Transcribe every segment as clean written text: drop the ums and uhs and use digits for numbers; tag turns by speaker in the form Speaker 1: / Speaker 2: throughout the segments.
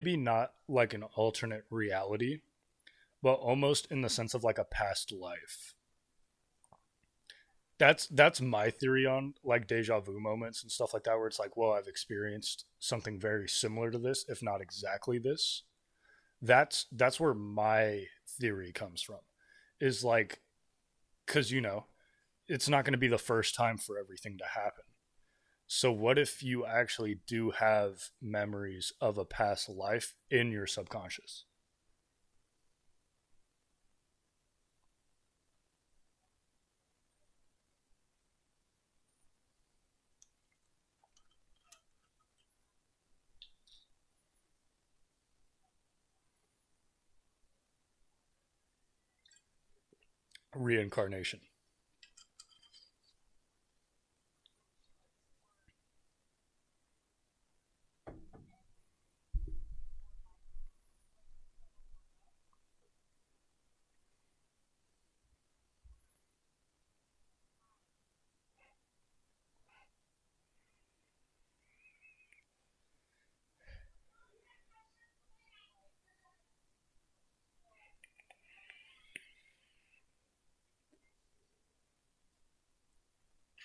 Speaker 1: maybe not like an alternate reality, but almost in the sense of like a past life. That's my theory on like deja vu moments and stuff like that, where it's like, well, I've experienced something very similar to this, if not exactly this. That's where my theory comes from. Is like, because it's not going to be the first time for everything to happen. So what if you actually do have memories of a past life in your subconscious? Reincarnation.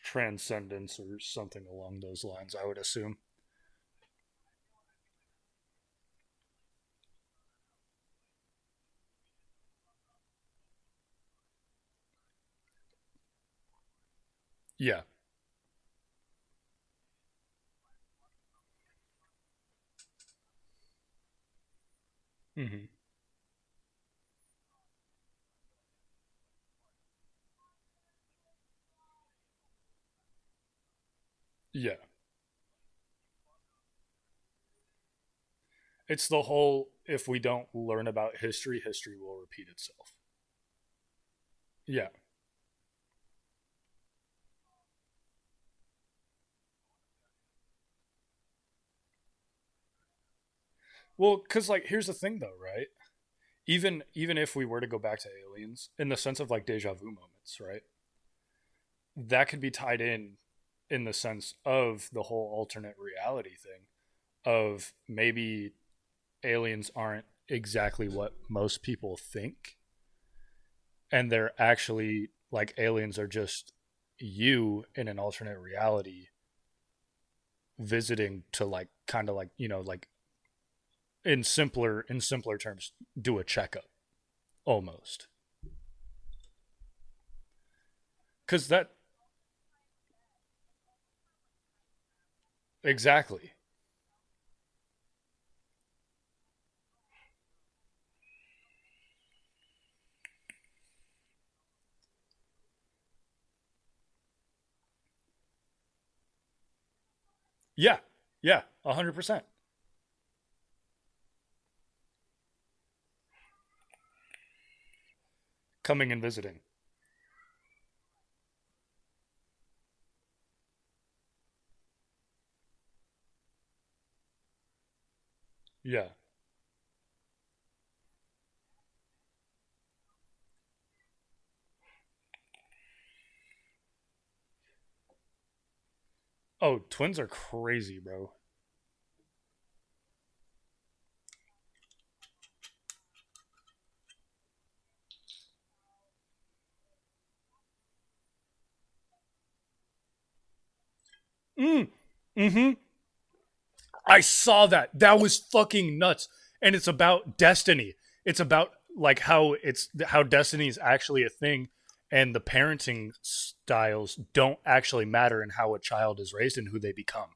Speaker 1: Transcendence or something along those lines, I would assume. Yeah. Hmm. Yeah. It's the whole, if we don't learn about history, history will repeat itself. Yeah. Well, because like here's the thing though, right? Even if we were to go back to aliens in the sense of like deja vu moments, right? That could be tied in the sense of the whole alternate reality thing of maybe aliens aren't exactly what most people think, and they're actually like aliens are just you in an alternate reality visiting to like kind of like like in simpler terms do a checkup almost, because that exactly. Yeah, yeah, 100%. Coming and visiting. Yeah. Oh, twins are crazy, bro. Mm. Mm-hmm. I saw that. That was fucking nuts. And it's about destiny. It's about like how destiny is actually a thing, and the parenting styles don't actually matter in how a child is raised and who they become.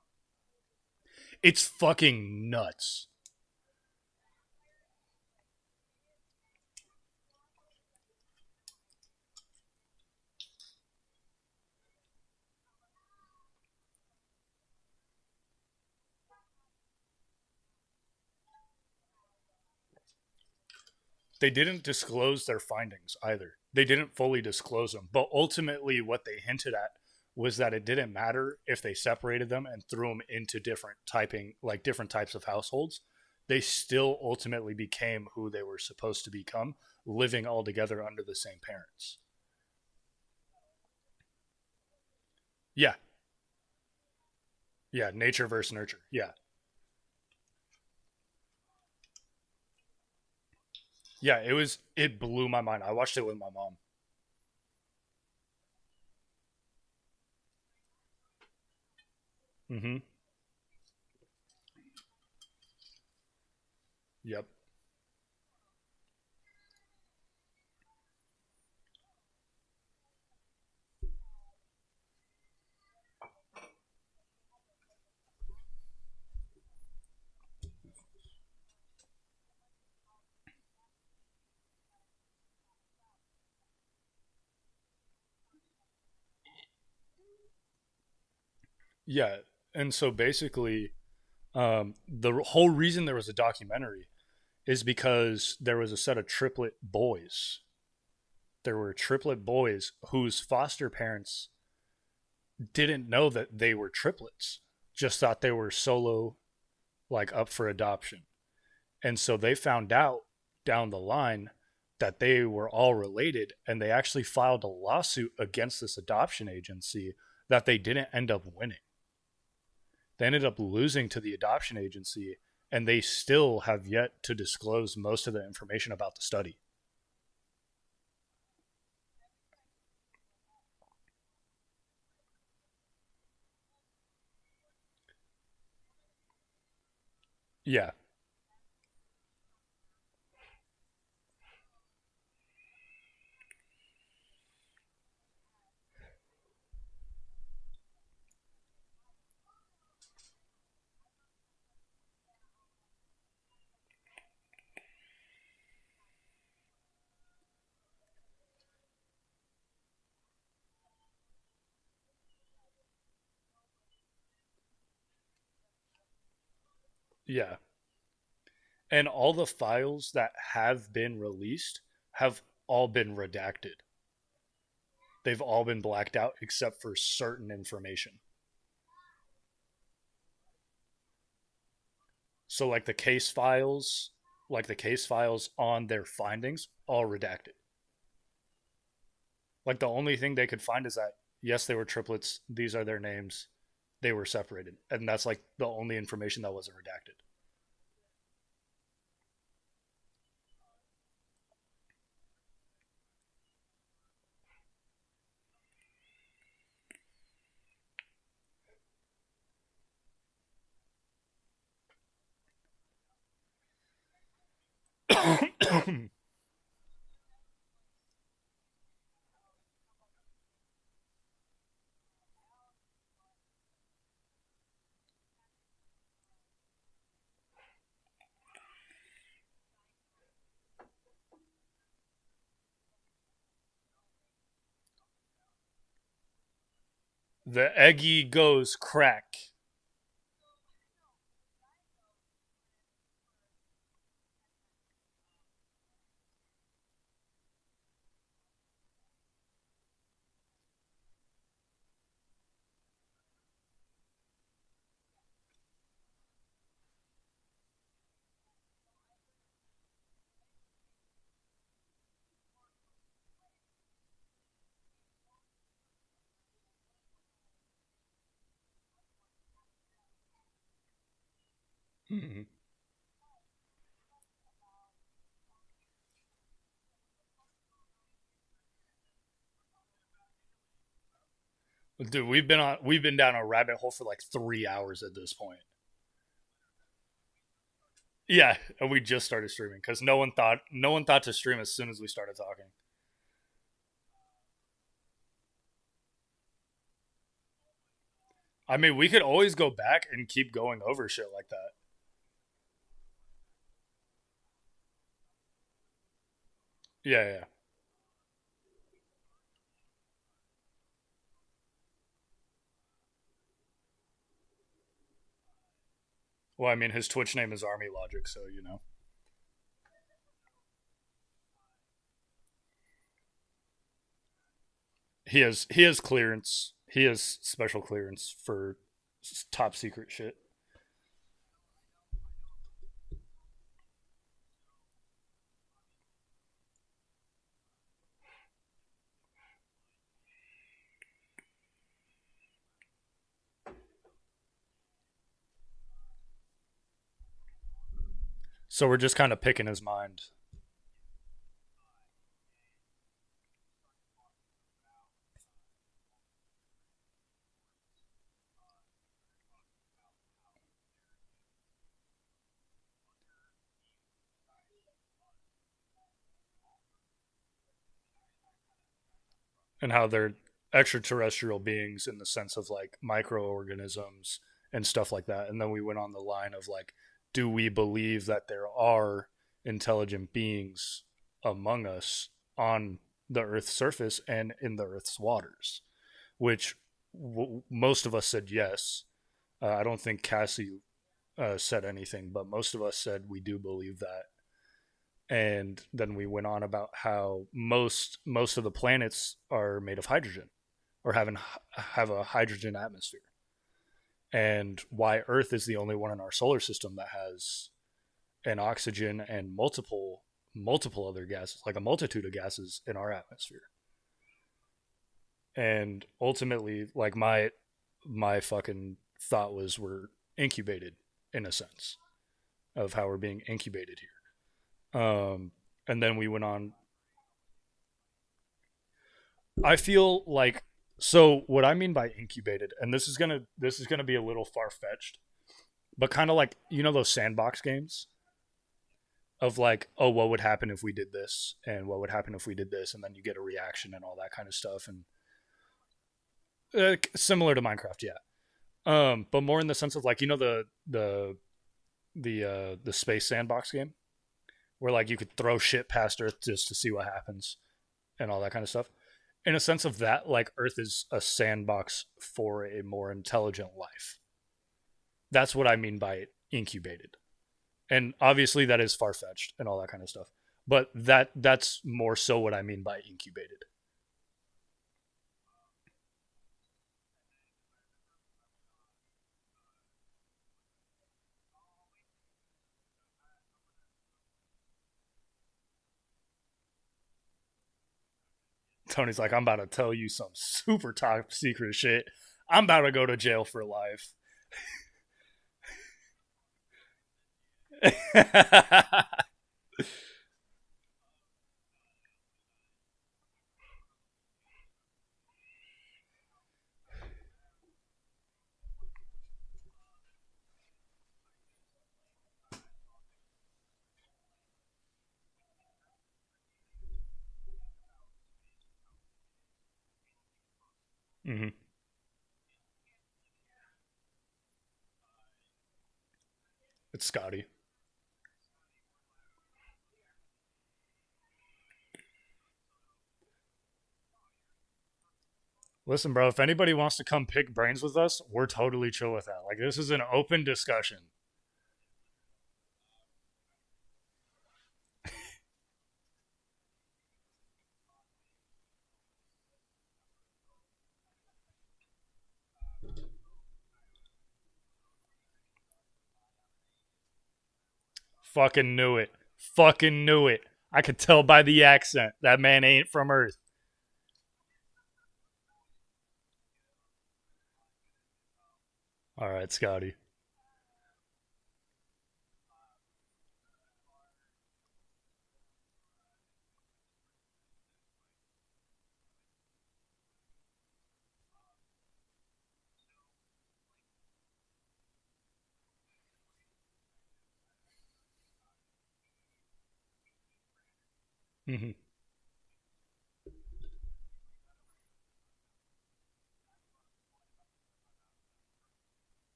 Speaker 1: It's fucking nuts. They didn't disclose their findings either. They didn't fully disclose them, but ultimately what they hinted at was that it didn't matter if they separated them and threw them into different typing like different types of households. They still ultimately became who they were supposed to become, living all together under the same parents. Yeah. Yeah, nature versus nurture. Yeah. Yeah, it blew my mind. I watched it with my mom. Mm-hmm. Yep. Yeah. And so basically, the whole reason there was a documentary is because there was a set of triplet boys. There were triplet boys whose foster parents didn't know that they were triplets, just thought they were solo, like up for adoption. And so they found out down the line that they were all related, and they actually filed a lawsuit against this adoption agency that they didn't end up winning. They ended up losing to the adoption agency, and they still have yet to disclose most of the information about the study. Yeah, yeah. And all the files that have been released have all been redacted. They've all been blacked out except for certain information. So like the case files on their findings, all redacted. Like the only thing they could find is that yes, they were triplets. These are their names. They were separated, and that's like the only information that wasn't redacted. The eggy goes crack. Mhm. Dude, we've been down a rabbit hole for like 3 hours at this point. Yeah, and we just started streaming because no one thought to stream as soon as we started talking. I mean, we could always go back and keep going over shit like that. Yeah, yeah. Well, I mean, his Twitch name is Army Logic, so you know he has clearance. He has special clearance for top secret shit. So we're just kind of picking his mind. and how they're extraterrestrial beings in the sense of like microorganisms and stuff like that. And then we went on the line of like, do we believe that there are intelligent beings among us on the Earth's surface and in the Earth's waters? Which most of us said yes. I don't think Cassie said anything, but most of us said we do believe that. And then we went on about how most of the planets are made of hydrogen or have a hydrogen atmosphere, and why Earth is the only one in our solar system that has an oxygen and multiple other gases, like a multitude of gases in our atmosphere. And ultimately, like my fucking thought was we're incubated in a sense of how we're being incubated here. And then we went on. I feel like, so what I mean by incubated, and this is gonna be a little far fetched, but kind of like those sandbox games of like, oh, what would happen if we did this, and what would happen if we did this, and then you get a reaction and all that kind of stuff, and similar to Minecraft, yeah. But more in the sense of like the space sandbox game where like you could throw shit past Earth just to see what happens and all that kind of stuff. In a sense of that, like Earth is a sandbox for a more intelligent life. That's what I mean by incubated. And obviously that is far fetched and all that kind of stuff. But that's more so what I mean by incubated. Tony's like, I'm about to tell you some super top secret shit. I'm about to go to jail for life. Hmm. It's Scotty. Listen, bro, if anybody wants to come pick brains with us, we're totally chill with that. Like, this is an open discussion. Fucking knew it. Fucking knew it. I could tell by the accent that man ain't from Earth. All right, Scotty. Hmm.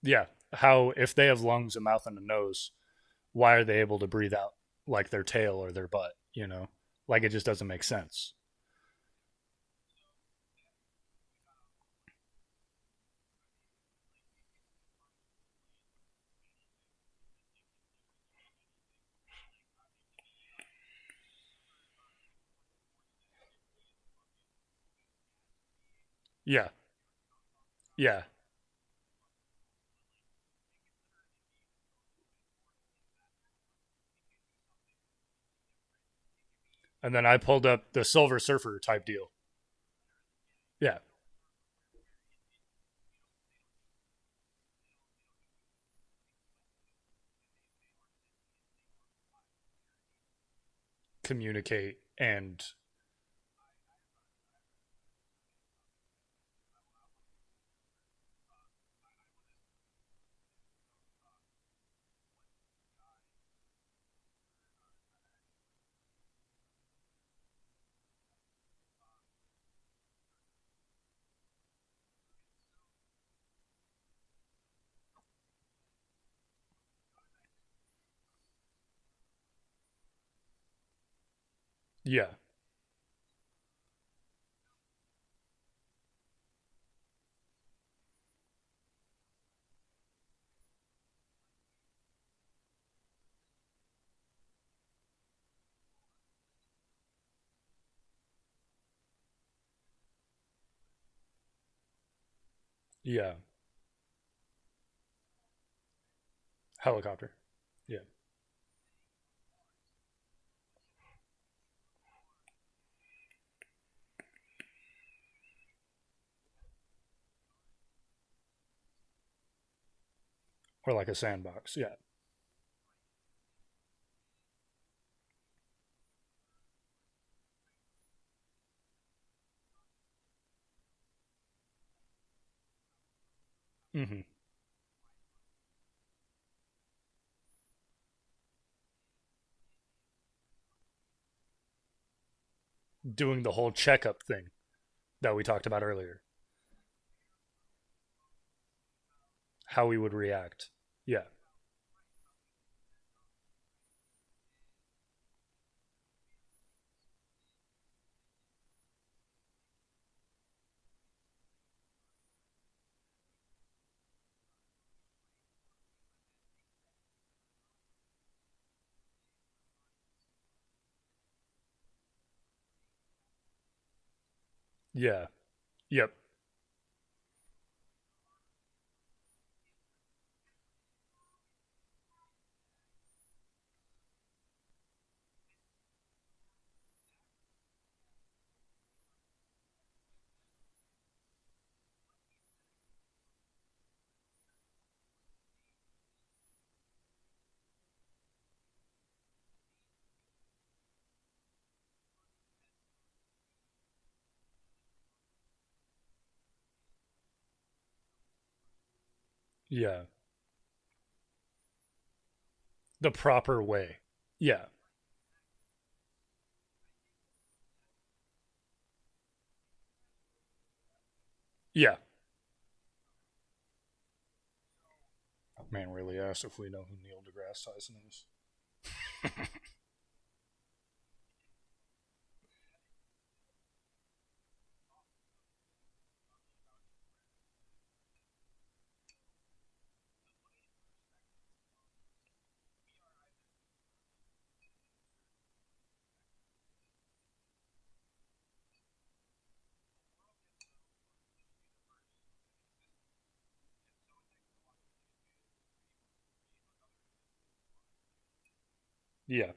Speaker 1: Yeah. How, if they have lungs, a mouth, and a nose, why are they able to breathe out like their tail or their butt? Like it just doesn't make sense. Yeah. Yeah. And then I pulled up the Silver Surfer type deal. Yeah. Communicate and Yeah. Yeah. Helicopter. Yeah. Or like a sandbox. Yeah. Hmm. Doing the whole checkup thing that we talked about earlier. How we would react. Yeah. Yeah. Yep. Yeah. The proper way. Yeah. Yeah. Man really asked if we know who Neil deGrasse Tyson is. Yeah.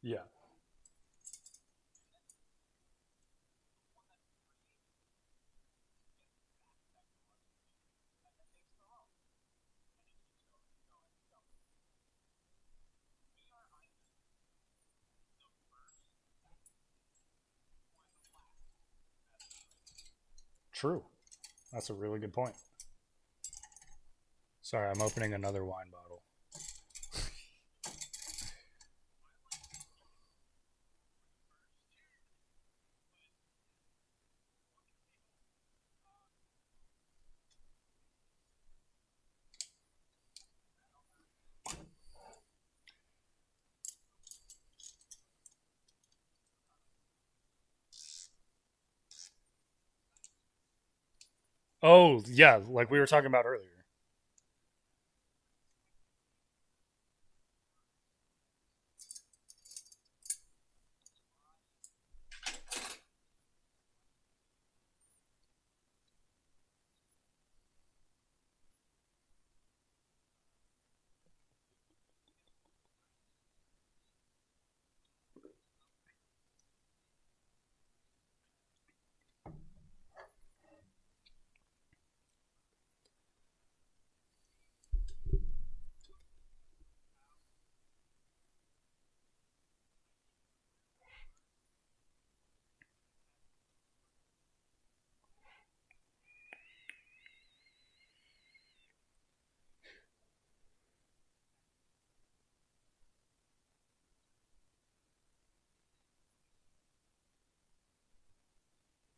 Speaker 1: Yeah. True. That's a really good point. Sorry, I'm opening another wine bottle. Oh, yeah, like we were talking about earlier.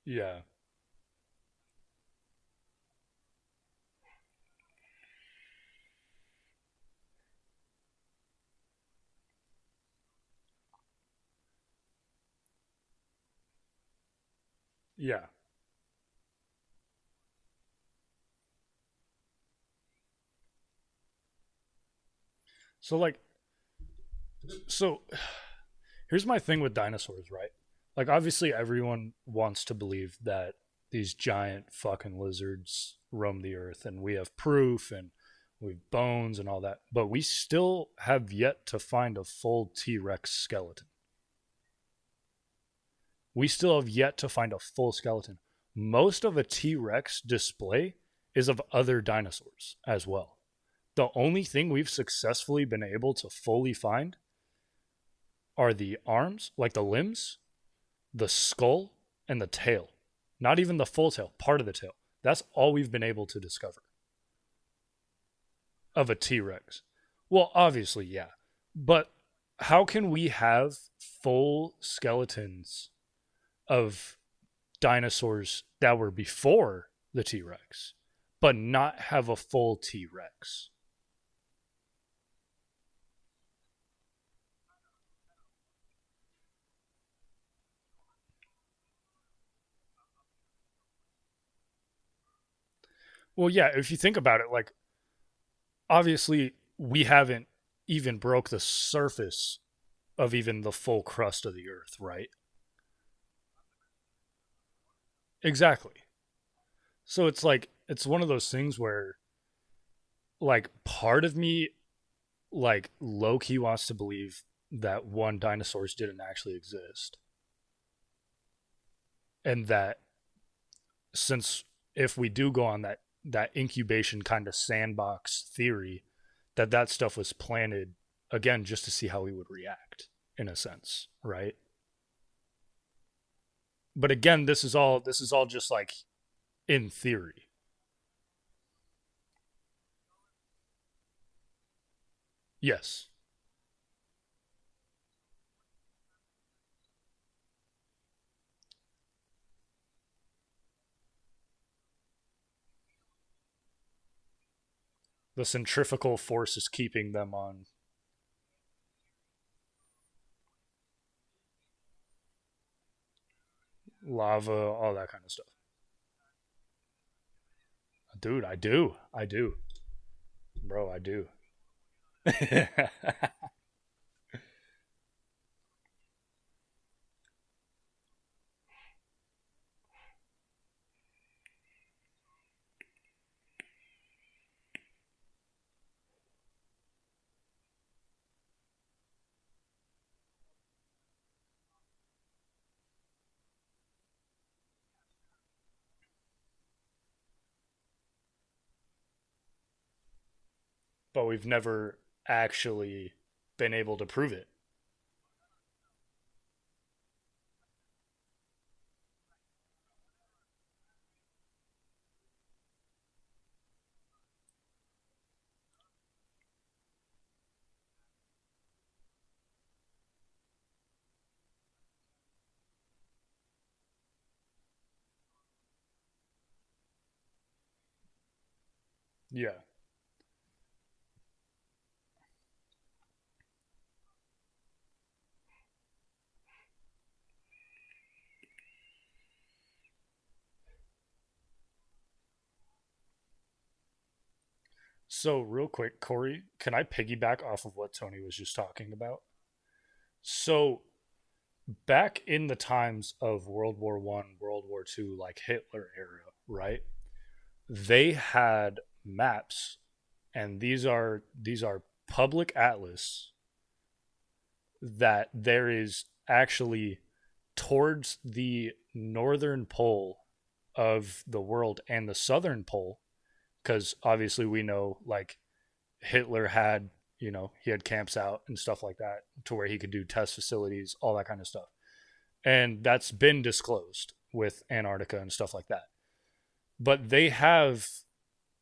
Speaker 1: Yeah. Yeah. So like so here's my thing with dinosaurs, right? Like obviously everyone wants to believe that these giant fucking lizards roam the earth and we have proof and we've bones and all that, but we still have yet to find a full T-Rex skeleton. We still have yet to find a full skeleton. Most of a T-Rex display is of other dinosaurs as well. The only thing we've successfully been able to fully find are the arms, like the limbs, the skull, and the tail. Not even the full tail, part of the tail. That's all we've been able to discover of a T Rex. Well, obviously, yeah. But how can we have full skeletons of dinosaurs that were before the T Rex, but not have a full T Rex? Well, yeah, if you think about it, like, obviously, we haven't even broke the surface of even the full crust of the earth, right? Exactly. So it's like it's one of those things where like part of me like low key wants to believe that one dinosaurs didn't actually exist and that since if we do go on that incubation kind of sandbox theory that that stuff was planted again just to see how we would react in a sense, right? But again, this is all just like in theory. Yes. The centrifugal force is keeping them on lava, all that kind of stuff. Dude, I do. I do. Bro, I do. But we've never actually been able to prove it. Yeah. So, real quick, Corey, can I piggyback off of what Tony was just talking about? So, back in the times of World War One, World War Two, like Hitler era, right? They had maps, and these are public atlas that there is actually towards the northern pole of the world and the southern pole, because obviously we know like Hitler had, he had camps out and stuff like that to where he could do test facilities, all that kind of stuff. And that's been disclosed with Antarctica and stuff like that. But they have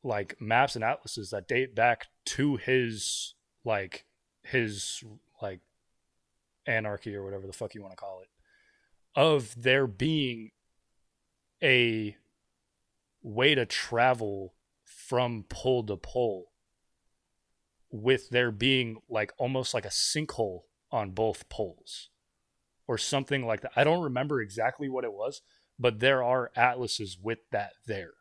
Speaker 1: like maps and atlases that date back to his like anarchy or whatever the fuck you want to call it, of there being a way to travel from pole to pole with there being like almost like a sinkhole on both poles or something like that. I don't remember exactly what it was, but there are atlases with that there.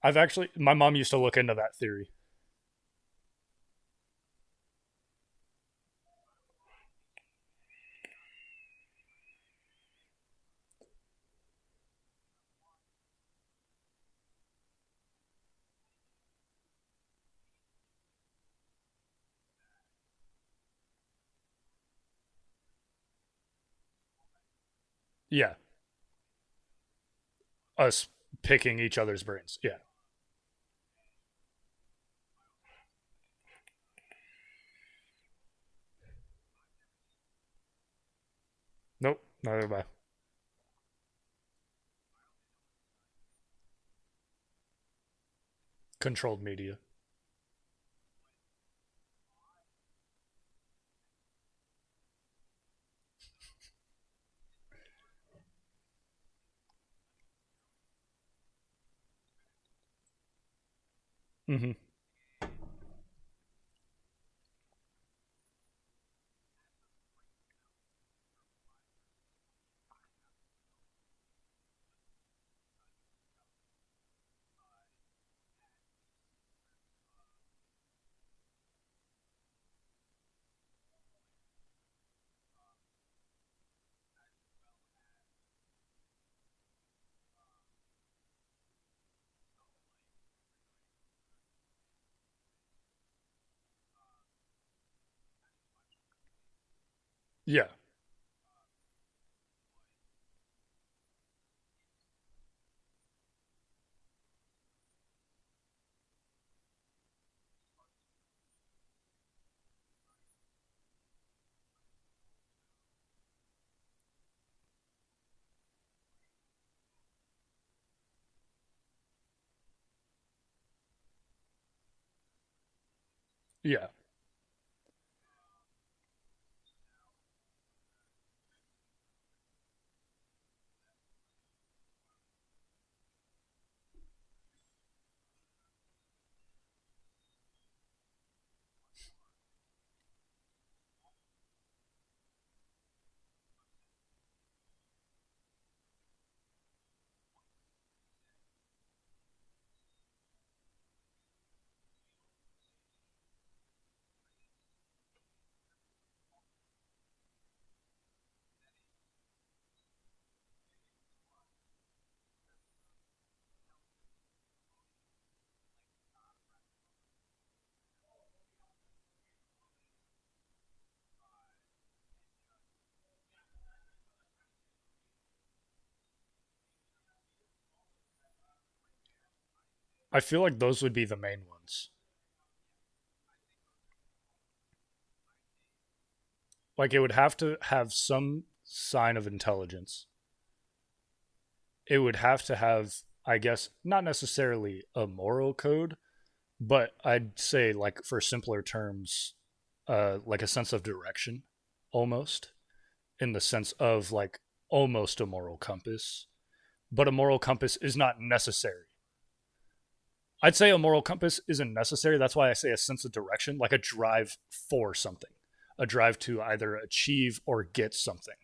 Speaker 1: I've actually, my mom used to look into that theory. Yeah, us picking each other's brains. Yeah. Nope, neither have I. Controlled media. Hmm. Yeah, yeah, I feel like those would be the main ones. Like it would have to have some sign of intelligence. It would have to have, I guess, not necessarily a moral code, but I'd say, like, for simpler terms, like a sense of direction, almost, in the sense of like almost a moral compass. But a moral compass is not necessary. I'd say a moral compass isn't necessary. That's why I say a sense of direction, like a drive for something, a drive to either achieve or get something.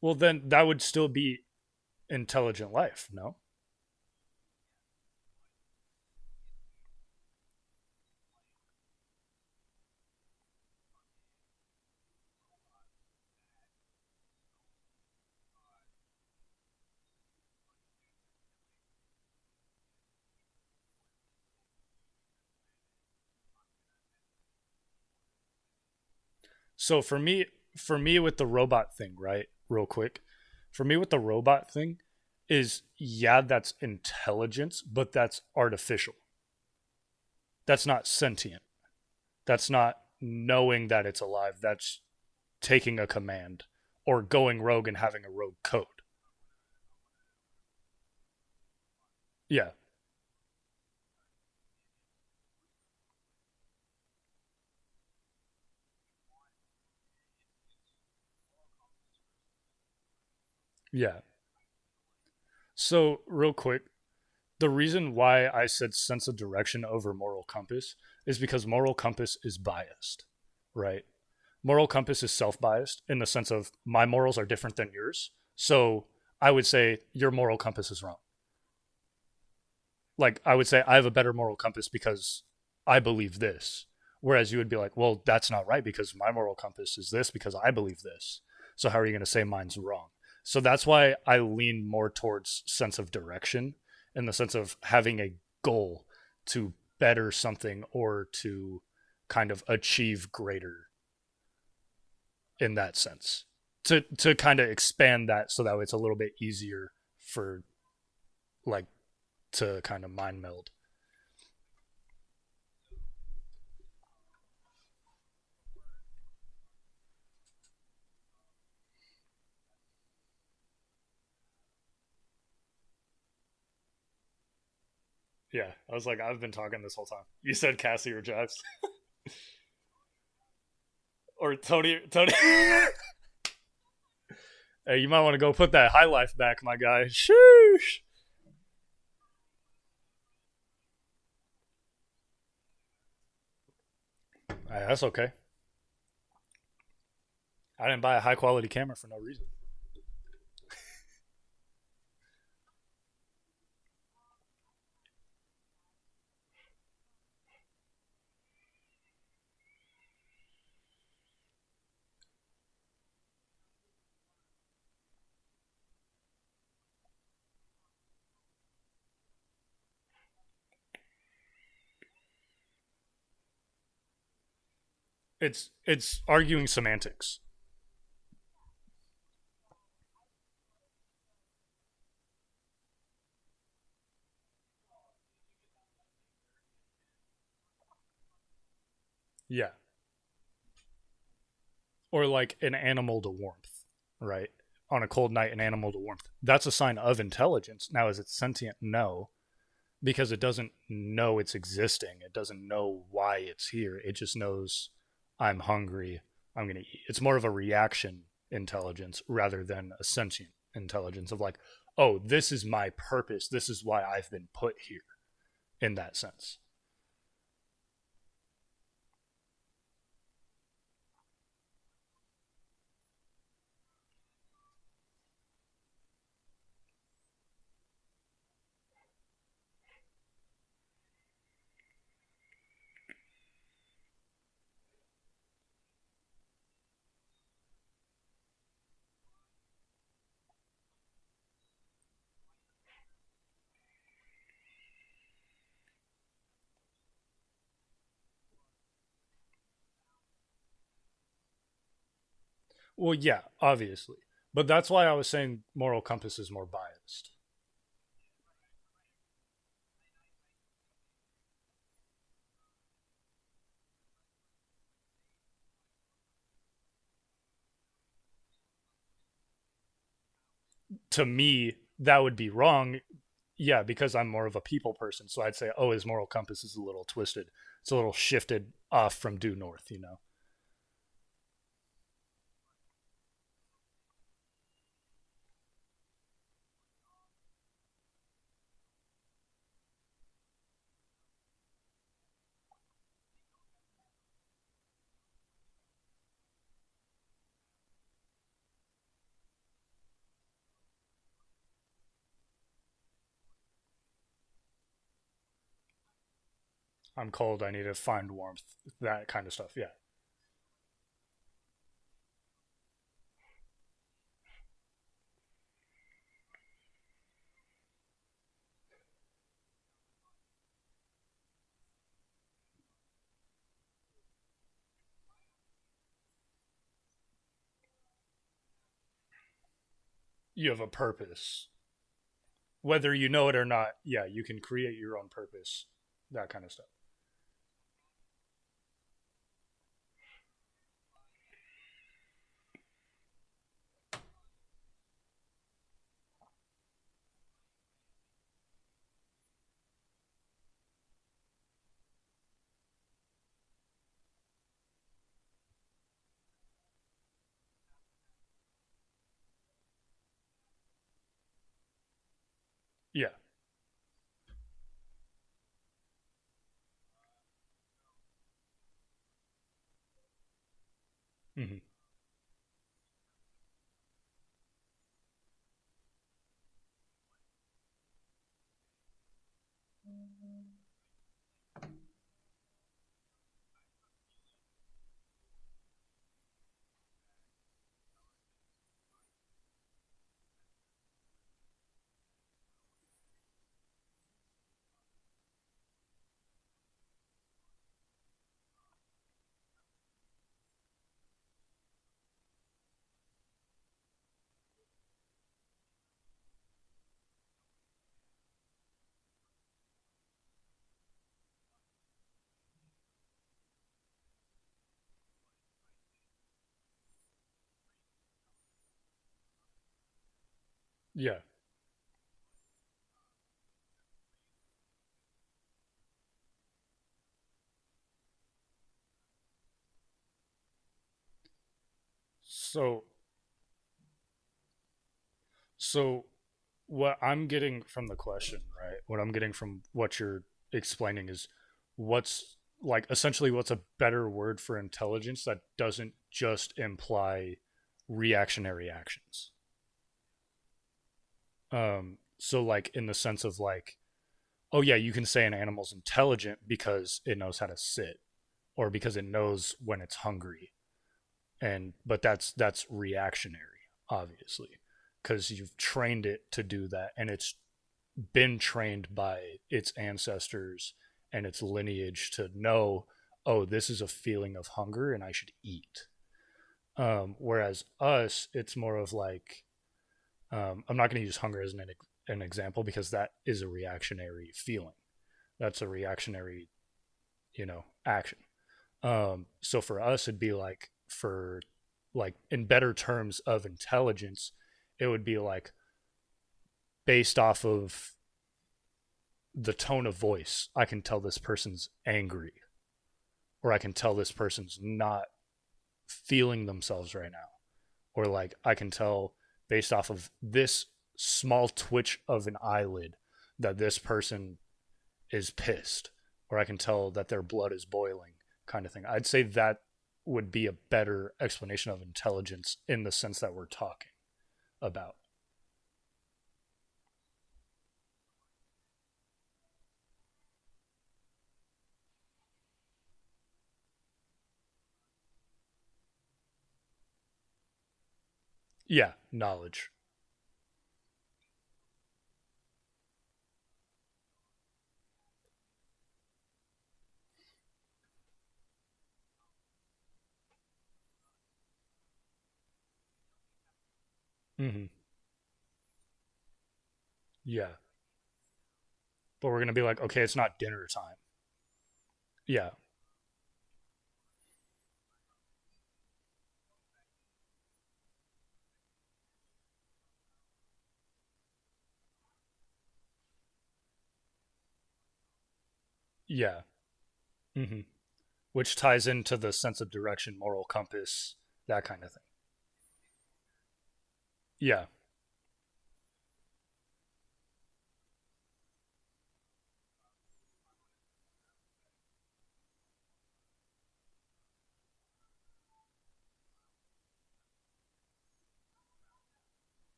Speaker 1: Well, then that would still be intelligent life, no? So for me with the robot thing, right? Real quick, for me with the robot thing is yeah, that's intelligence, but that's artificial. That's not sentient. That's not knowing that it's alive. That's taking a command or going rogue and having a rogue code. Yeah, yeah. So real quick, the reason why I said sense of direction over moral compass is because moral compass is biased, right? Moral compass is self biased in the sense of my morals are different than yours. So I would say your moral compass is wrong. Like I would say I have a better moral compass because I believe this. Whereas you would be like, well, that's not right because my moral compass is this because I believe this. So how are you going to say mine's wrong? So that's why I lean more towards sense of direction in the sense of having a goal to better something or to kind of achieve greater in that sense. To kind of expand that so that it's a little bit easier for like to kind of mind meld. Yeah, I was like, I've been talking this whole time. You said Cassie or Jax or Tony. Tony, hey, you might want to go put that high life back, my guy. Sheesh. That's okay. I didn't buy a high quality camera for no reason. It's arguing semantics. Yeah, or like an animal to warmth, right? On a cold night, an animal to warmth. That's a sign of intelligence. Now, is it sentient? No, because it doesn't know it's existing. It doesn't know why it's here. It just knows I'm hungry. I'm going to eat. It's more of a reaction intelligence rather than a sentient intelligence of like, oh, this is my purpose. This is why I've been put here in that sense. Well, yeah, obviously. But that's why I was saying moral compass is more biased. To me, that would be wrong. Yeah, because I'm more of a people person. So I'd say, oh, his moral compass is a little twisted. It's a little shifted off from due north, you know? I'm cold. I need to find warmth. That kind of stuff. Yeah. You have a purpose. Whether you know it or not, yeah, you can create your own purpose, that kind of stuff. Yeah. Hmm. Yeah. So, so what I'm getting from the question, right? What I'm getting from what you're explaining is what's like essentially what's a better word for intelligence that doesn't just imply reactionary actions. So like in the sense of like, oh yeah, you can say an animal's intelligent because it knows how to sit or because it knows when it's hungry. And but that's reactionary, obviously, because you've trained it to do that and it's been trained by its ancestors and its lineage to know, oh, this is a feeling of hunger and I should eat. Whereas us, it's more of like, I'm not going to use hunger as an example because that is a reactionary feeling. That's a reactionary, action. So for us, it'd be like for like in better terms of intelligence, it would be like based off of the tone of voice. I can tell this person's angry, or I can tell this person's not feeling themselves right now, or like I can tell based off of this small twitch of an eyelid that this person is pissed, or I can tell that their blood is boiling, kind of thing. I'd say that would be a better explanation of intelligence in the sense that we're talking about. Yeah, knowledge. Hmm. Yeah, but we're gonna be like, okay, it's not dinner time. Yeah, yeah. Hmm. Which ties into the sense of direction, moral compass, that kind of thing. Yeah,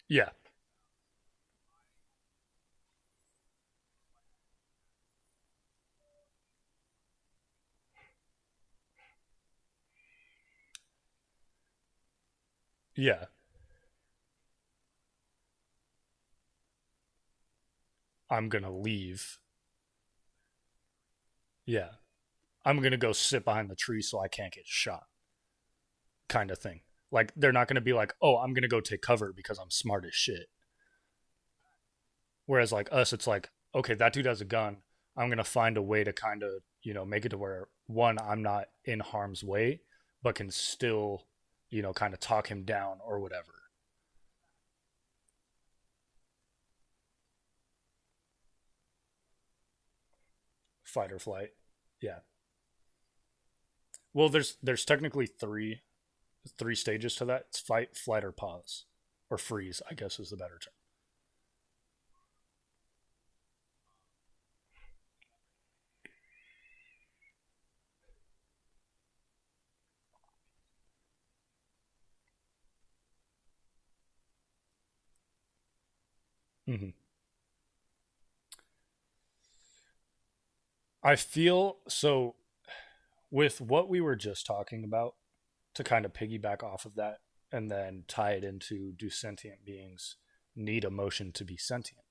Speaker 1: yeah, yeah. I'm gonna leave. Yeah, I'm gonna go sit behind the tree so I can't get shot. kind of thing. Like they're not going to be like, "Oh, I'm going to go take cover because I'm smart as shit." Whereas like us, it's like, "Okay, that dude has a gun. I'm going to find a way to kind of, make it to where one, I'm not in harm's way, but can still, kind of talk him down or whatever." Fight or flight. Yeah. Well, there's technically three stages to that. It's fight, flight, or pause, or freeze. I guess is the better term. I feel so with what we were just talking about to kind of piggyback off of that and then tie it into do sentient beings need emotion to be sentient?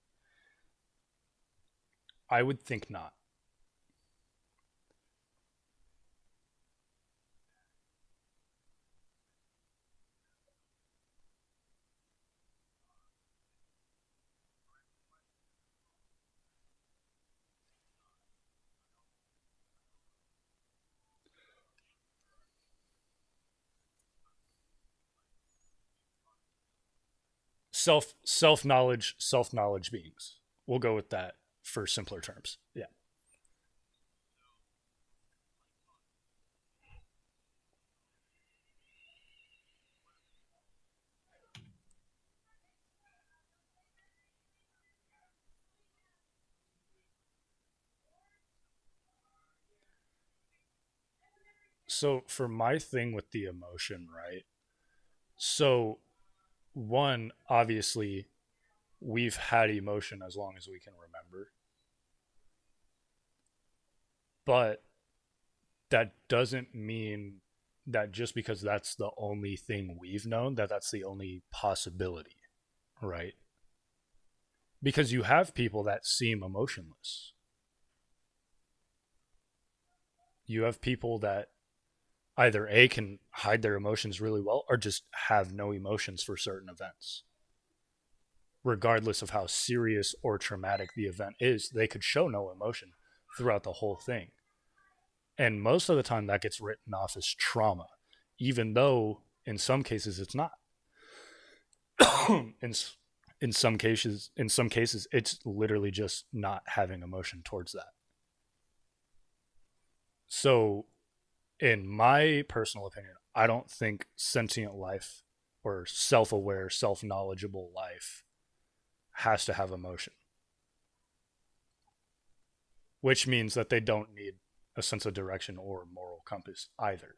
Speaker 1: I would think not. Self knowledge beings. We'll go with that for simpler terms. Yeah. So for my thing with the emotion, right? So one, obviously, we've had emotion as long as we can remember, but that doesn't mean that just because that's the only thing we've known that that's the only possibility, right? Because you have people that seem emotionless. You have people that either A can hide their emotions really well or just have no emotions for certain events. Regardless of how serious or traumatic the event is, they could show no emotion throughout the whole thing. And most of the time that gets written off as trauma, even though in some cases it's not. in in some cases it's literally just not having emotion towards that. So in my personal opinion, I don't think sentient life or self-aware, self-knowledgeable life has to have emotion, which means that they don't need a sense of direction or moral compass either.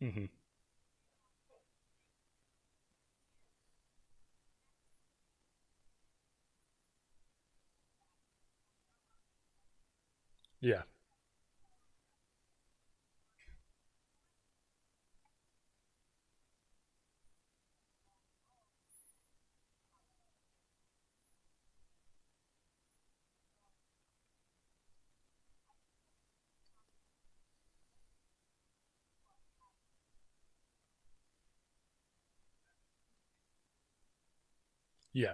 Speaker 1: Mm-hmm. Yeah. Yeah.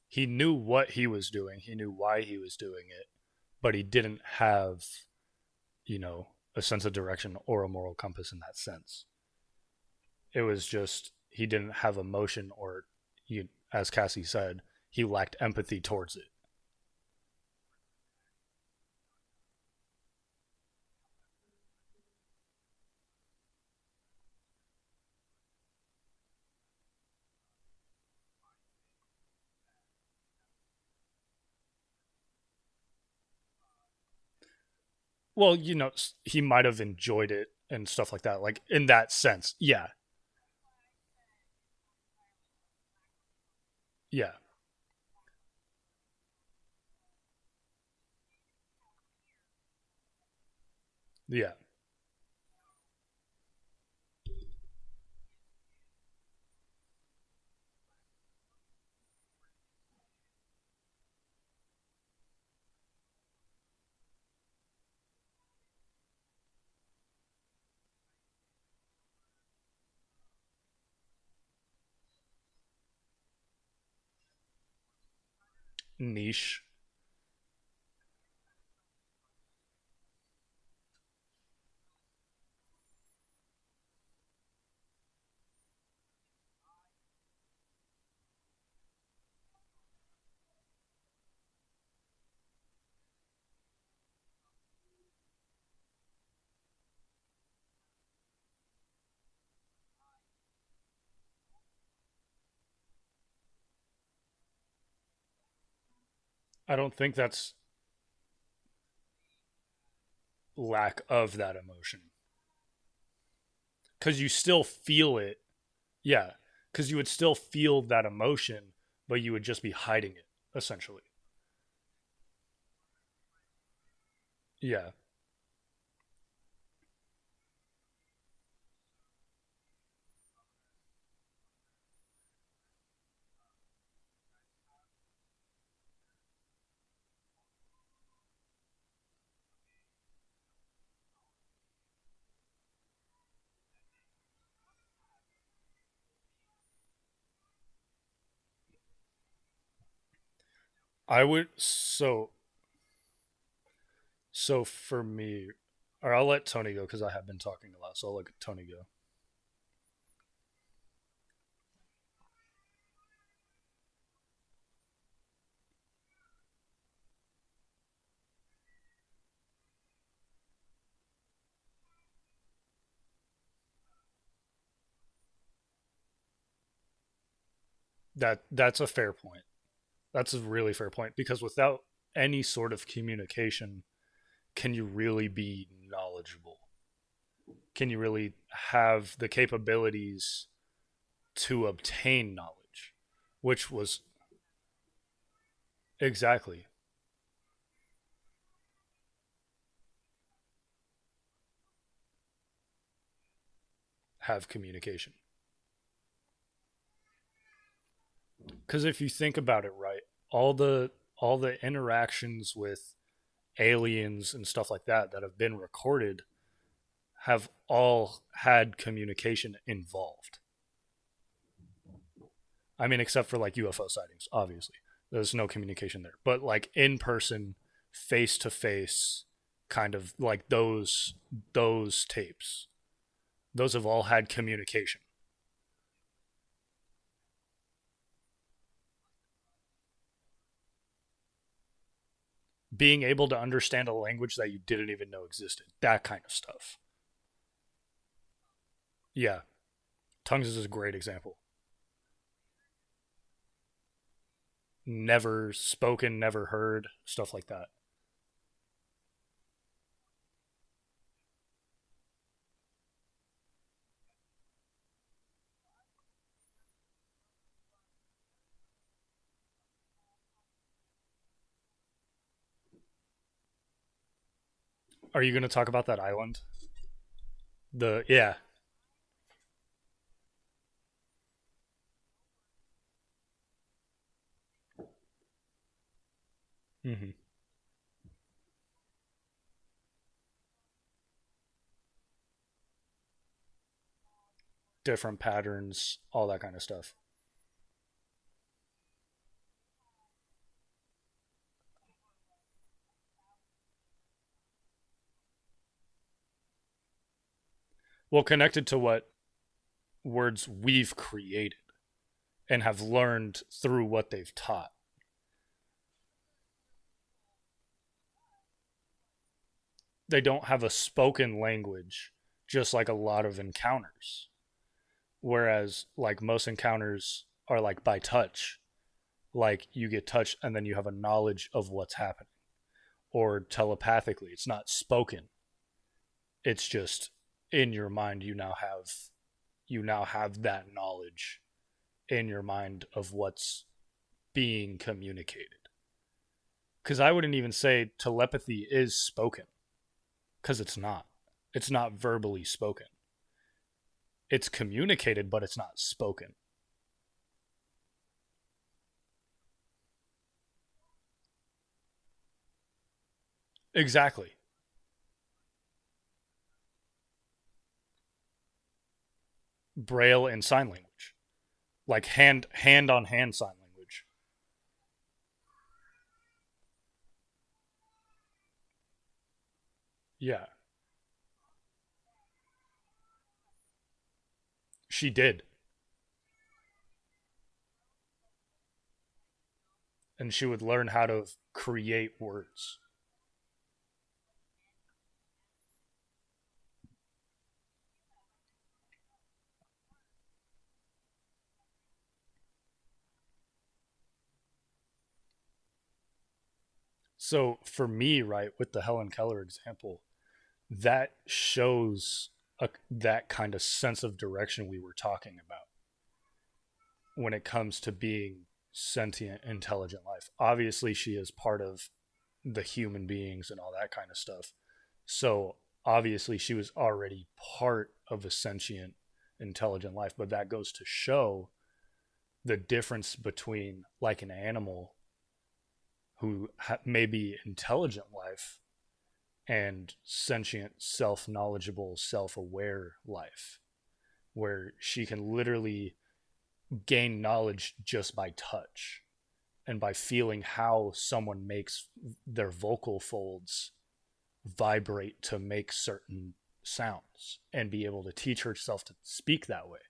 Speaker 1: He knew what he was doing, he knew why he was doing it, but he didn't have, you know, a sense of direction or a moral compass in that sense. It was just he didn't have emotion or you as Cassie said, he lacked empathy towards it. Well, he might have enjoyed it and stuff like that, like in that sense. Yeah. Yeah. Yeah. Niche. I don't think that's lack of that emotion because you still feel it. Yeah, because you would still feel that emotion, but you would just be hiding it essentially. Yeah, I would. So for me, or I'll let Tony go because I have been talking a lot. So I'll let Tony go. That's a fair point. That's a really fair point because without any sort of communication, can you really be knowledgeable? Can you really have the capabilities to obtain knowledge? Which was exactly have communication. Because if you think about it, right, all the all the interactions with aliens and stuff like that that have been recorded have all had communication involved. I mean, except for like UFO sightings, obviously. There's no communication there. But like in person, face to face, kind of like those tapes, those have all had communication. Being able to understand a language that you didn't even know existed, that kind of stuff. Yeah, tongues is a great example. Never spoken, never heard, stuff like that. Are you going to talk about that island? The yeah. Mm-hmm. Different patterns, all that kind of stuff. Well, connected to what words we've created and have learned through what they've taught. They don't have a spoken language, just like a lot of encounters. Whereas, like, most encounters are like by touch, like you get touched and then you have a knowledge of what's happening, or telepathically. It's not spoken, it's just in your mind. You now have that knowledge in your mind of what's being communicated. Because I wouldn't even say telepathy is spoken, because it's not. It's not verbally spoken. It's communicated, but it's not spoken. Exactly. Braille and sign language. Like hand on hand sign language. Yeah. She did. And she would learn how to create words. So for me, right, with the Helen Keller example, that shows that kind of sense of direction we were talking about when it comes to being sentient, intelligent life. Obviously, she is part of the human beings and all that kind of stuff. So obviously, she was already part of a sentient, intelligent life. But that goes to show the difference between like an animal who may be intelligent life and sentient, self knowledgeable, self aware life, where she can literally gain knowledge just by touch and by feeling how someone makes their vocal folds vibrate to make certain sounds and be able to teach herself to speak that way.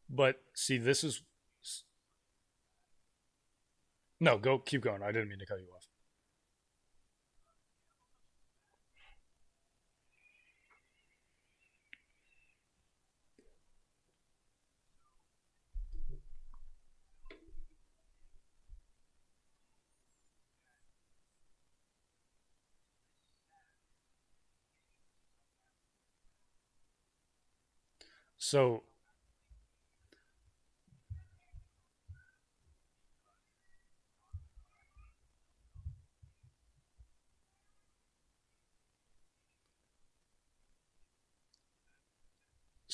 Speaker 1: But see, this is no, go keep going. I didn't mean to cut you off.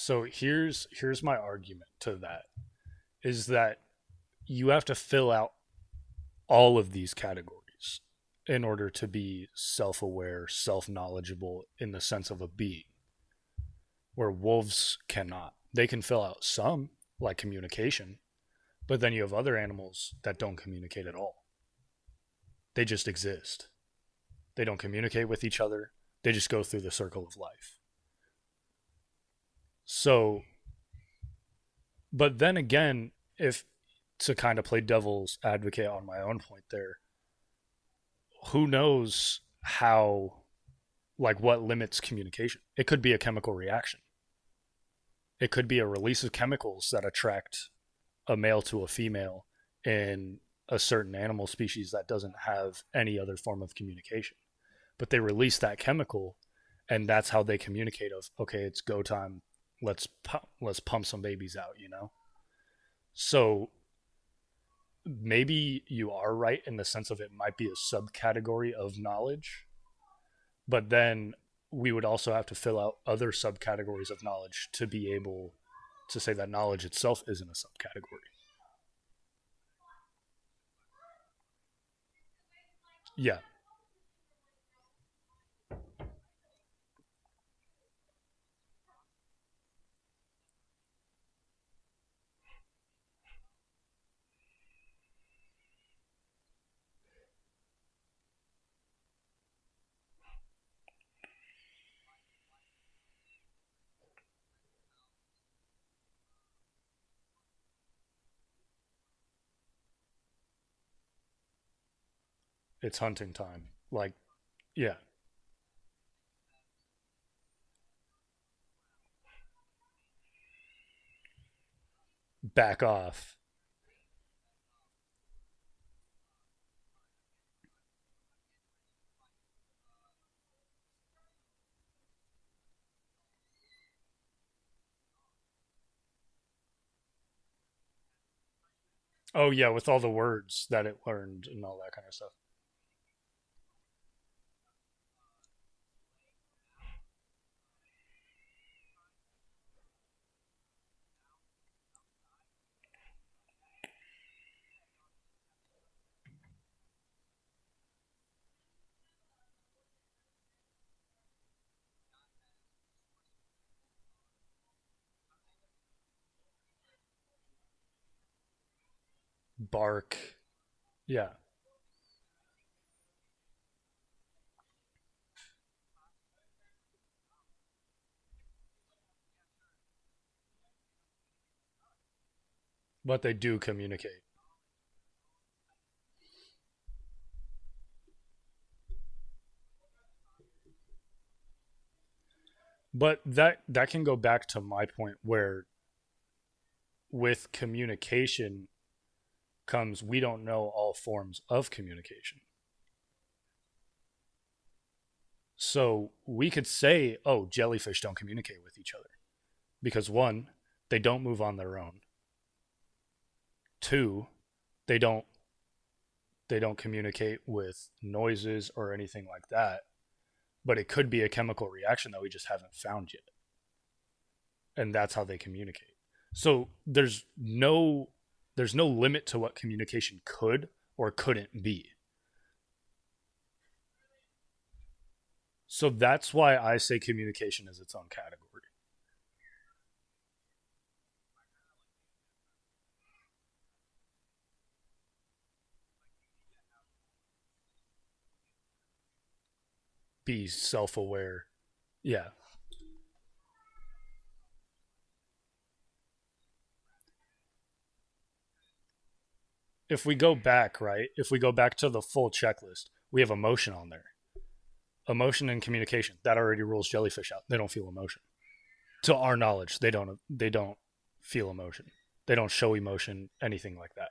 Speaker 1: So here's my argument to that is that you have to fill out all of these categories in order to be self-aware, self-knowledgeable in the sense of a being, where wolves cannot. They can fill out some, like communication, but then you have other animals that don't communicate at all. They just exist. They don't communicate with each other. They just go through the circle of life. So, but then again, if to kind of play devil's advocate on my own point there, who knows how, like, what limits communication? It could be a chemical reaction. It could be a release of chemicals that attract a male to a female in a certain animal species that doesn't have any other form of communication. But they release that chemical, and that's how they communicate. Of okay, it's go time. Let's pump some babies out. So maybe you are right in the sense of it might be a subcategory of knowledge, but then we would also have to fill out other subcategories of knowledge to be able to say that knowledge itself isn't a subcategory. Yeah. It's hunting time. Like, yeah, back off. Oh yeah, with all the words that it learned and all that kind of stuff. Bark. Yeah. But they do communicate. But that can go back to my point where with communication comes we don't know all forms of communication. So we could say, oh, jellyfish don't communicate with each other because one, they don't move on their own. Two, they don't communicate with noises or anything like that. But it could be a chemical reaction that we just haven't found yet. And that's how they communicate. So there's no limit to what communication could or couldn't be. So that's why I say communication is its own category. Be self-aware. Yeah. If we go back, right? If we go back to the full checklist, we have emotion on there. Emotion and communication. That already rules jellyfish out. They don't feel emotion. To our knowledge, they don't feel emotion. They don't show emotion, anything like that.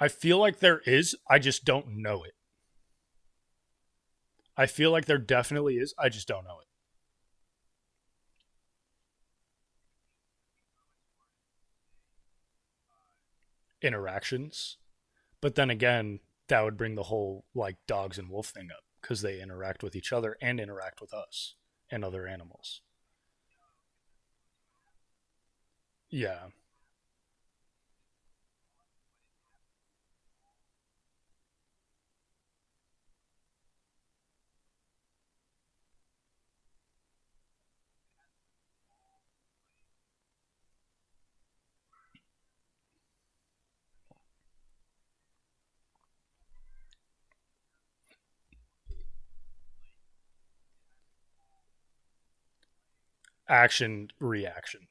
Speaker 1: I feel like there is. I just don't know it. I feel like there definitely is. I just don't know it. Interactions. But then again, that would bring the whole like dogs and wolf thing up because they interact with each other and interact with us and other animals. Yeah. Action, reaction.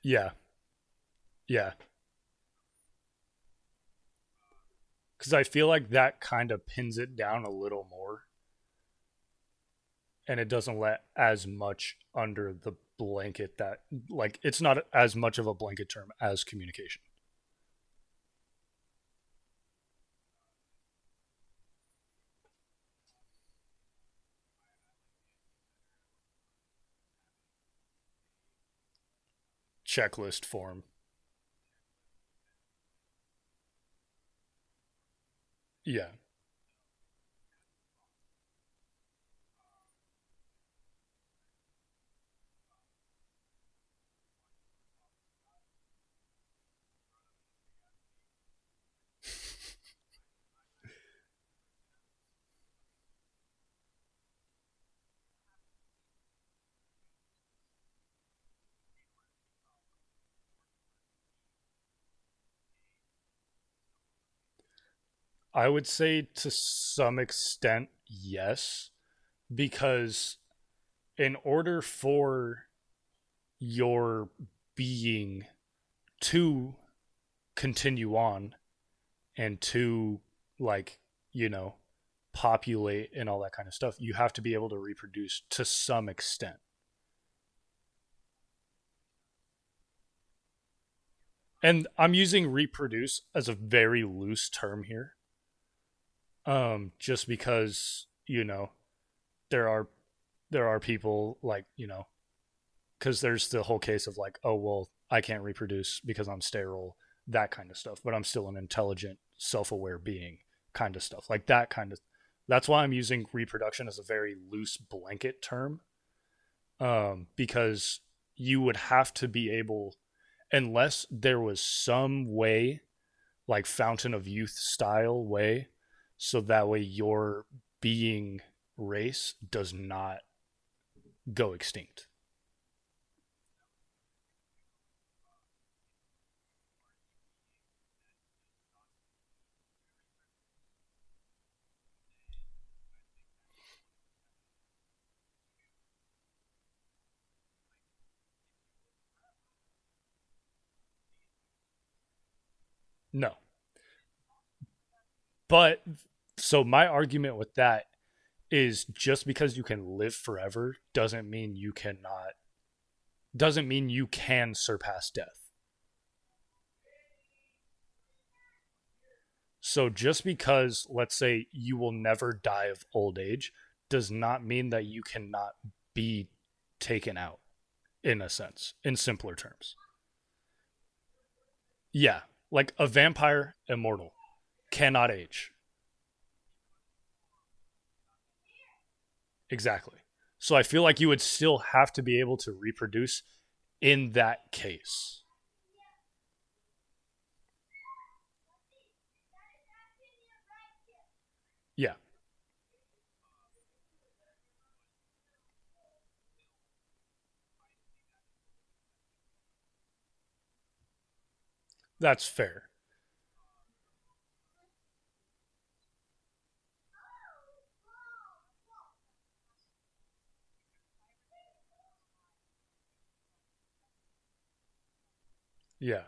Speaker 1: Yeah. Yeah. Because I feel like that kind of pins it down a little more and it doesn't let as much under the blanket that, like, it's not as much of a blanket term as communication. Checklist form. Yeah. I would say to some extent, yes, because in order for your being to continue on and to, like, you know, populate and all that kind of stuff, you have to be able to reproduce to some extent. And I'm using reproduce as a very loose term here, just because, there are people, like, because there's the whole case of like, oh well, I can't reproduce because I'm sterile, that kind of stuff, but I'm still an intelligent, self-aware being, kind of stuff, like that kind of. That's why I'm using reproduction as a very loose blanket term, because you would have to be able, unless there was some way, like Fountain of Youth style way, so that way your being race does not go extinct. No. But so my argument with that is, just because you can live forever doesn't mean you can surpass death. So just because, let's say, you will never die of old age does not mean that you cannot be taken out, in a sense, in simpler terms. Yeah, like a vampire, immortal, cannot age. Exactly. So I feel like you would still have to be able to reproduce in that case. Yeah, that's fair. Yeah,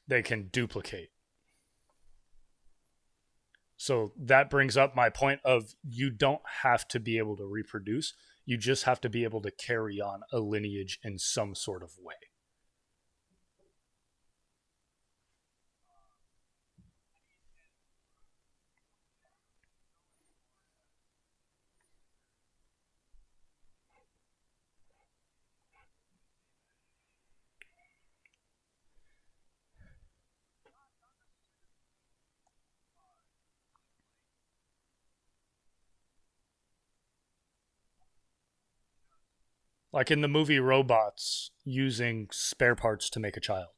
Speaker 1: they can duplicate. So that brings up my point of, you don't have to be able to reproduce. You just have to be able to carry on a lineage in some sort of way. Like in the movie Robots, using spare parts to make a child.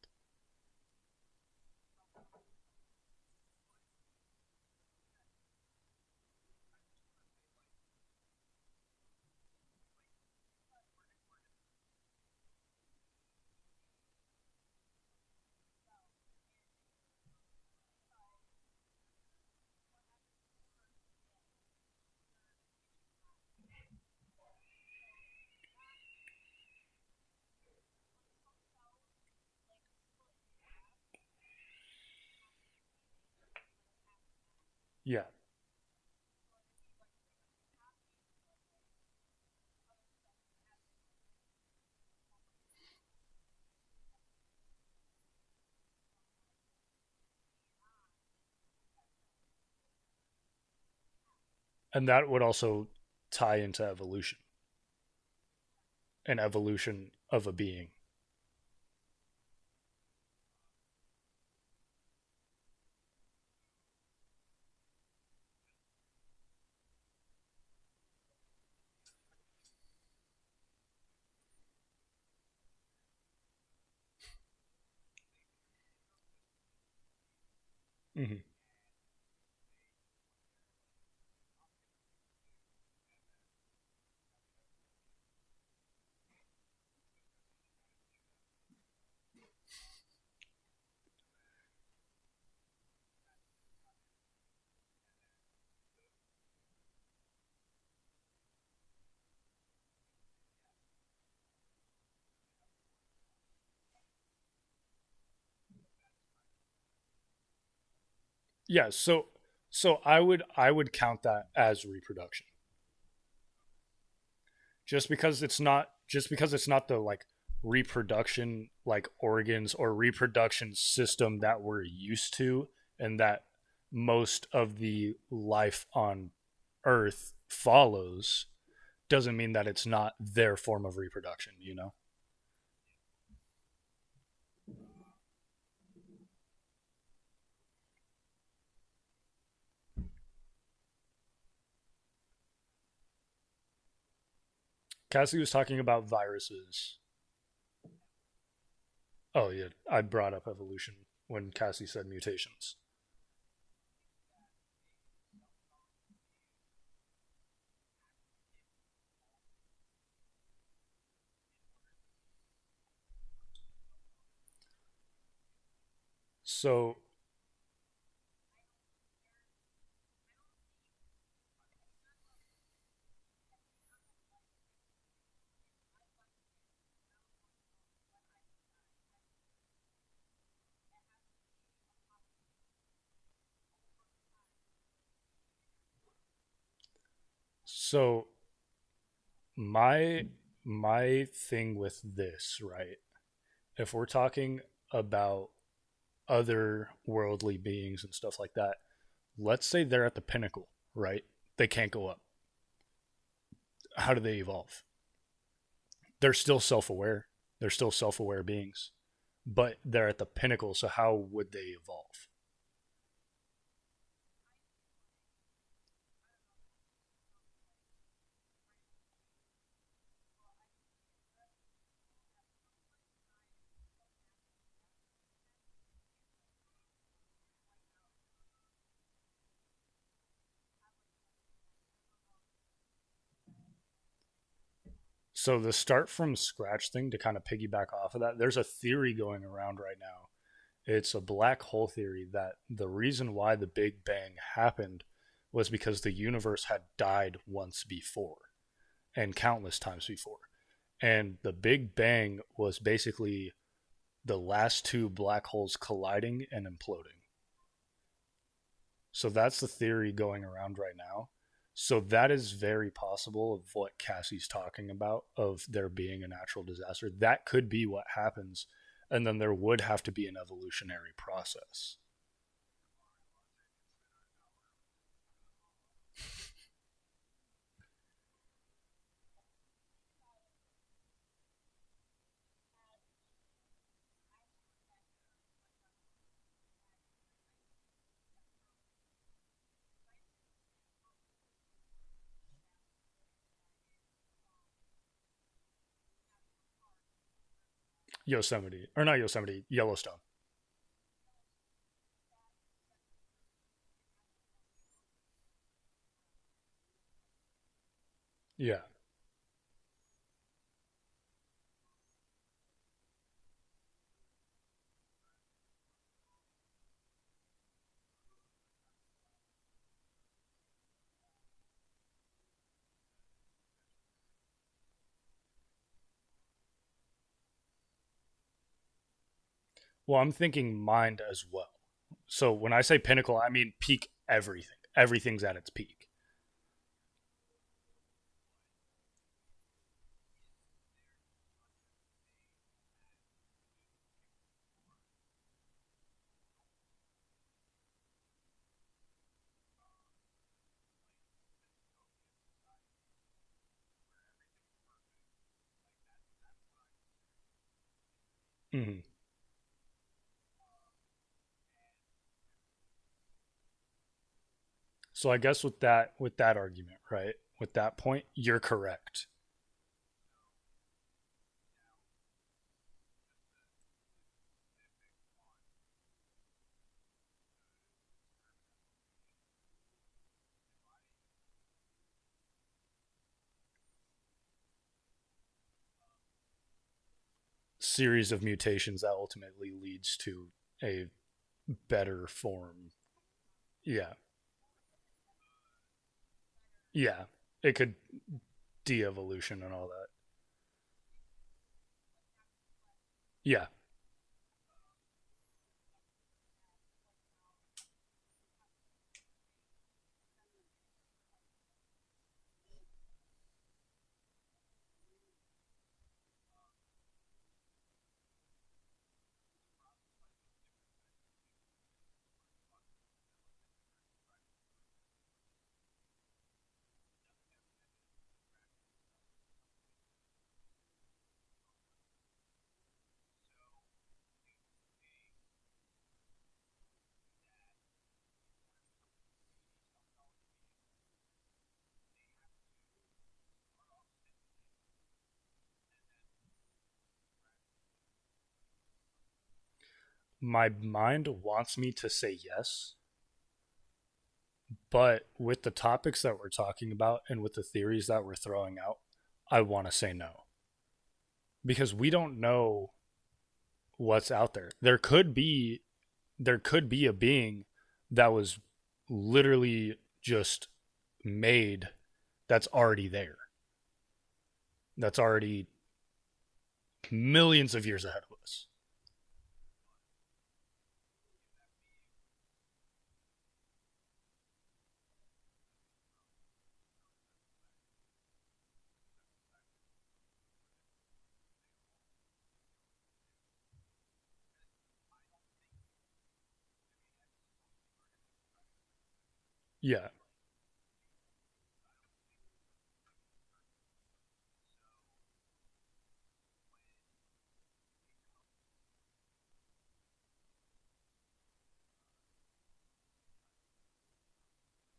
Speaker 1: Yeah. And that would also tie into evolution, an evolution of a being. Hmm. Yeah, so I would count that as reproduction. Just because it's not the like reproduction like organs or reproduction system that we're used to and that most of the life on earth follows doesn't mean that it's not their form of reproduction, you know? Cassie was talking about viruses. Oh yeah, I brought up evolution when Cassie said mutations. So so my my thing with this, right? If we're talking about other worldly beings and stuff like that, let's say they're at the pinnacle, right? They can't go up. How do they evolve? They're still self-aware. They're still self-aware beings, but they're at the pinnacle, so how would they evolve? So the start from scratch thing, to kind of piggyback off of that, there's a theory going around right now. It's a black hole theory that the reason why the Big Bang happened was because the universe had died once before and countless times before. And the Big Bang was basically the last two black holes colliding and imploding. So that's the theory going around right now. So that is very possible of what Cassie's talking about of there being a natural disaster. That could be what happens, and then there would have to be an evolutionary process. Yosemite, or not Yosemite, Yellowstone. Yeah. Well, I'm thinking mind as well. So when I say pinnacle, I mean peak everything. Everything's at its peak. Hmm. So I guess with that argument, right? With that point, you're correct. Series of mutations that ultimately leads to a better form. Yeah. Yeah. It could de-evolution and all that. Yeah. My mind wants me to say yes, but with the topics that we're talking about and with the theories that we're throwing out, I want to say no because we don't know what's out there. There could be a being that was literally just made that's already there. That's already millions of years ahead of us. Yeah.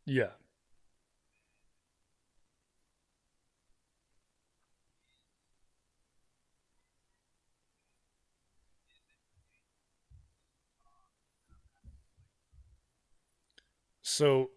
Speaker 1: Yeah. So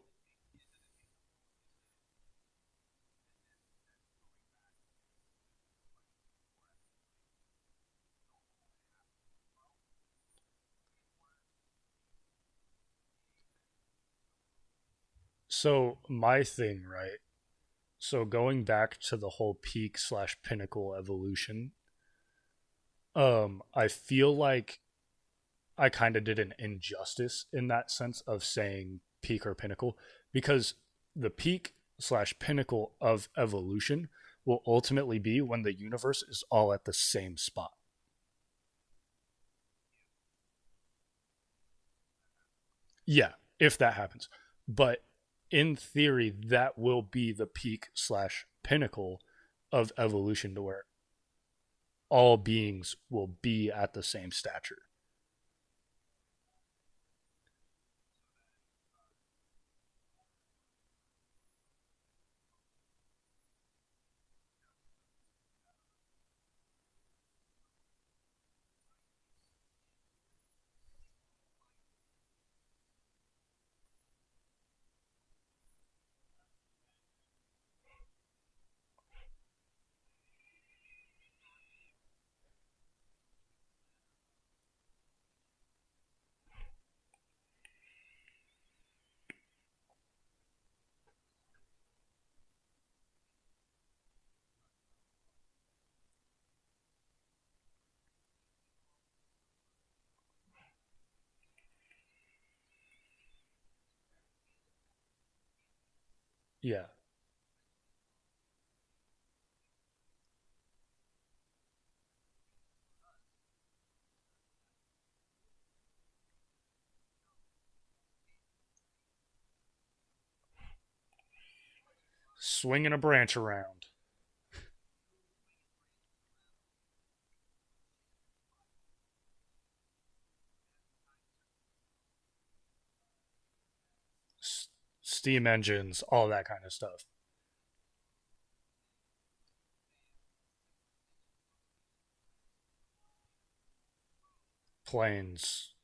Speaker 1: so my thing, right? So going back to the whole peak slash pinnacle evolution, I feel like I kind of did an injustice in that sense of saying peak or pinnacle because the peak slash pinnacle of evolution will ultimately be when the universe is all at the same spot. Yeah, if that happens. But in theory, that will be the peak slash pinnacle of evolution to where all beings will be at the same stature. Yeah. Swinging a branch around. Steam engines, all that kind of stuff. Planes.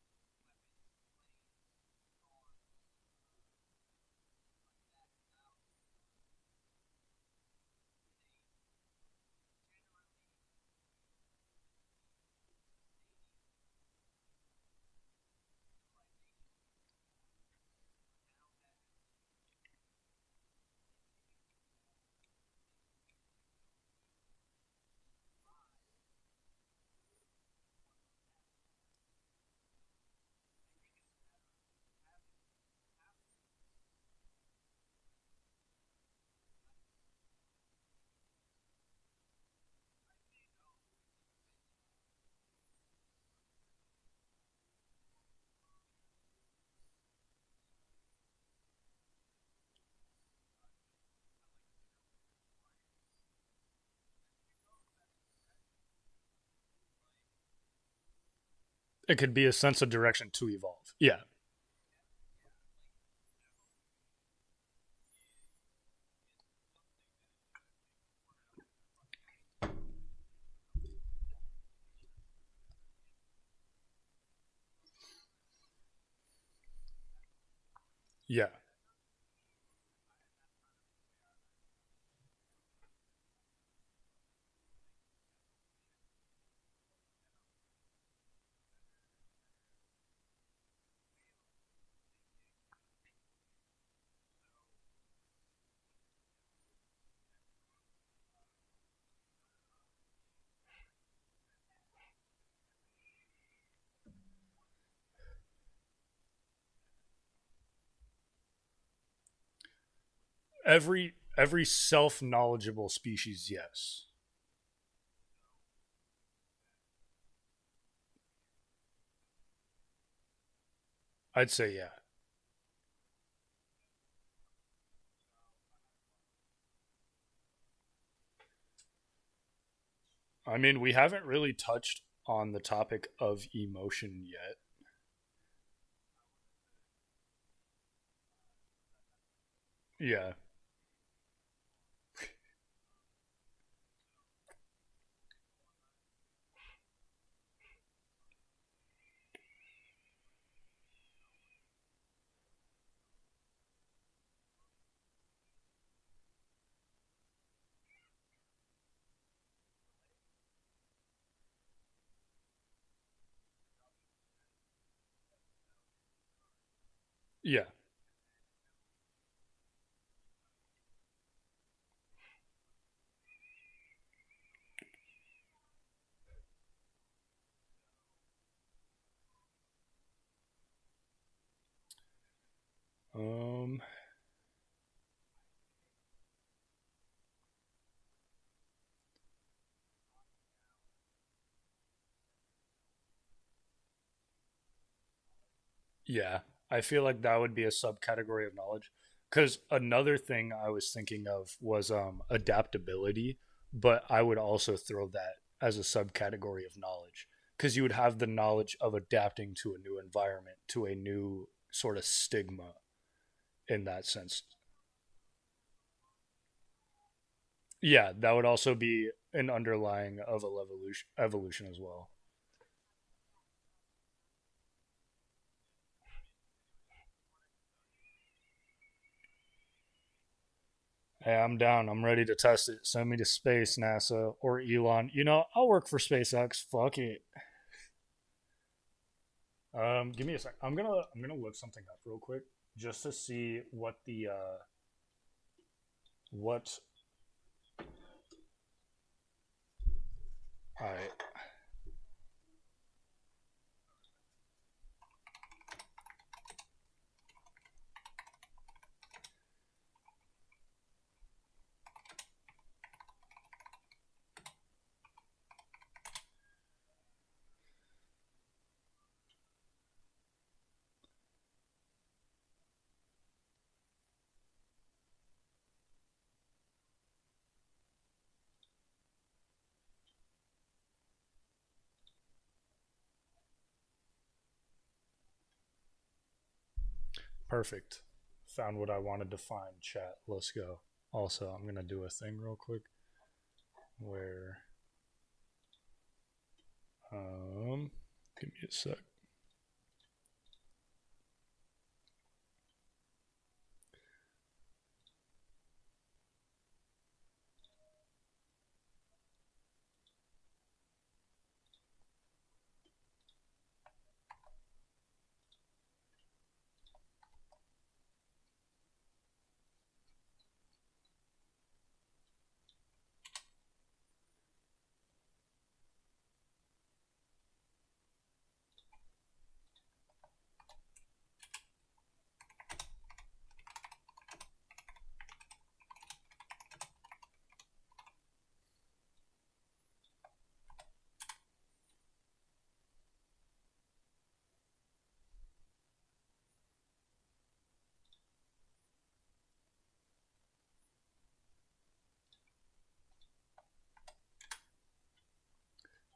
Speaker 1: It could be a sense of direction to evolve. Yeah. Yeah. Every self knowledgeable species, yes. I'd say yeah. I mean, we haven't really touched on the topic of emotion yet. Yeah. Yeah. Um yeah. I feel like that would be a subcategory of knowledge. Cuz another thing I was thinking of was adaptability, but I would also throw that as a subcategory of knowledge cuz you would have the knowledge of adapting to a new environment, to a new sort of stigma in that sense. Yeah, that would also be an underlying of a evolution as well. Hey, I'm down. I'm ready to test it. Send me to space, NASA or Elon. I'll work for SpaceX. Fuck it. Give me a sec. I'm gonna look something up real quick just to see what the what. All right, perfect. Found what I wanted to find. Chat. Let's go. Also, I'm gonna do a thing real quick where give me a sec.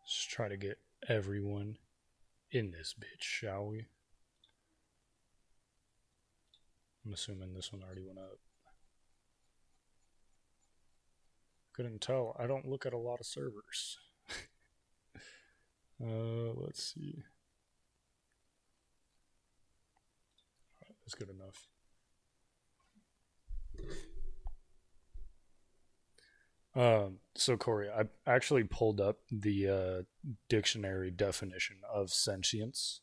Speaker 1: Let's try to get everyone in this bitch, shall we? I'm assuming this one already went up. Couldn't tell. I don't look at a lot of servers. Let's see. That's good enough. So Corey, I actually pulled up the dictionary definition of sentience.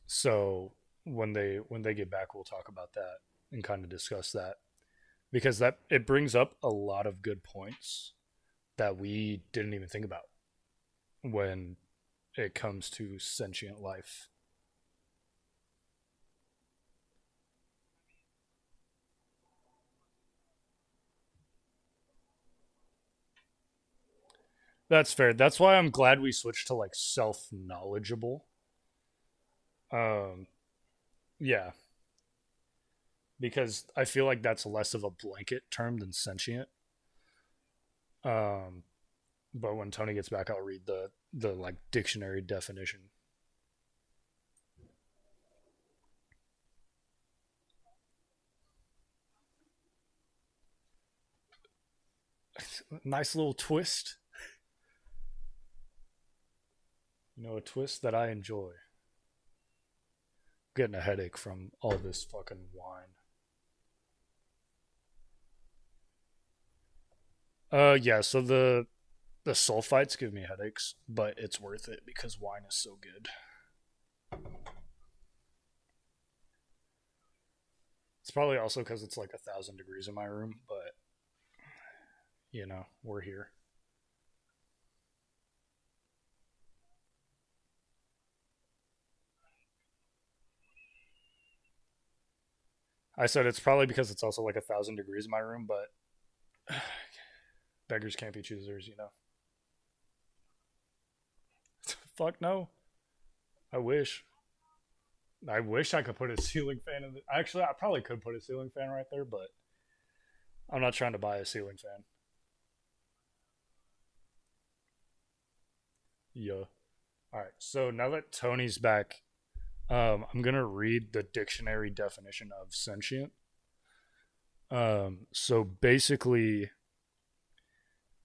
Speaker 1: So when they get back, we'll talk about that and kind of discuss that because that it brings up a lot of good points that we didn't even think about when it comes to sentient life. That's fair. That's why I'm glad we switched to like self knowledgeable. Um, yeah, because I feel like that's less of a blanket term than sentient. Um, but when Tony gets back, I'll read the like dictionary definition. Nice little twist, a twist that I enjoy. Getting a headache from all this fucking wine. Yeah. So the sulfites give me headaches, but it's worth it because wine is so good. It's probably also because it's like 1,000 degrees in my room, but we're here. I said it's probably because it's also like 1,000 degrees in my room, but beggars can't be choosers. Fuck no. I wish. I wish I could put a ceiling fan in the. Actually, I probably could put a ceiling fan right there, but I'm not trying to buy a ceiling fan. Yeah. All right. So now that Tony's back, I'm gonna read the dictionary definition of sentient. So basically,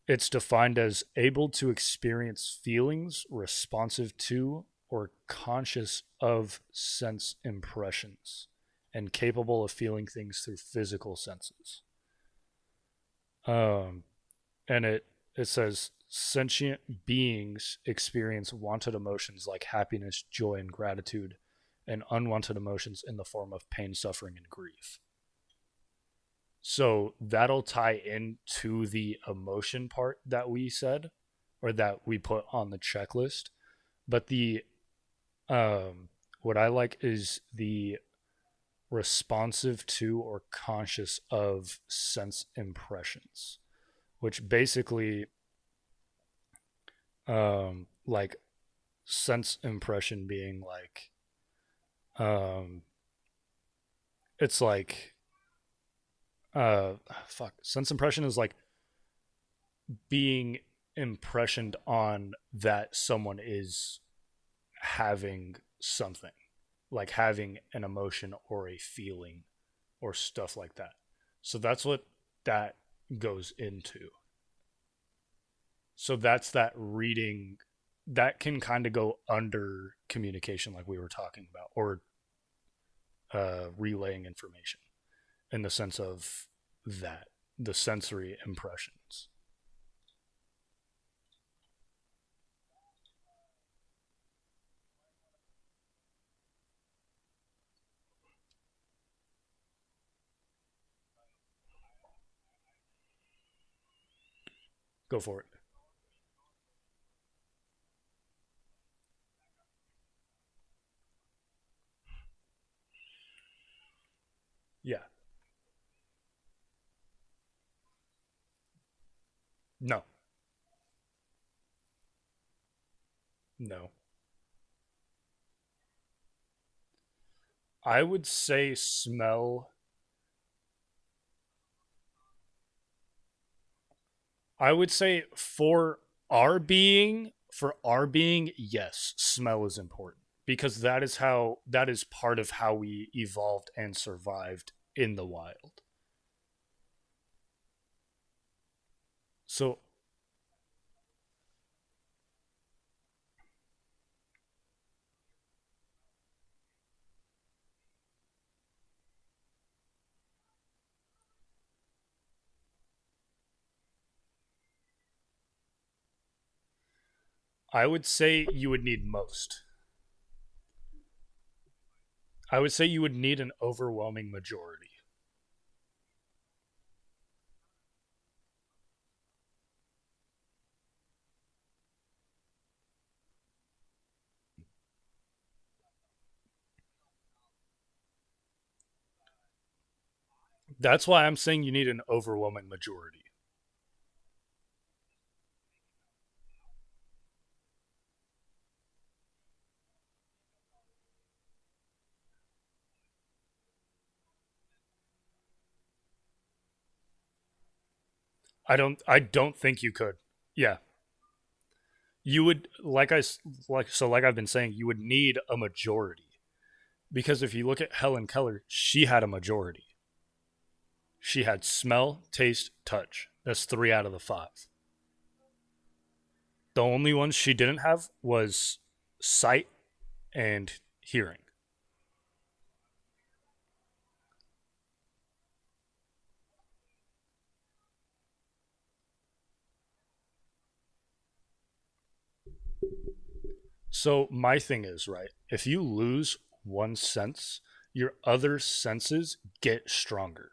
Speaker 1: it's defined as able to experience feelings, responsive to, or conscious of sense impressions, and capable of feeling things through physical senses. Um, and it says sentient beings experience wanted emotions like happiness, joy, and gratitude, and unwanted emotions in the form of pain, suffering, and grief. So that'll tie into the emotion part that we said or that we put on the checklist. But the what I like is the responsive to or conscious of sense impressions, which basically like sense impression being like um it's like fuck sense impression is like being impressioned on that someone is having something, like having an emotion or a feeling or stuff like that. So that's what that goes into. So that's that reading that can kind of go under communication, like we were talking about, or relaying information in the sense of that, the sensory impressions. Go for it. Yeah. No. No. I would say smell. I would say for our being, yes, smell is important because that is part of how we evolved and survived in the wild. So I would say you would need most. I would say you would need an overwhelming majority. That's why I'm saying you need an overwhelming majority. I don't think you could. Yeah. You would like I've been saying you would need a majority because if you look at Helen Keller, she had a majority. She had smell, taste, touch. That's 3 out of the 5. The only ones she didn't have was sight and hearing. So my thing is, right, if you lose one sense, your other senses get stronger.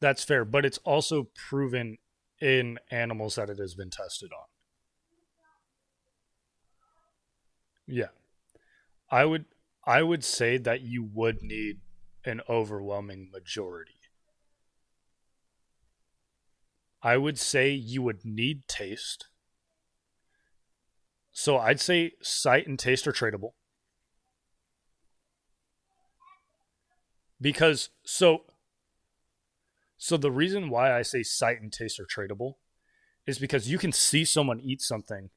Speaker 1: That's fair, but it's also proven in animals that it has been tested on. Yeah. I would I would say that you would need an overwhelming majority. I would say you would need taste. So I'd say sight and taste are tradable because so the reason why I say sight and taste are tradable is because you can see someone eat something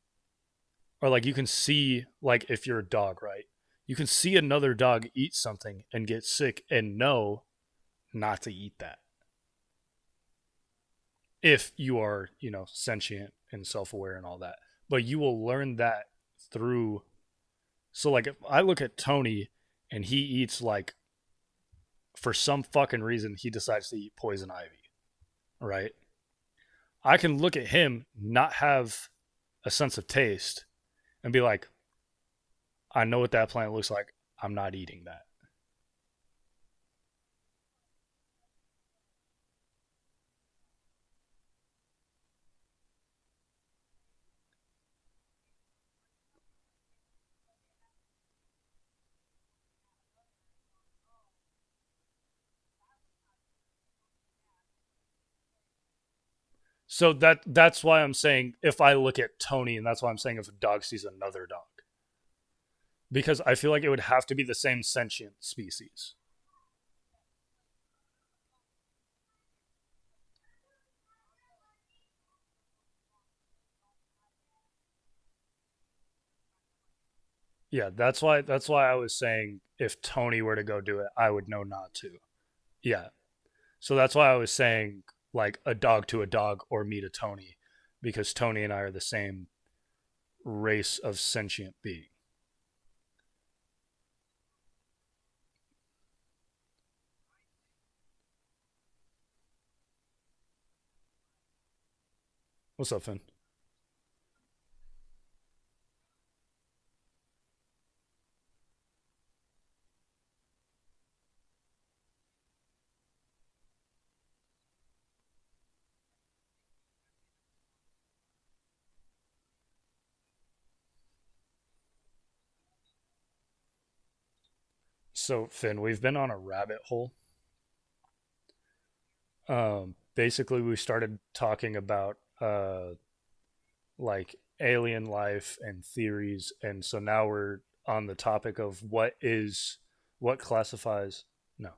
Speaker 1: or like you can see like if you're a dog, right? You can see another dog eat something and get sick and know not to eat that. If you are, sentient and self-aware and all that. But you will learn that through so like if I look at Tony and he eats like for some fucking reason he decides to eat poison ivy, right? I can look at him not have a sense of taste and be like, I know what that plant looks like. I'm not eating that. So that's why I'm saying if I look at Tony, and that's why I'm saying if a dog sees another dog, because I feel like it would have to be the same sentient species. Yeah, that's why I was saying if Tony were to go do it, I would know not to. Yeah. So that's why I was saying like a dog to a dog or me to Tony, because Tony and I are the same race of sentient being. What's up, Finn? So Finn, we've been on a rabbit hole. Basically, we started talking about like alien life and theories, and so now we're on the topic of what classifies. No,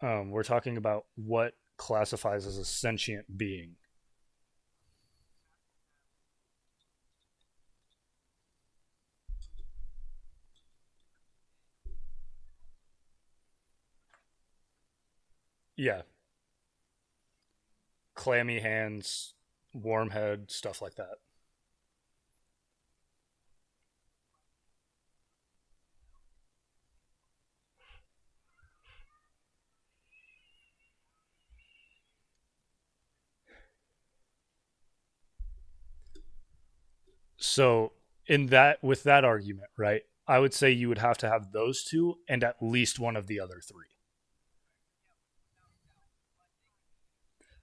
Speaker 1: we're talking about what classifies as a sentient being. Yeah, clammy hands, warm head, stuff like that. So in that with that argument, right? I would say you would have to have those two and at least one of the other three.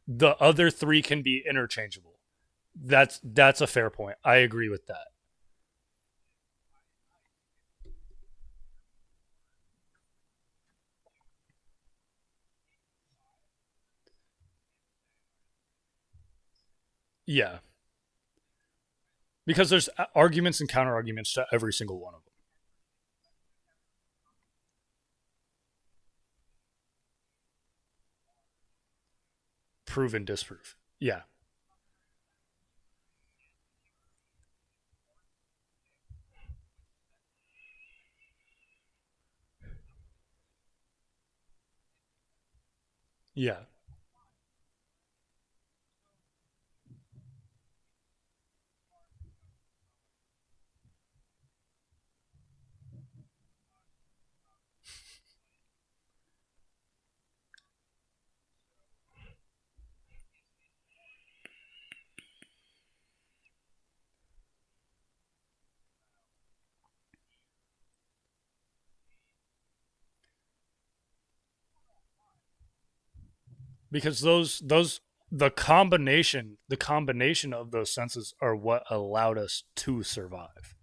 Speaker 1: The other three can be interchangeable. That's a fair point. I agree with that. Yeah, because there's arguments and counter arguments to every single one of them. Prove and disprove. Yeah, yeah. Because those the combination of those senses are what allowed us to survive.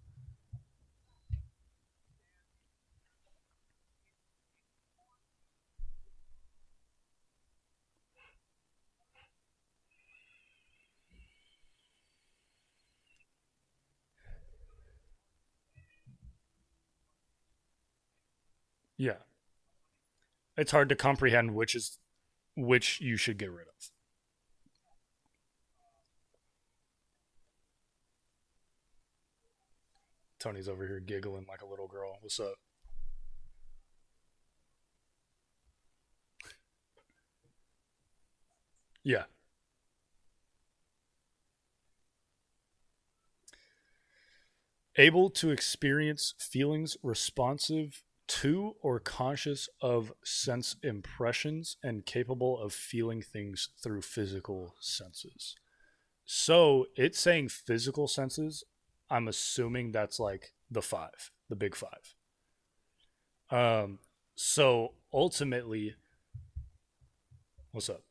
Speaker 1: Yeah, it's hard to comprehend which you should get rid of. Tony's over here giggling like a little girl. What's up? Yeah. Able to experience feelings responsive to or conscious of sense impressions and capable of feeling things through physical senses. So it's saying physical senses. I'm assuming that's like the five, the big five. Um, so ultimately, what's up?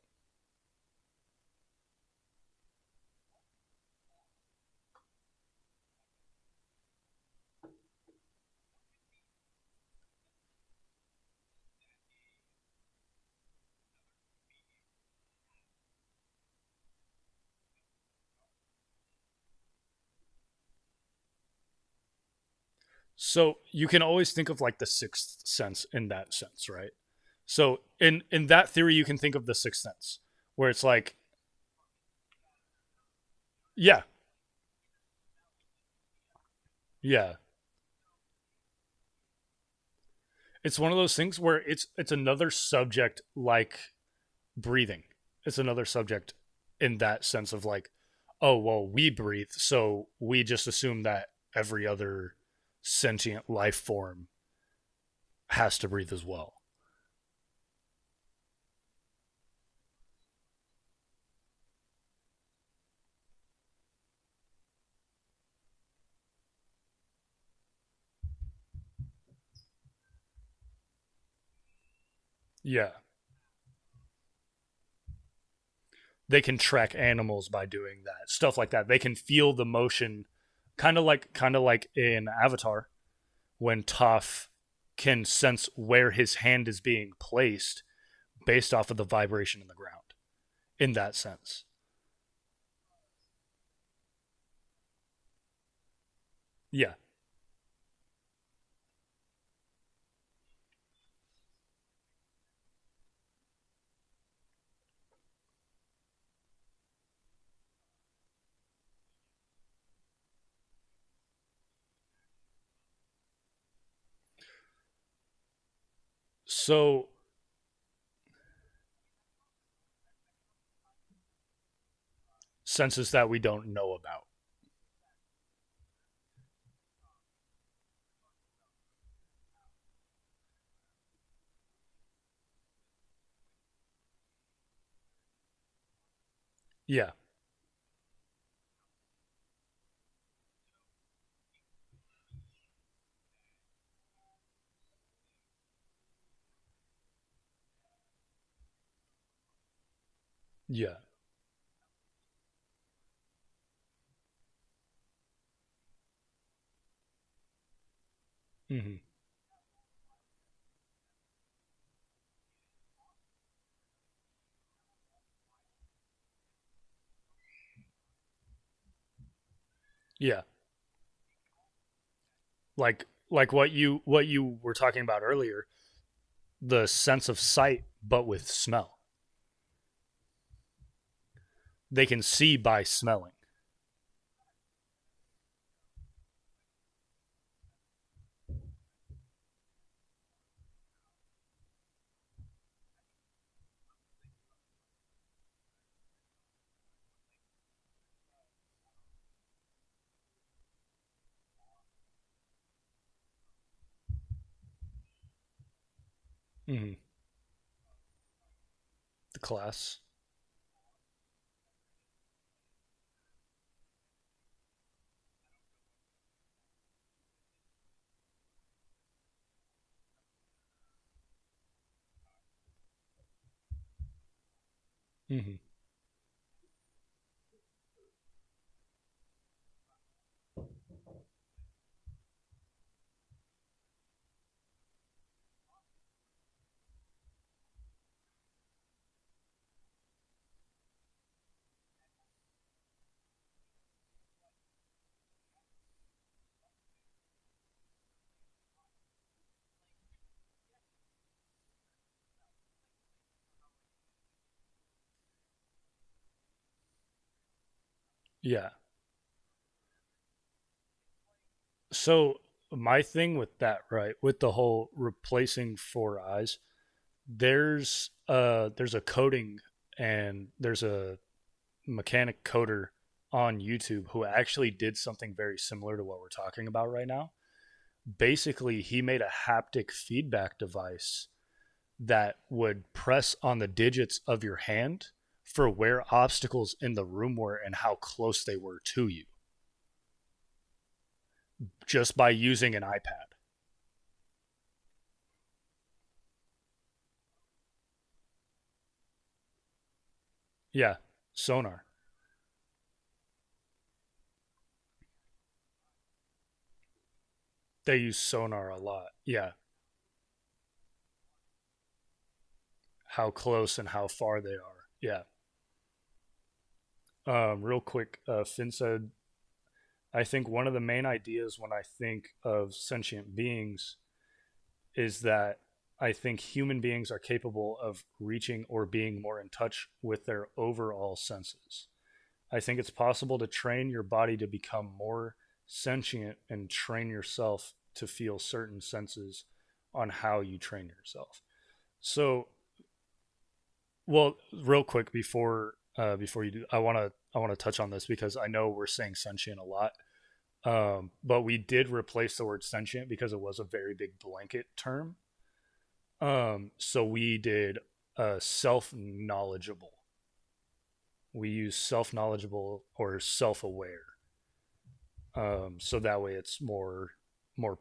Speaker 1: So you can always think of like the sixth sense in that sense, right? So in that theory, you can think of the sixth sense, where it's like, yeah, yeah, it's one of those things where it's another subject like breathing. It's another subject in that sense of like, oh well, we breathe, so we just assume that every other sentient life form has to breathe as well. Yeah, they can track animals by doing that stuff like that. They can feel the motion, kind of like in Avatar when Toph can sense where his hand is being placed based off of the vibration in the ground. In that sense, yeah. So senses that we don't know about. Yeah, Yeah. Hmm. Yeah. Like what you were talking about earlier, the sense of sight but with smell. They can see by smelling. Hmm. The class. Hmm. Yeah. So my thing with that, right, with the whole replacing four eyes, there's a coding and there's a mechanic coder on YouTube who actually did something very similar to what we're talking about right now. Basically, he made a haptic feedback device that would press on the digits of your hand for where obstacles in the room were and how close they were to you just by using an iPad. Yeah, sonar. They use sonar a lot. Yeah, how close and how far they are. Yeah. Real quick, Finn said, I think one of the main ideas when I think of sentient beings is that I think human beings are capable of reaching or being more in touch with their overall senses. I think it's possible to train your body to become more sentient and train yourself to feel certain senses on how you train yourself. So, well, real quick before you do, I want to touch on this because I know we're saying sentient a lot, but we did replace the word sentient because it was a very big blanket term. So we did self knowledgeable. We use self knowledgeable or self aware. So that way it's more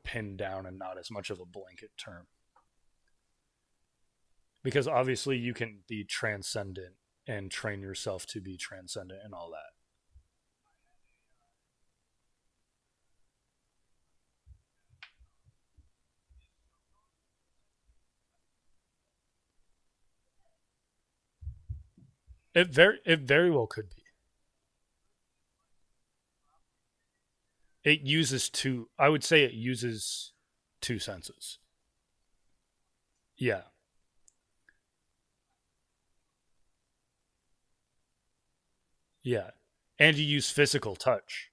Speaker 1: pinned down and not as much of a blanket term. Because obviously you can be transcendent and train yourself to be transcendent and all that. It very well could be. It uses two. I would say it uses two senses. Yeah, yeah, and you use physical touch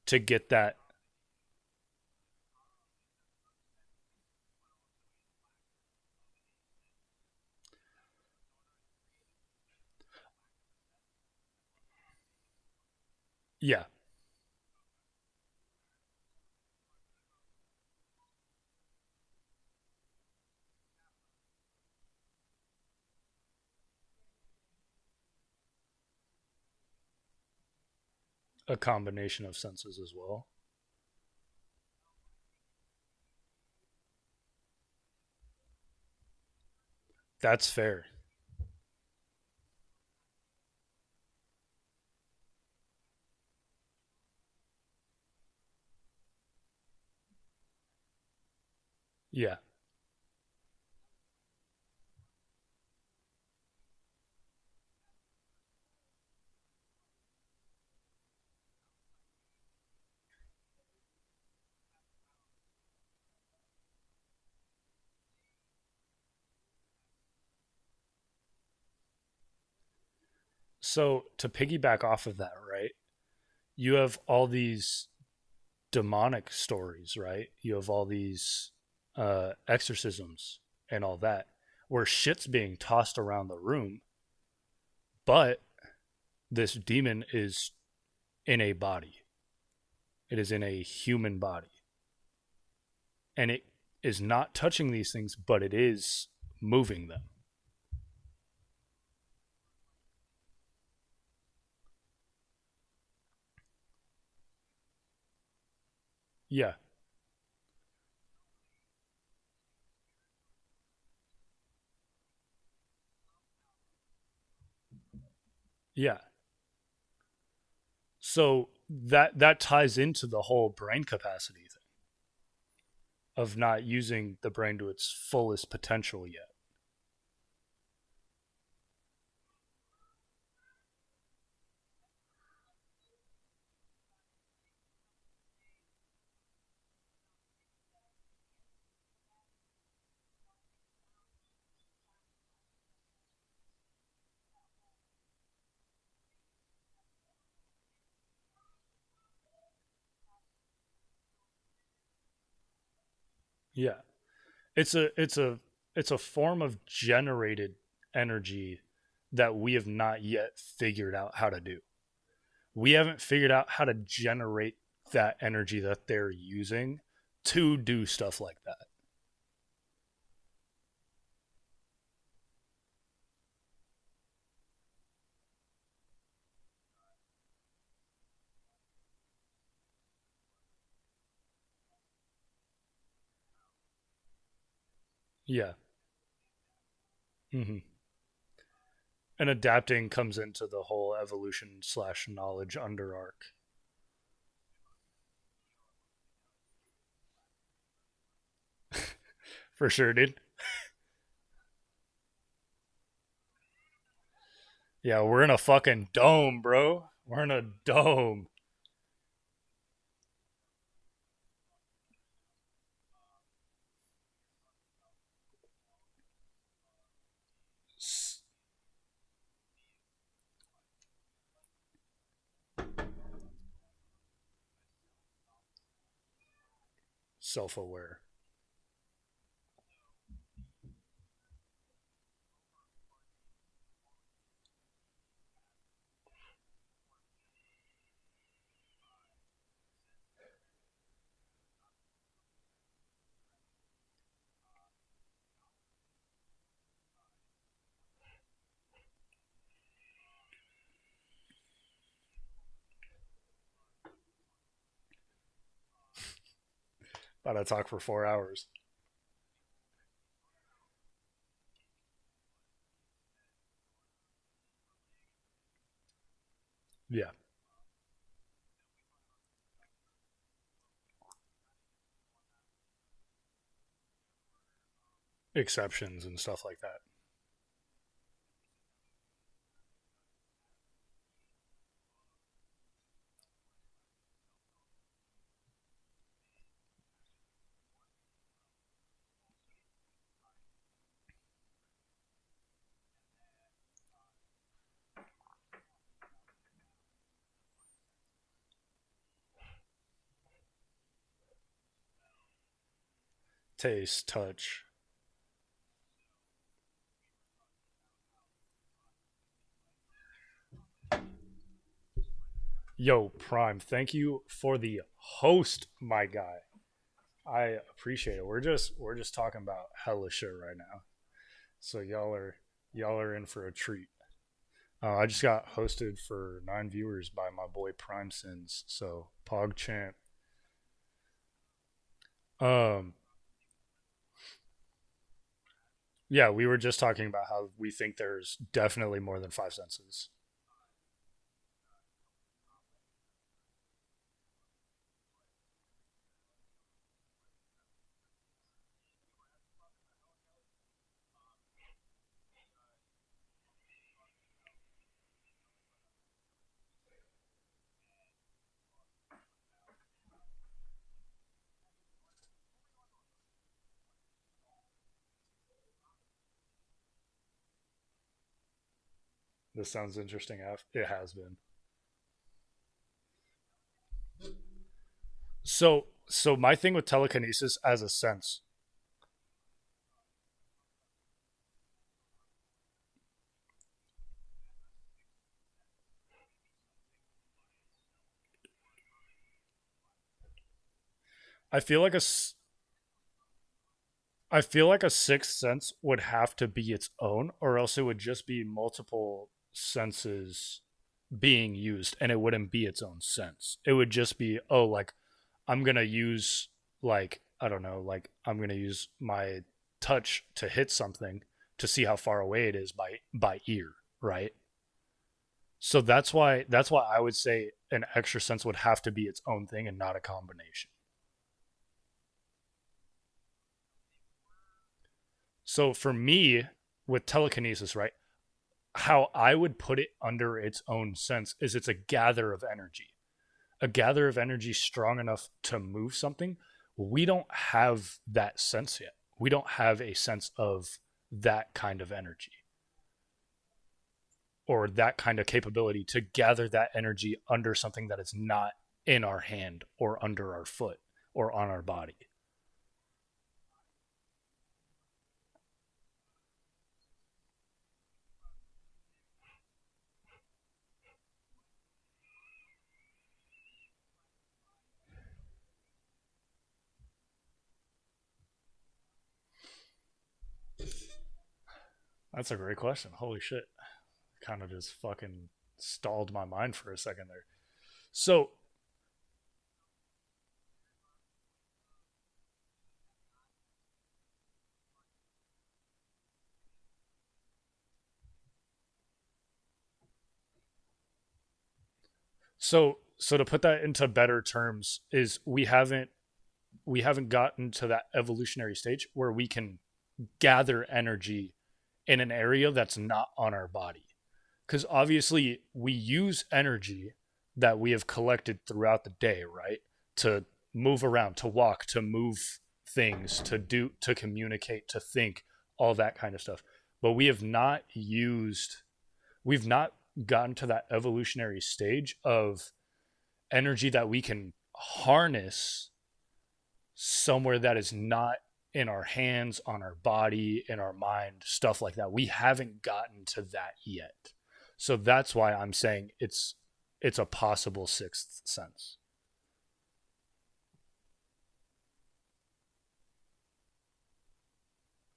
Speaker 1: to get that. Yeah, a combination of senses as well. That's fair. Yeah. So to piggyback off of that, right? You have all these demonic stories, right? You have all these exorcisms and all that, where shit's being tossed around the room, but this demon is in a body. It is in a human body. And it is not touching these things, but it is moving them. Yeah. Yeah. So that ties into the whole brain capacity thing of not using the brain to its fullest potential yet. Yeah. It's a form of generated energy that we have not yet figured out how to do. We haven't figured out how to generate that energy that they're using to do stuff like that. Yeah. Hmm. And adapting comes into the whole evolution slash knowledge under arc. For sure, dude. Yeah, we're in a fucking dome, bro. We're in a dome. Self aware. About to talk for 4 hours. Yeah. Exceptions and stuff like that. Taste, touch. Yo, Prime, thank you for the host, my guy. I appreciate it. We're just talking about hella shit right now. So y'all are in for a treat. I just got hosted for 9 viewers by my boy Prime Sins. So Pog Champ. Um, yeah, we were just talking about how we think there's definitely more than five senses. This sounds interesting. It has been. So my thing with telekinesis as a sense, I feel like a I feel like a sixth sense would have to be its own, or else it would just be multiple senses being used, and it wouldn't be its own sense. It would just be, oh, like I'm gonna use, like, I don't know, like I'm gonna use my touch to hit something to see how far away it is by ear, right? So that's why I would say an extra sense would have to be its own thing and not a combination. So for me, with telekinesis, right, how I would put it under its own sense is it's a gather of energy. A gather of energy strong enough to move something. We don't have that sense yet. We don't have a sense of that kind of energy or that kind of capability to gather that energy under something that is not in our hand or under our foot or on our body. That's a great question. Holy shit. Kind of just fucking stalled my mind for a second there. So, so to put that into better terms is we haven't gotten to that evolutionary stage where we can gather energy in an area that's not on our body. Because obviously, we use energy that we have collected throughout the day, right? To move around, to walk, to move things, to do, to communicate, to think, all that kind of stuff. But we've not gotten to that evolutionary stage of energy that we can harness somewhere that is not in our hands, on our body, in our mind, stuff like that. We haven't gotten to that yet. So that's why I'm saying it's a possible sixth sense.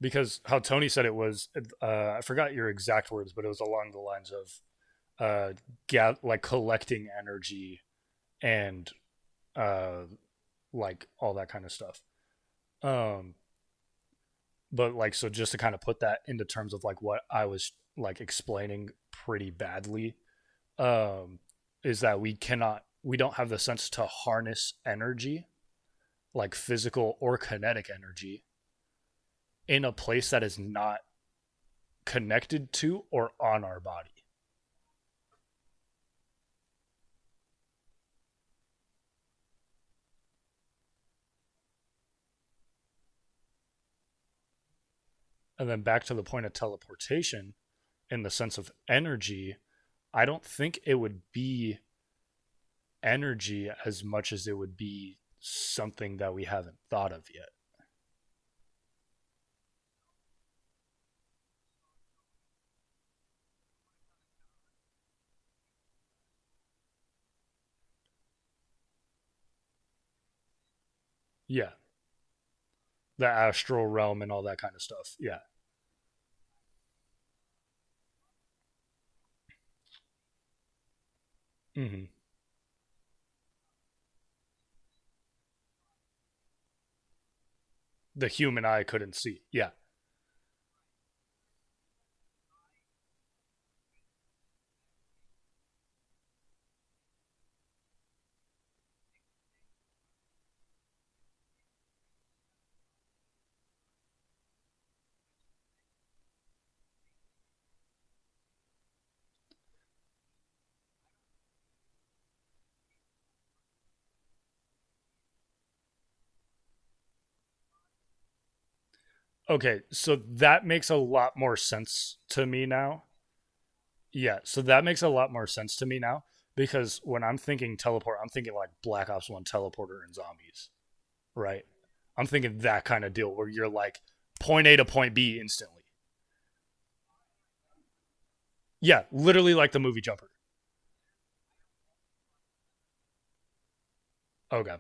Speaker 1: Because how Tony said it was, I forgot your exact words, but it was along the lines of like collecting energy and uh, like all that kind of stuff. Um, but like, so just to kind of put that into terms of like what I was like explaining pretty badly, um, is that we don't have the sense to harness energy, like physical or kinetic energy, in a place that is not connected to or on our body. And then back to the point of teleportation, in the sense of energy, I don't think it would be energy as much as it would be something that we haven't thought of yet. Yeah, the astral realm and all that kind of stuff. Yeah. Hmm. The human eye couldn't see. Yeah. Okay, so that makes a lot more sense to me now. Yeah, so that makes a lot more sense to me now because when I'm thinking teleport, I'm thinking like Black Ops 1 teleporter and zombies, right? I'm thinking that kind of deal where you're like point A to point B instantly. Yeah, literally like the movie Jumper. Okay.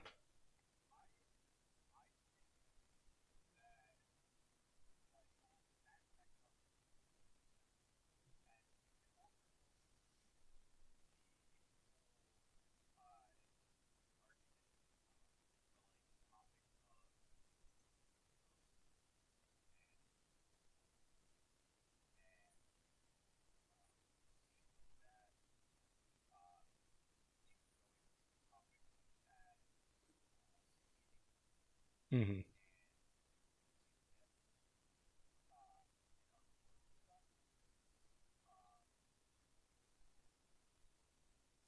Speaker 1: Mm-hmm.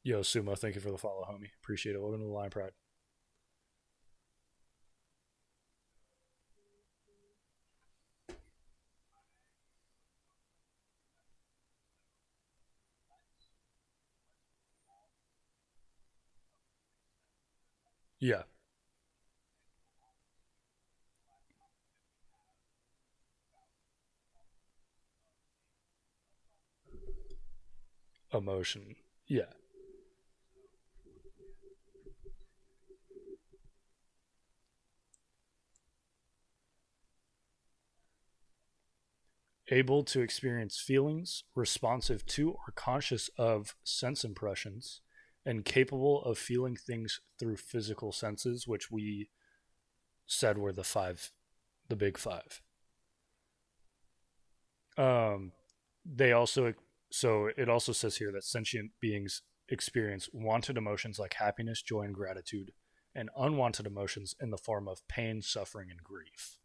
Speaker 1: Yo, Sumo, thank you for the follow, homie. Appreciate it. Welcome to the Lion Pride. Yeah, emotion. Yeah. Able to experience feelings, responsive to or conscious of sense impressions, and capable of feeling things through physical senses, which we said were the big five. Um, they also, so it also says here that sentient beings experience wanted emotions like happiness, joy, and gratitude, and unwanted emotions in the form of pain, suffering, and grief.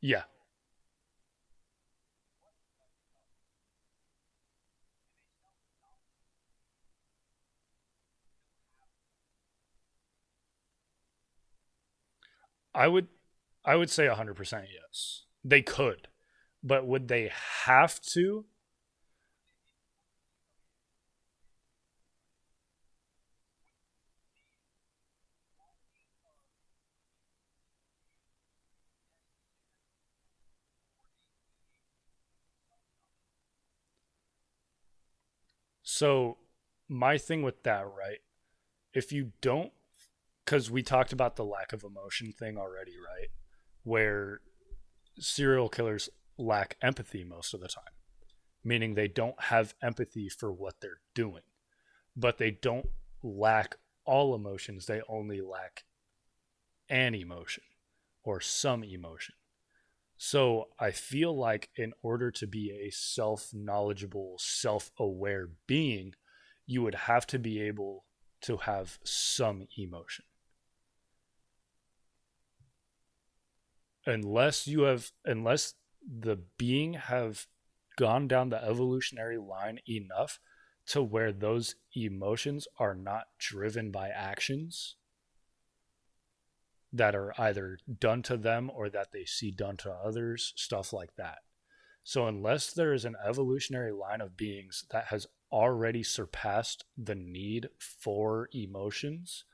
Speaker 1: Yeah, I would, I would say 100% yes. They could, but would they have to? So, my thing with that, right? If you don't, because we talked about the lack of emotion thing already, right? Where serial killers lack empathy most of the time, meaning they don't have empathy for what they're doing, but they don't lack all emotions. They only lack an emotion or some emotion. So I feel like in order to be a self knowledgeable, self aware being, you would have to be able to have some emotion. Unless the being have gone down the evolutionary line enough to where those emotions are not driven by actions that are either done to them or that they see done to others, stuff like that. So, unless there is an evolutionary line of beings that has already surpassed the need for emotions,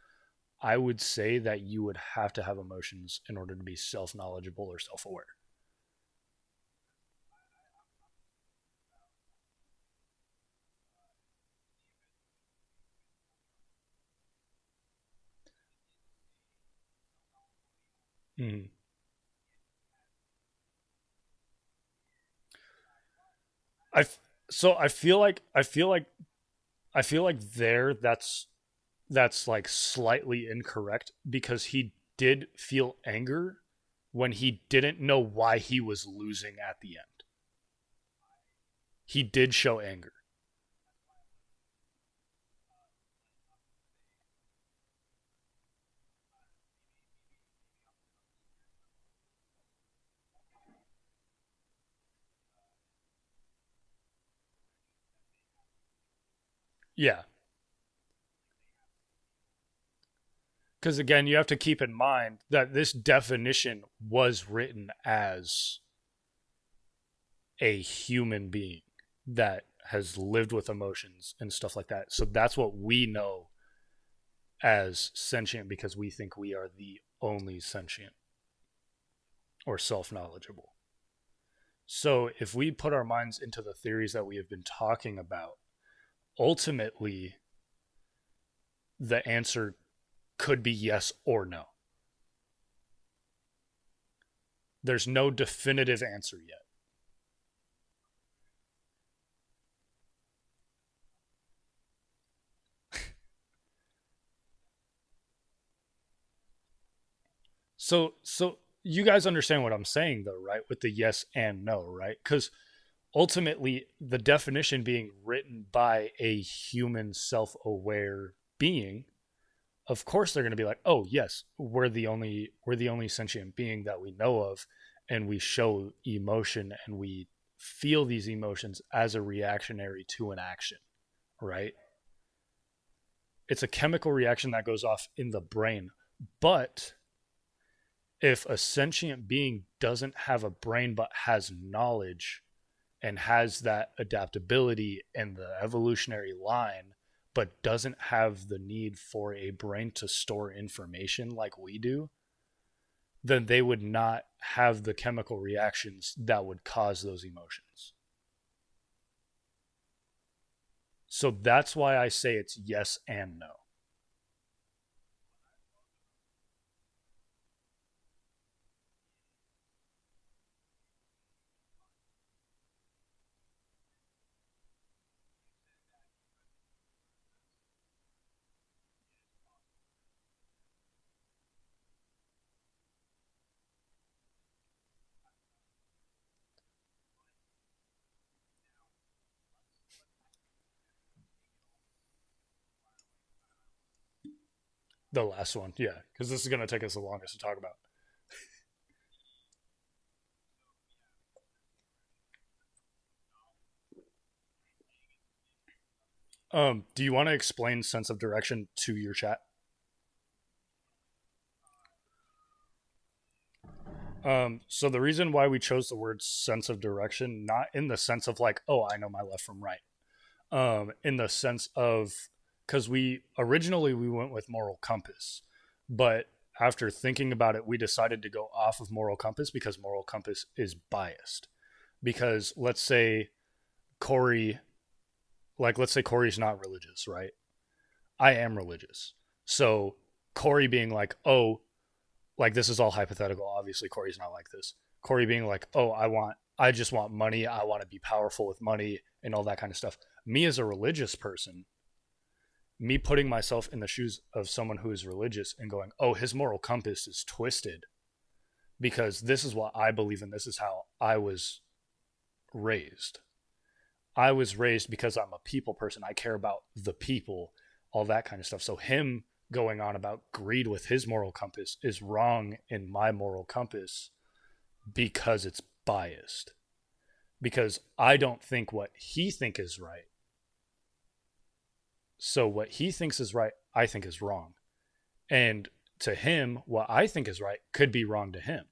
Speaker 1: I would say that you would have to have emotions in order to be self knowledgeable or self aware. Mm. I so I feel like there that's like slightly incorrect because he did feel anger when he didn't know why he was losing at the end. He did show anger. Yeah, because again, you have to keep in mind that this definition was written as a human being that has lived with emotions and stuff like that. So that's what we know as sentient because we think we are the only sentient or self knowledgeable. So if we put our minds into the theories that we have been talking about, ultimately the answer could be yes or no. There's no definitive answer yet. So you guys understand what I'm saying though, right? With the yes and no, right? Cuz ultimately the definition being written by a human self-aware being, of course they're going to be like, "Oh, yes, we're the only sentient being that we know of and we show emotion and we feel these emotions as a reactionary to an action." Right? It's a chemical reaction that goes off in the brain. But if a sentient being doesn't have a brain but has knowledge and has that adaptability and the evolutionary line, but doesn't have the need for a brain to store information like we do, then they would not have the chemical reactions that would cause those emotions. So that's why I say it's yes and no. The last one, yeah, because this is going to take us the longest to talk about. Do you want to explain sense of direction to your chat? So the reason why we chose the word sense of direction, not in the sense of like, oh, I know my left from right, in the sense of because we originally we went with moral compass, but after thinking about it, we decided to go off of moral compass because moral compass is biased. Because Corey, let's say Corey's not religious, right? I am religious, so Corey being like, oh, like this is all hypothetical. Obviously, Corey's not like this. Corey being like, oh, I just want money. I want to be powerful with money and all that kind of stuff. Me as a religious person, me putting myself in the shoes of someone who is religious and going, oh, his moral compass is twisted because this is what I believe in. This is how I was raised. I was raised because I'm a people person. I care about the people, all that kind of stuff. So him going on about greed with his moral compass is wrong in my moral compass because it's biased. Because I don't think what he think is right. So what he thinks is right, I think is wrong. And to him, what I think is right could be wrong to him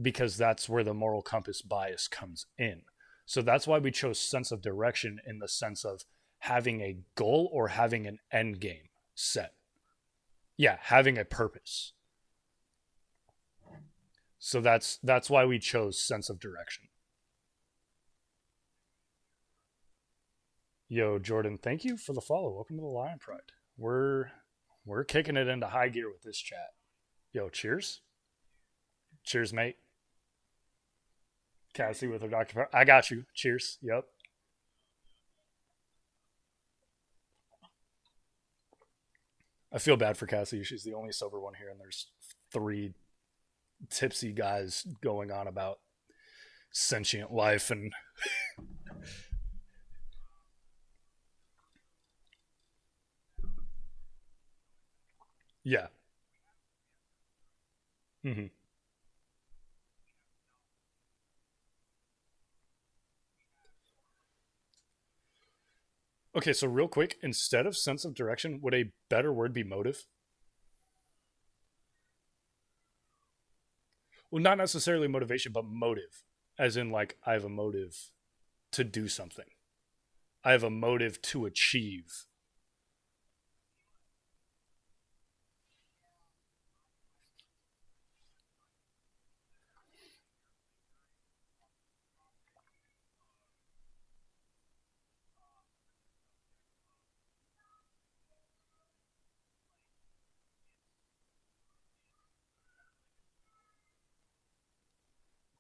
Speaker 1: because that's where the moral compass bias comes in. So that's why we chose sense of direction in the sense of having a goal or having an end game set. Yeah, having a purpose. So that's why we chose sense of direction. Yo, Jordan, thank you for the follow. Welcome to the Lion Pride. We're kicking it into high gear with this chat. Yo, cheers. Cheers, mate. Cassie with her Dr. Pepper. I got you. Cheers. Yep. I feel bad for Cassie. She's the only sober one here, and there's three tipsy guys going on about sentient life and yeah. Hmm. Okay, so real quick, instead of sense of direction, would a better word be motive? Well, not necessarily motivation, but motive. as in like I have a motive to do something. I have a motive to achieve.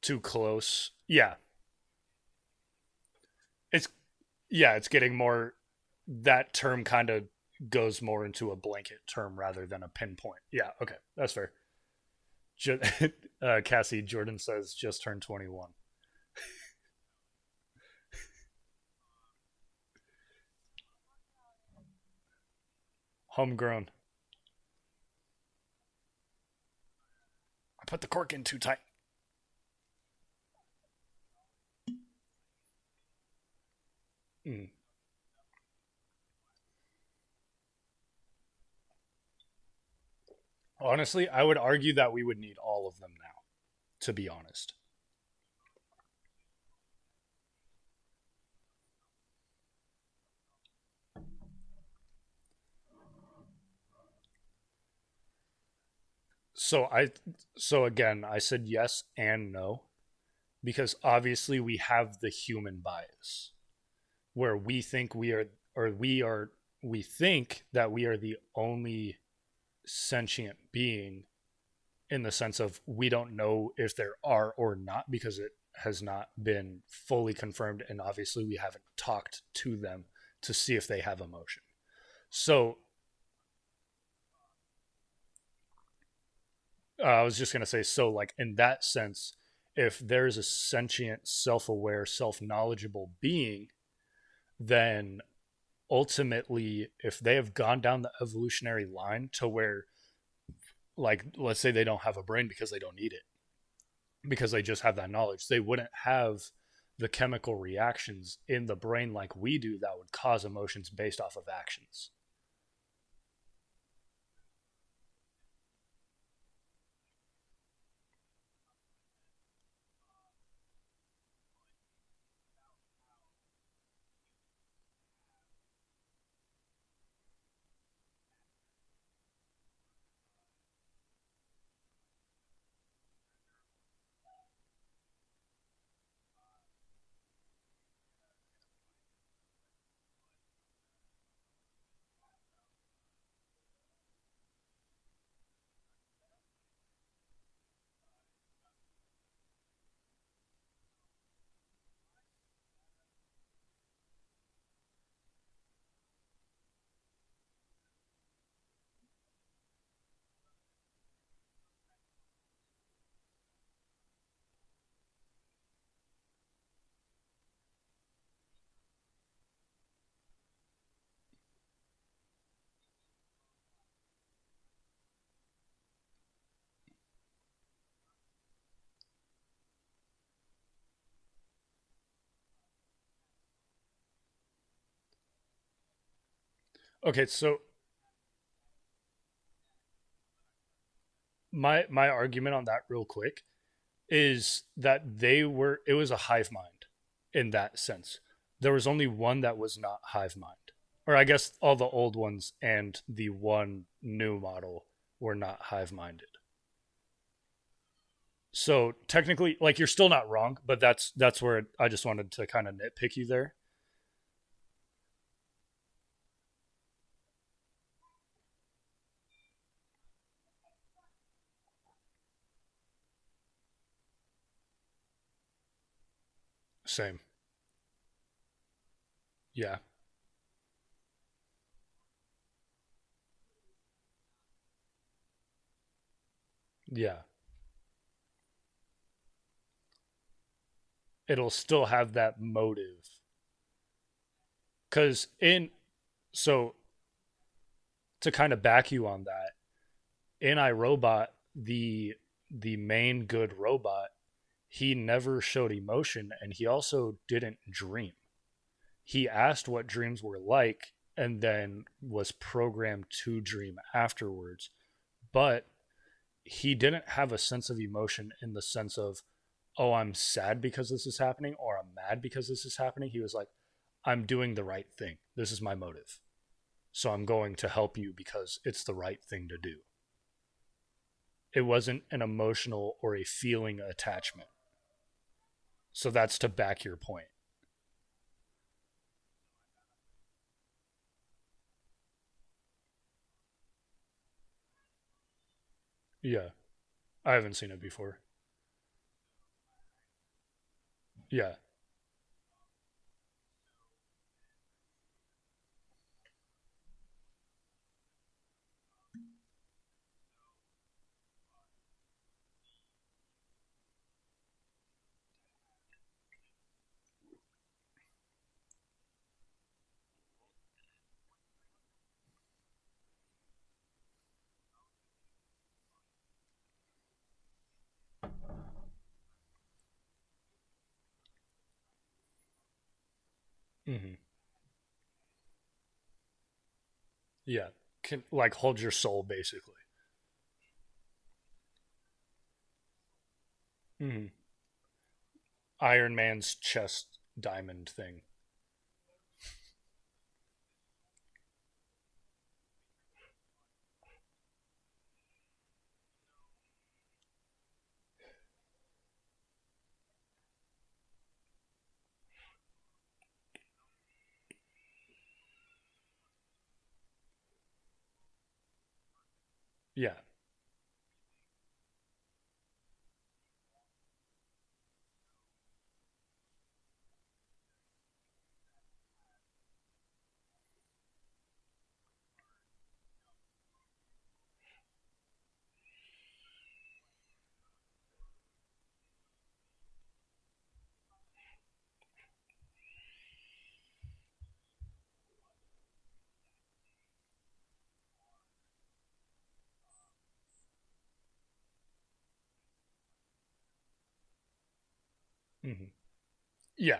Speaker 1: Too close. Yeah. It's yeah, it's getting more, that term kind of goes more into a blanket term rather than a pinpoint. Yeah, okay. That's fair. Ju- Cassie Jordan says just turned 21. Homegrown. I put the cork in too tight. Mm. Honestly, I would argue that we would need all of them now, to be honest. So I so again, I said yes and no because obviously we have the human bias where we think we are or we think that we are the only sentient being, in the sense of we don't know if there are or not because it has not been fully confirmed, and obviously we haven't talked to them to see if they have emotion. So I was just going to say, so like in that sense, if there's a sentient, self-aware, self-knowledgeable being, then ultimately if they have gone down the evolutionary line to where, like, let's say they don't have a brain because they don't need it, because they just have that knowledge, they wouldn't have the chemical reactions in the brain like we do that would cause emotions based off of actions. Okay, so my argument on that real quick is that they were it was a hive mind in that sense. There was only one that was not hive mind. Or I guess all the old ones and the one new model were not hive minded. So technically, like, you're still not wrong, but that's where I just wanted to kind of nitpick you there. Same. Yeah. Yeah. It'll still have that motive. Cuz in so to kind of back you on that, in iRobot, the main good robot, he never showed emotion and he also didn't dream. He asked what dreams were like and then was programmed to dream afterwards. But he didn't have a sense of emotion in the sense of oh, I'm sad because this is happening or I'm mad because this is happening. He was like, I'm doing the right thing. This is my motive. So I'm going to help you because it's the right thing to do. It wasn't an emotional or a feeling attachment. So that's to back your point. Yeah. I haven't seen it before. Yeah. Hmm. Yeah. Can like hold your soul basically. Hmm. Iron Man's chest diamond thing. Yeah. Hmm. Yeah.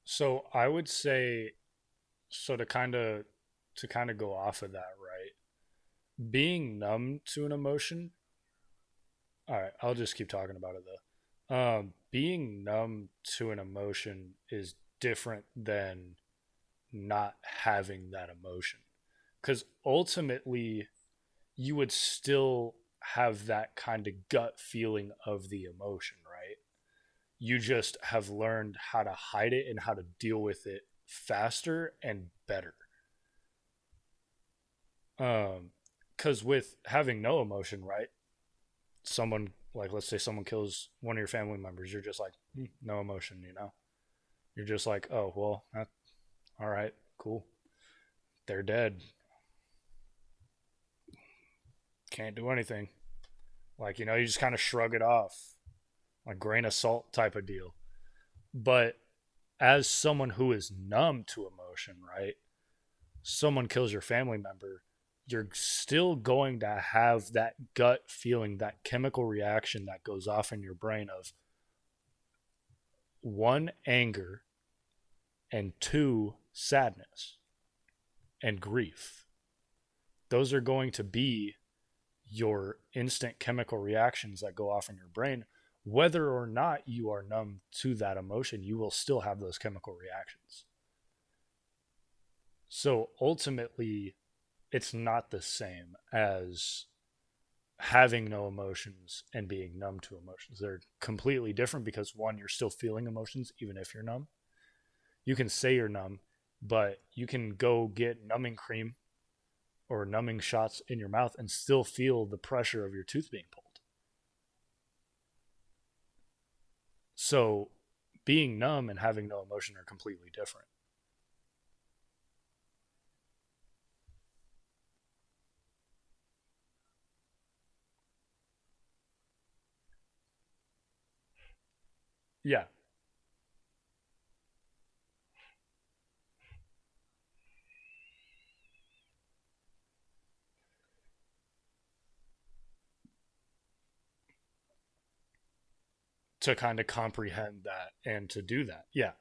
Speaker 1: So I would say so to kind of go off of that, right? Being numb to an emotion. All right, I'll just keep talking about it though. Being numb to an emotion is different than not having that emotion. Because ultimately, you would still have that kind of gut feeling of the emotion, right? You just have learned how to hide it and how to deal with it faster and better. Because with having no emotion, right? Someone, like, let's say someone kills one of your family members, you're just like, no emotion, you know? You're just like, oh, well, all right, cool. They're dead. Can't do anything. Like, you just kind of shrug it off, like grain of salt type of deal. But as someone who is numb to emotion, right? Someone kills your family member, you're still going to have that gut feeling, that chemical reaction that goes off in your brain of one, anger, and two, sadness and grief. Those are going to be your instant chemical reactions that go off in your brain. Whether or not you are numb to that emotion, you will still have those chemical reactions. So ultimately, it's not the same as having no emotions and being numb to emotions. They're completely different because one, you're still feeling emotions even if you're numb. You can say you're numb, but you can go get numbing cream or numbing shots in your mouth and still feel the pressure of your tooth being pulled. So being numb and having no emotion are completely different. Yeah. To kind of comprehend that and to do that. Yeah.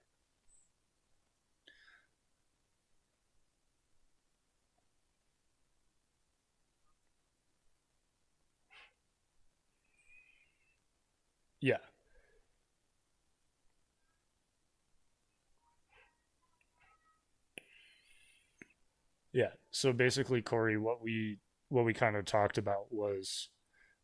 Speaker 1: Yeah. Yeah. So basically, Corey, what we kind of talked about was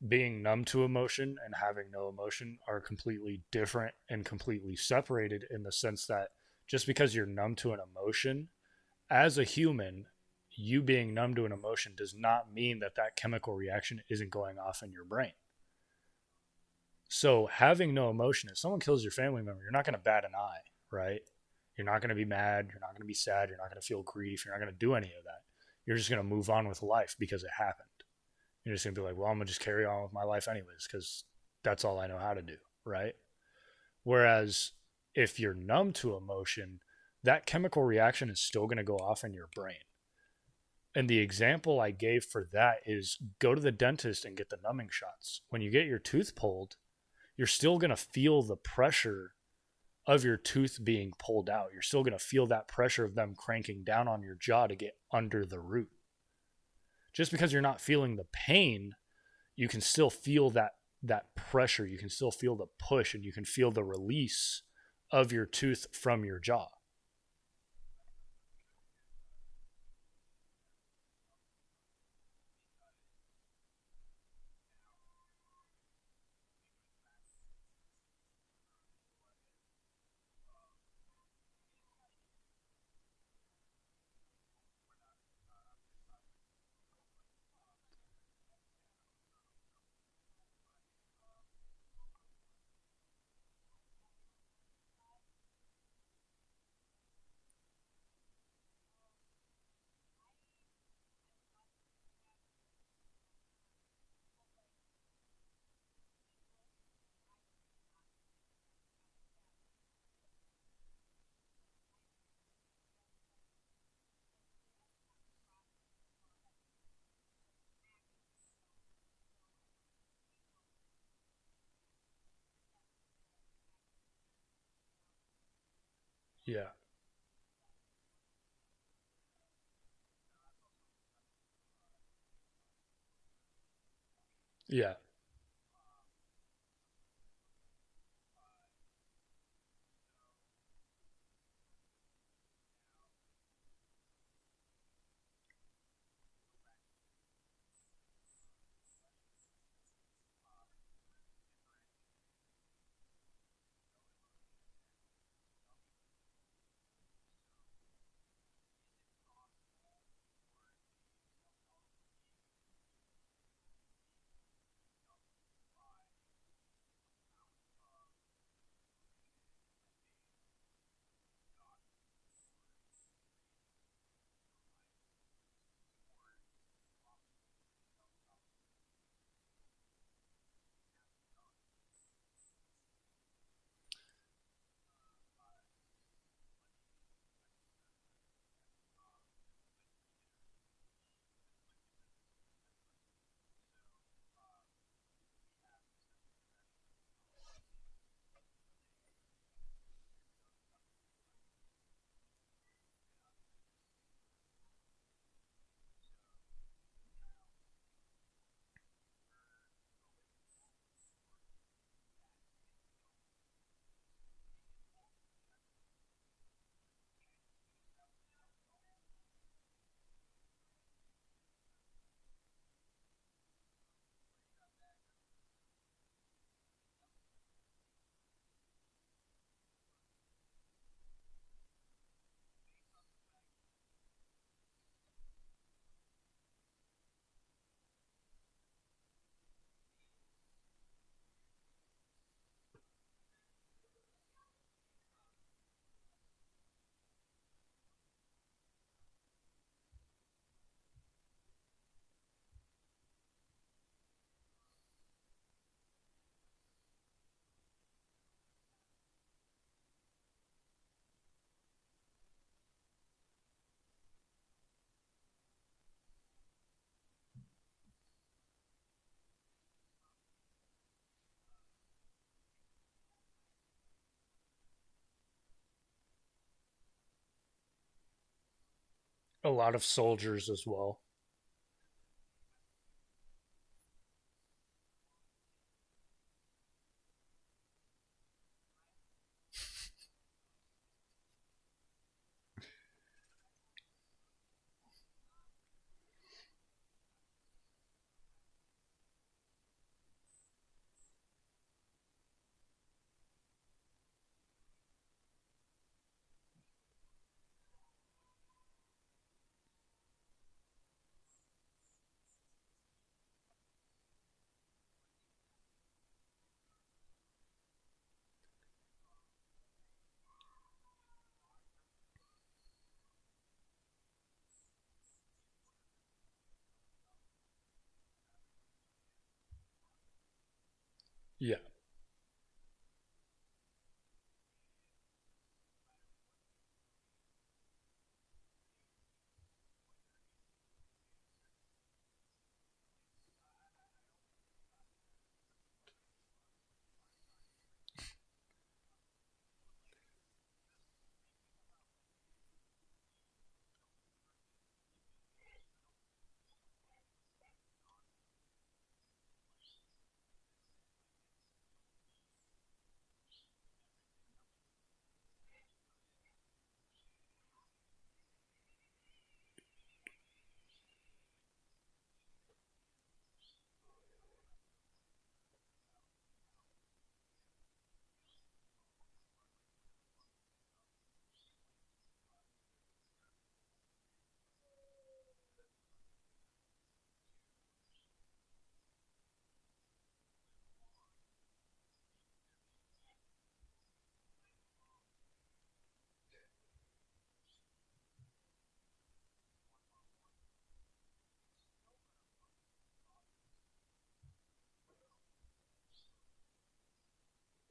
Speaker 1: being numb to emotion and having no emotion are completely different and completely separated in the sense that just because you're numb to an emotion, as a human, you being numb to an emotion does not mean that that chemical reaction isn't going off in your brain. So having no emotion, if someone kills your family member, you're not going to bat an eye, right? You're not going to be mad. You're not going to be sad. You're not going to feel grief. You're not going to do any of that. You're just going to move on with life because it happened. You're just going to be like, well, I'm going to just carry on with my life anyways because that's all I know how to do, right? Whereas if you're numb to emotion, that chemical reaction is still going to go off in your brain. And the example I gave for that is go to the dentist and get the numbing shots. When you get your tooth pulled, you're still going to feel the pressure of your tooth being pulled out. You're still going to feel that pressure of them cranking down on your jaw to get under the root. Just because you're not feeling the pain, you can still feel that pressure. You can still feel the push and you can feel the release of your tooth from your jaw. Yeah. Yeah. A lot of soldiers as well. Yeah.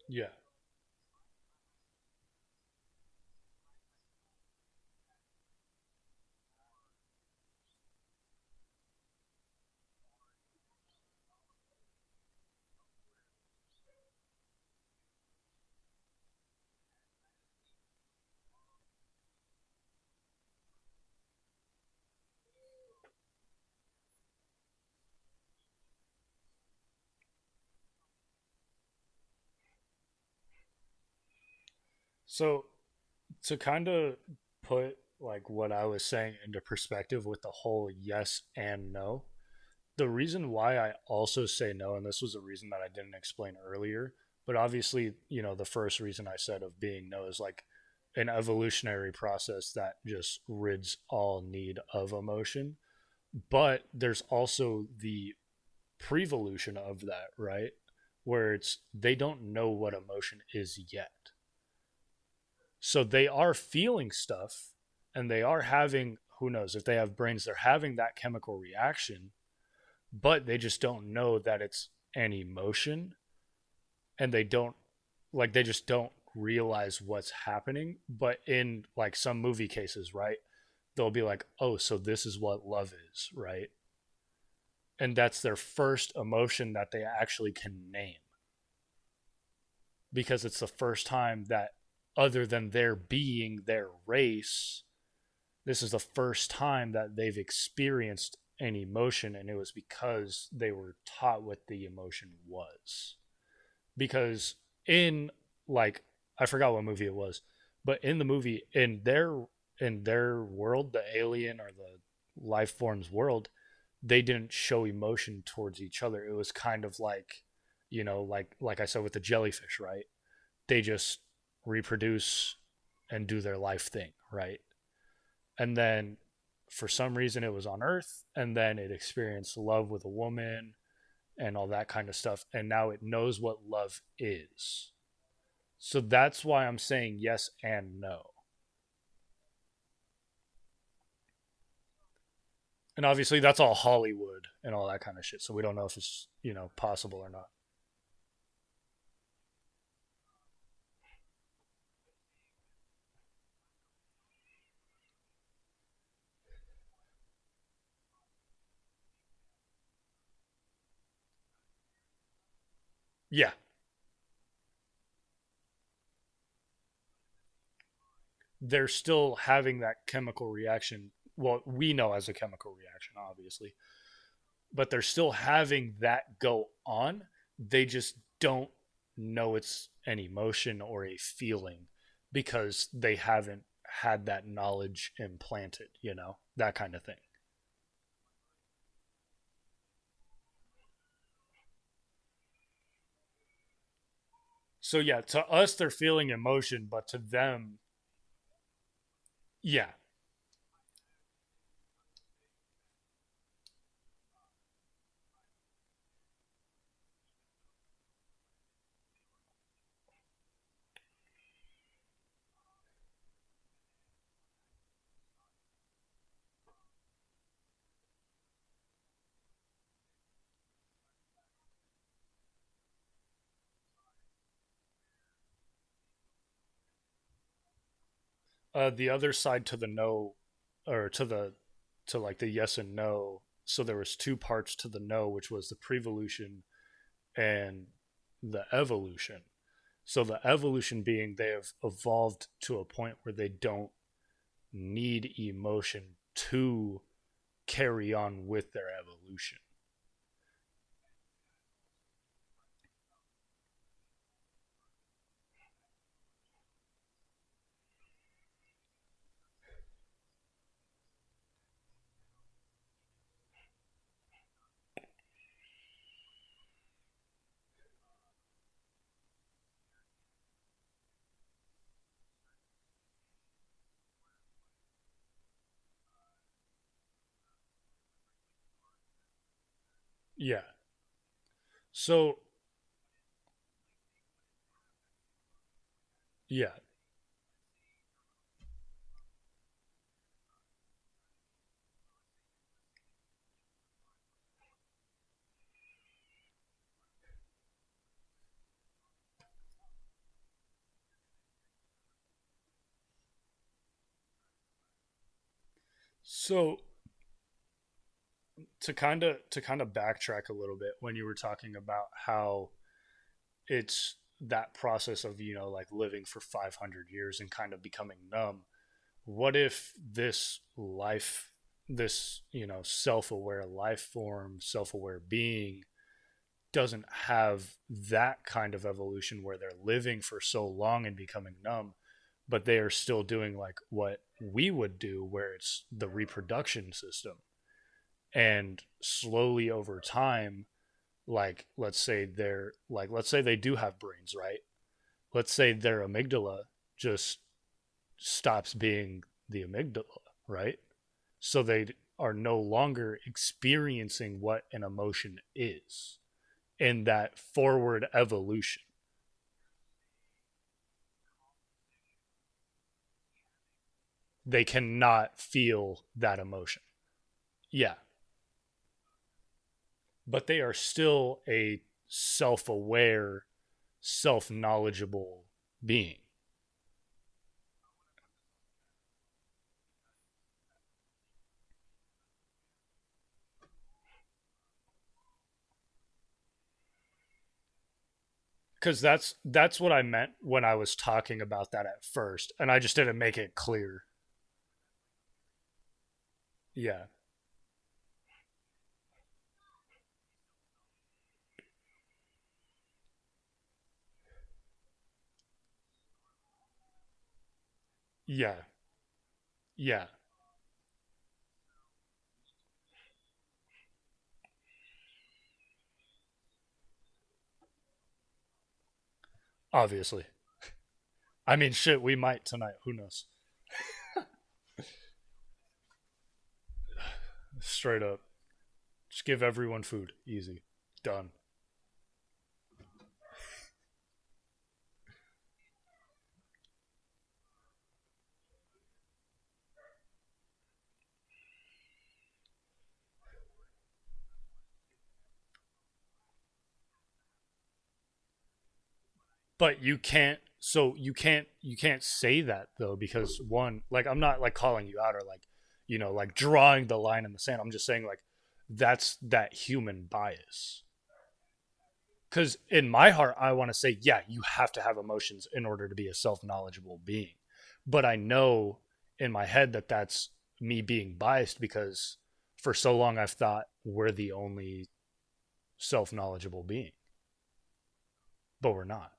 Speaker 1: Yeah. So to kind of put like what I was saying into perspective with the whole yes and no, the reason why I also say no, and this was a reason that I didn't explain earlier, but obviously, the first reason I said of being no is like an evolutionary process that just rids all need of emotion. But there's also the prevolution of that, right? Where it's they don't know what emotion is yet. So they are feeling stuff and they are having, who knows, if they have brains, they're having that chemical reaction, but they just don't know that it's an emotion and they just don't realize what's happening. But in like some movie cases, right, they'll be like, oh, so this is what love is, right? And that's their first emotion that they actually can name because it's the first time that, other than their being their race, this is the first time that they've experienced an emotion, and it was because they were taught what the emotion was. Because in like I forgot what movie it was, but in the movie, in their world, the alien or the life form's world, they didn't show emotion towards each other. It was kind of like, like I said with the jellyfish, right? They just reproduce and do their life thing, right? And then for some reason it was on Earth, and then it experienced love with a woman and all that kind of stuff, and now it knows what love is. So that's why I'm saying yes and no. And obviously that's all Hollywood and all that kind of shit, so we don't know if it's possible or not. Yeah, they're still having that chemical reaction well, we know as a chemical reaction, obviously, but they're still having that go on. They just don't know it's an emotion or a feeling because they haven't had that knowledge implanted, that kind of thing. So yeah, to us they're feeling emotion, but to them, yeah. The other side to the no, or to like the yes and no. So there was two parts to the no, which was the prevolution and the evolution. So the evolution being they have evolved to a point where they don't need emotion to carry on with their evolution. Yeah. So yeah. So to kind of backtrack a little bit when you were talking about how it's that process of like living for 500 years and kind of becoming numb. What if this self-aware life form, self-aware being doesn't have that kind of evolution where they're living for so long and becoming numb, but they are still doing like what we would do, where it's the reproduction system, and slowly over time, like let's say they do have brains, right? Let's say their amygdala just stops being the amygdala, right? So they are no longer experiencing what an emotion is in that forward evolution. They cannot feel that emotion. Yeah, but they are still a self-aware, self-knowledgeable being. Because that's what I meant when I was talking about that at first, and I just didn't make it clear. Yeah, yeah, yeah. Obviously, I mean, shit, we might tonight. Who knows? Straight up, just give everyone food. Easy, done. But you can't. So you can't say that though, because one, like, I'm not like calling you out or like like drawing the line in the sand. I'm just saying like that's that human bias. Because in my heart, I want to say, yeah, you have to have emotions in order to be a self knowledgeable being. But I know in my head that that's me being biased because for so long I've thought we're the only self knowledgeable being, but we're not.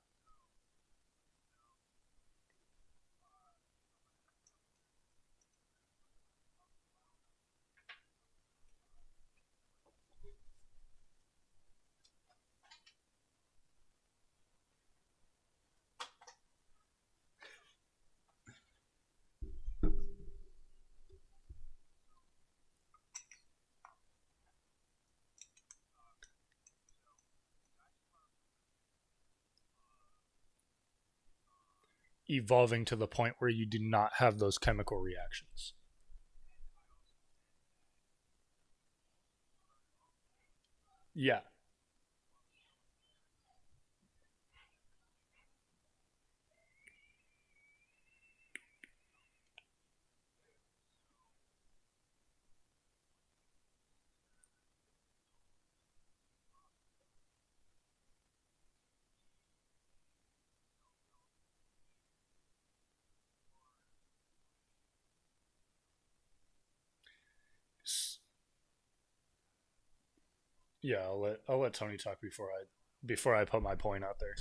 Speaker 1: Evolving to the point where you do not have those chemical reactions. Yeah. Yeah, I'll let Tony talk before I put my point out there.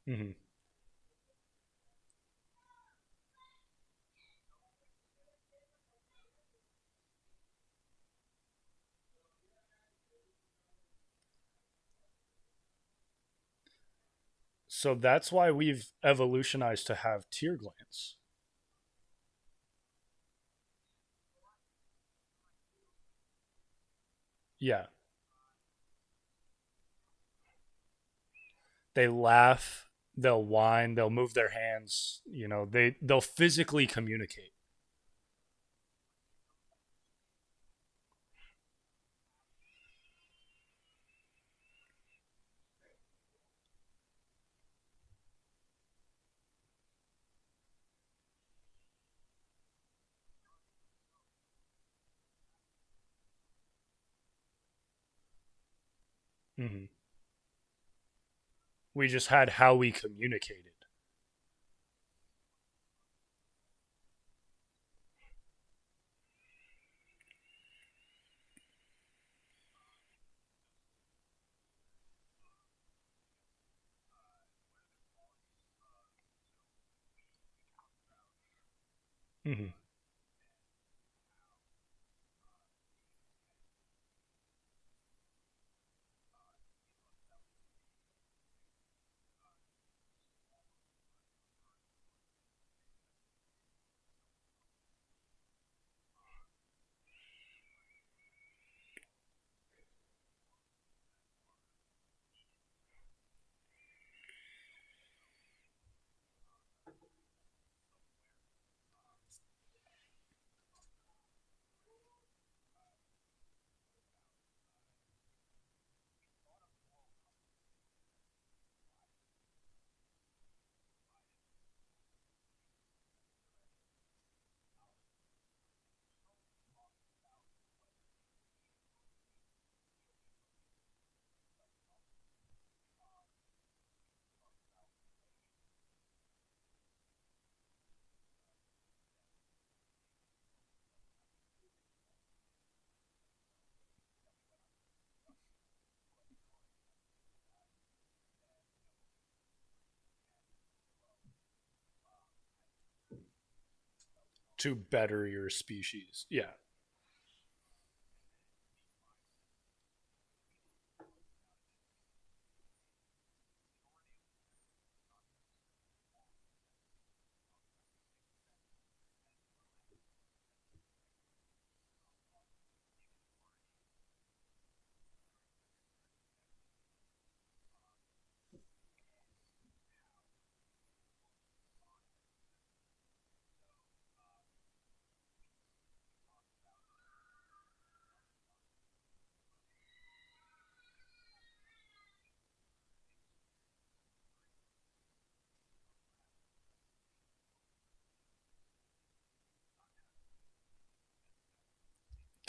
Speaker 1: Hmm. So that's why we've evolutionized to have tear glands. Yeah, they laugh, they'll whine, they'll move their hands. They'll physically communicate. Hmm. We just had how we communicated. Hmm. To better your species. Yeah.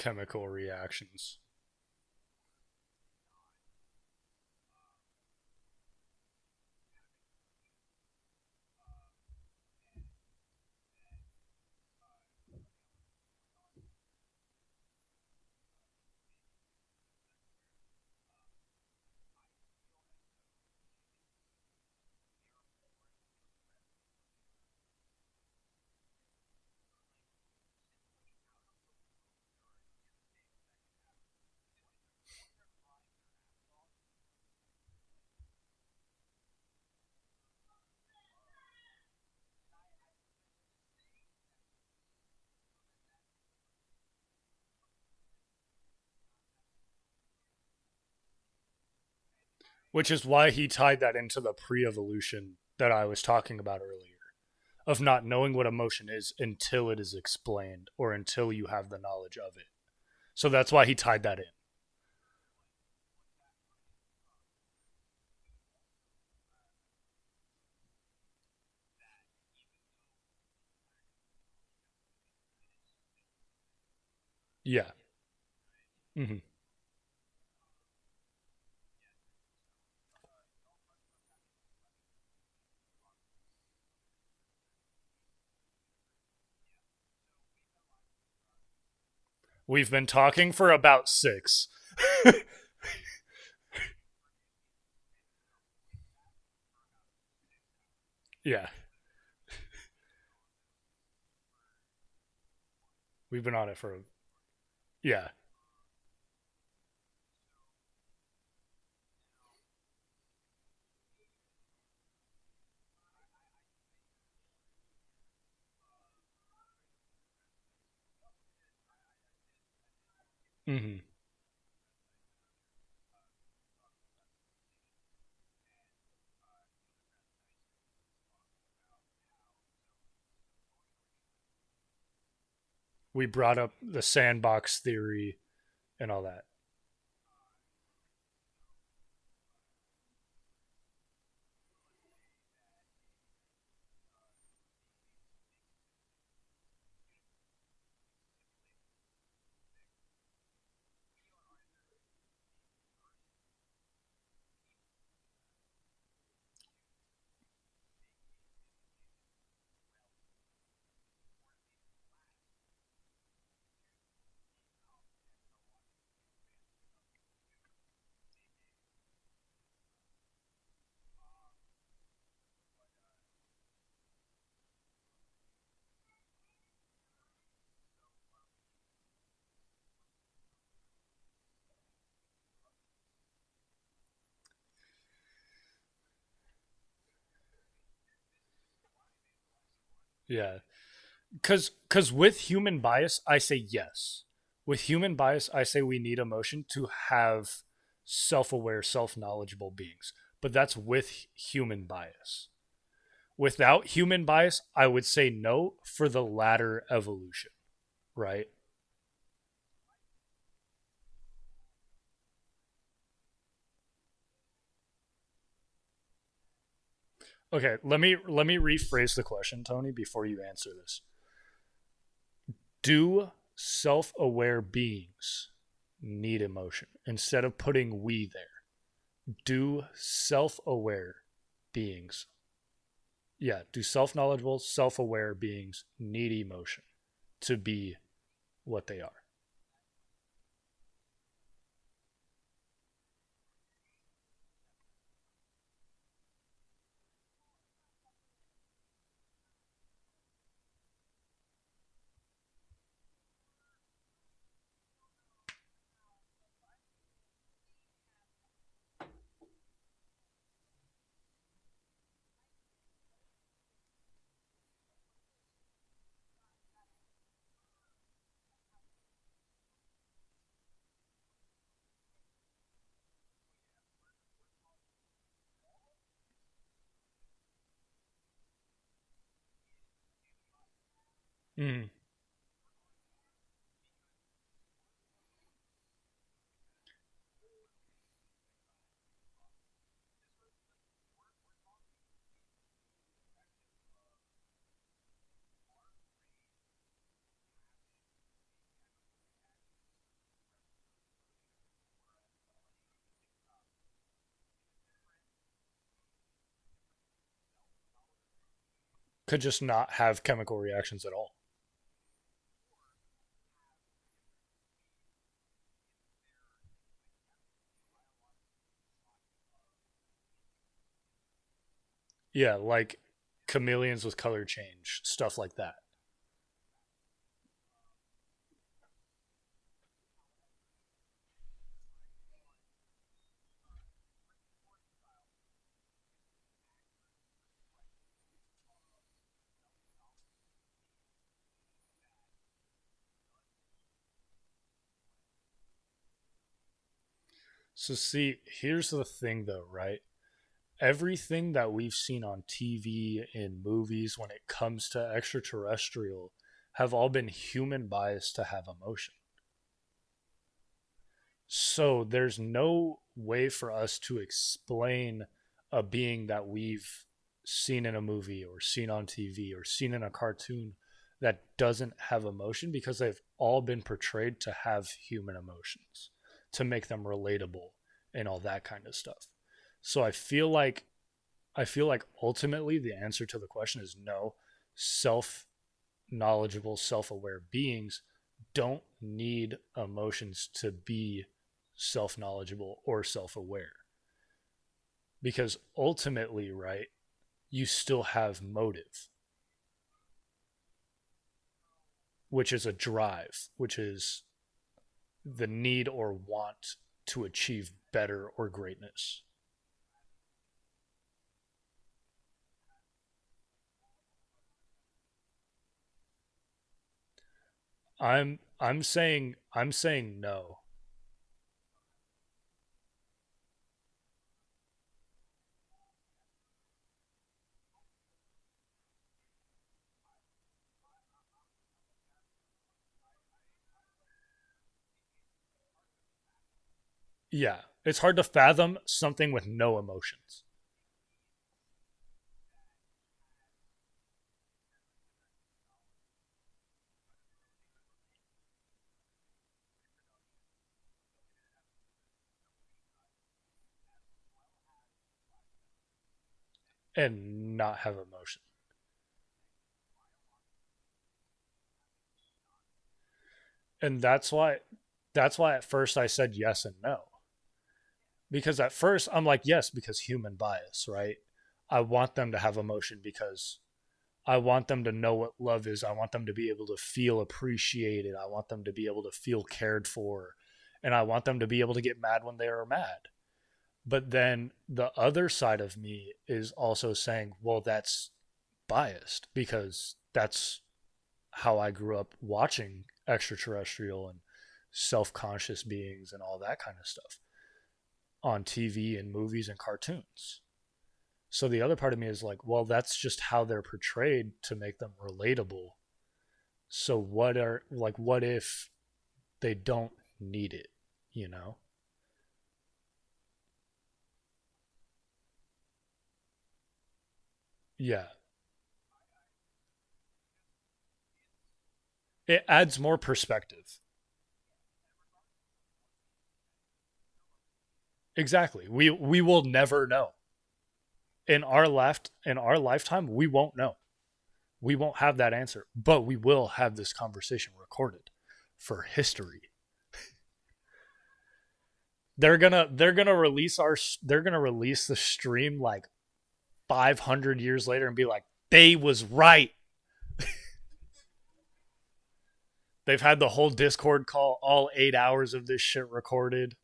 Speaker 1: chemical reactions. Which is why he tied that into the pre evolution that I was talking about earlier, of not knowing what emotion is until it is explained or until you have the knowledge of it. So that's why he tied that in. Yeah. Hmm. We've been talking for about six. Yeah. We've been on it for, yeah. Hmm. We brought up the sandbox theory and all that. Yeah. Cuz with human bias, I say yes. With human bias, I say we need emotion to have self-aware, self-knowledgeable beings. But that's with human bias. Without human bias, I would say no for the latter evolution, right? Okay, let me rephrase the question, Tony, before you answer this. Do self-aware beings need emotion instead of putting we there? Do self-aware beings, yeah, do self-knowledgeable, self-aware beings need emotion to be what they are? Mm, could just not have chemical reactions at all. Yeah, like chameleons with color change, stuff like that. So, see, here's the thing though, right? Everything that we've seen on TV in movies when it comes to extraterrestrial have all been human bias to have emotion. So there's no way for us to explain a being that we've seen in a movie or seen on TV or seen in a cartoon that doesn't have emotion because they've all been portrayed to have human emotions to make them relatable and all that kind of stuff. So I feel like ultimately the answer to the question is no. Self knowledgeable, self aware beings don't need emotions to be self knowledgeable or self aware. Because ultimately, right, you still have motive, which is a drive, which is the need or want to achieve better or greatness. I'm saying no. Yeah. It's hard to fathom something with no emotions. And not have emotion. And that's why at first I said yes and no. Because at first I'm like yes because human bias, right? I want them to have emotion because I want them to know what love is. I want them to be able to feel appreciated. I want them to be able to feel cared for. And I want them to be able to get mad when they are mad. But then the other side of me is also saying, well, that's biased because that's how I grew up watching extraterrestrial and self conscious beings and all that kind of stuff on TV and movies and cartoons. So the other part of me is like, well, that's just how they're portrayed to make them relatable. So what if they don't need it, you know? Yeah. It adds more perspective. Exactly. We will never know. In our lifetime, we won't know. We won't have that answer, but we will have this conversation recorded for history. They're gonna release the stream like 500 years later and be like, they was right. They've had the whole Discord call, all 8 hours of this shit recorded,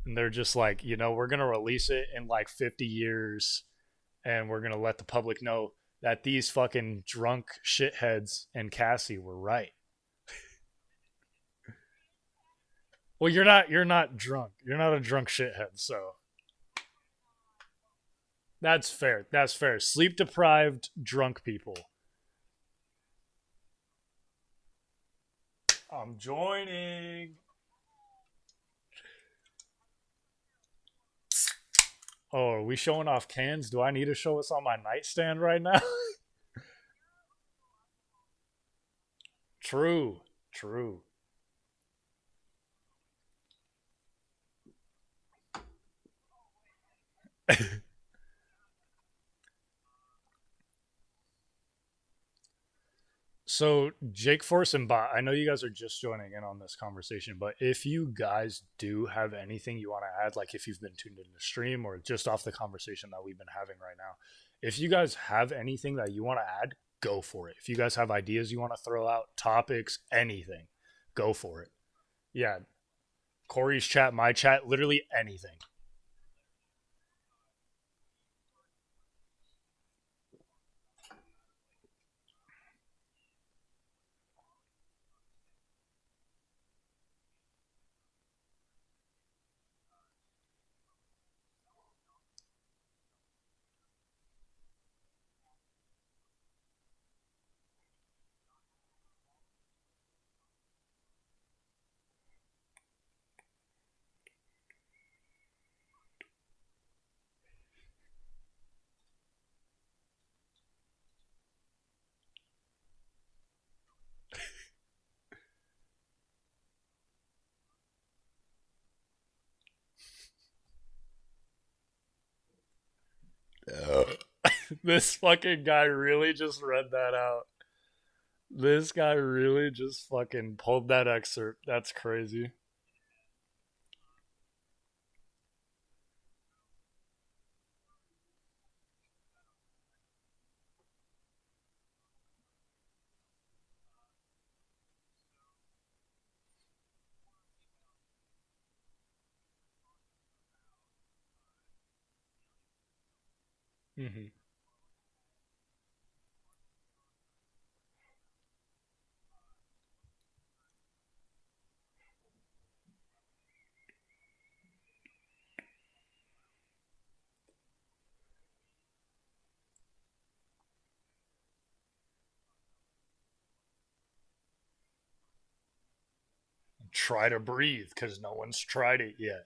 Speaker 1: and they're just like, we're gonna release it in like 50 years, and we're gonna let the public know that these fucking drunk shitheads and Cassie were right. Well, you're not drunk. You're not a drunk shithead, so that's fair. That's fair. Sleep deprived drunk people. I'm joining. Oh, are we showing off cans? Do I need to show us on my nightstand right now? True. True. So Jake Force and Bot, I know you guys are just joining in on this conversation, but if you guys do have anything you want to add, like if you've been tuned in the stream or just off the conversation that we've been having right now, if you guys have anything that you want to add, go for it. If you guys have ideas you want to throw out, topics, anything, go for it. Yeah, Corey's chat, my chat, literally anything. This fucking guy really just read that out. This guy really just fucking pulled that excerpt. That's crazy. Hmm. Try to breathe because no one's tried it yet.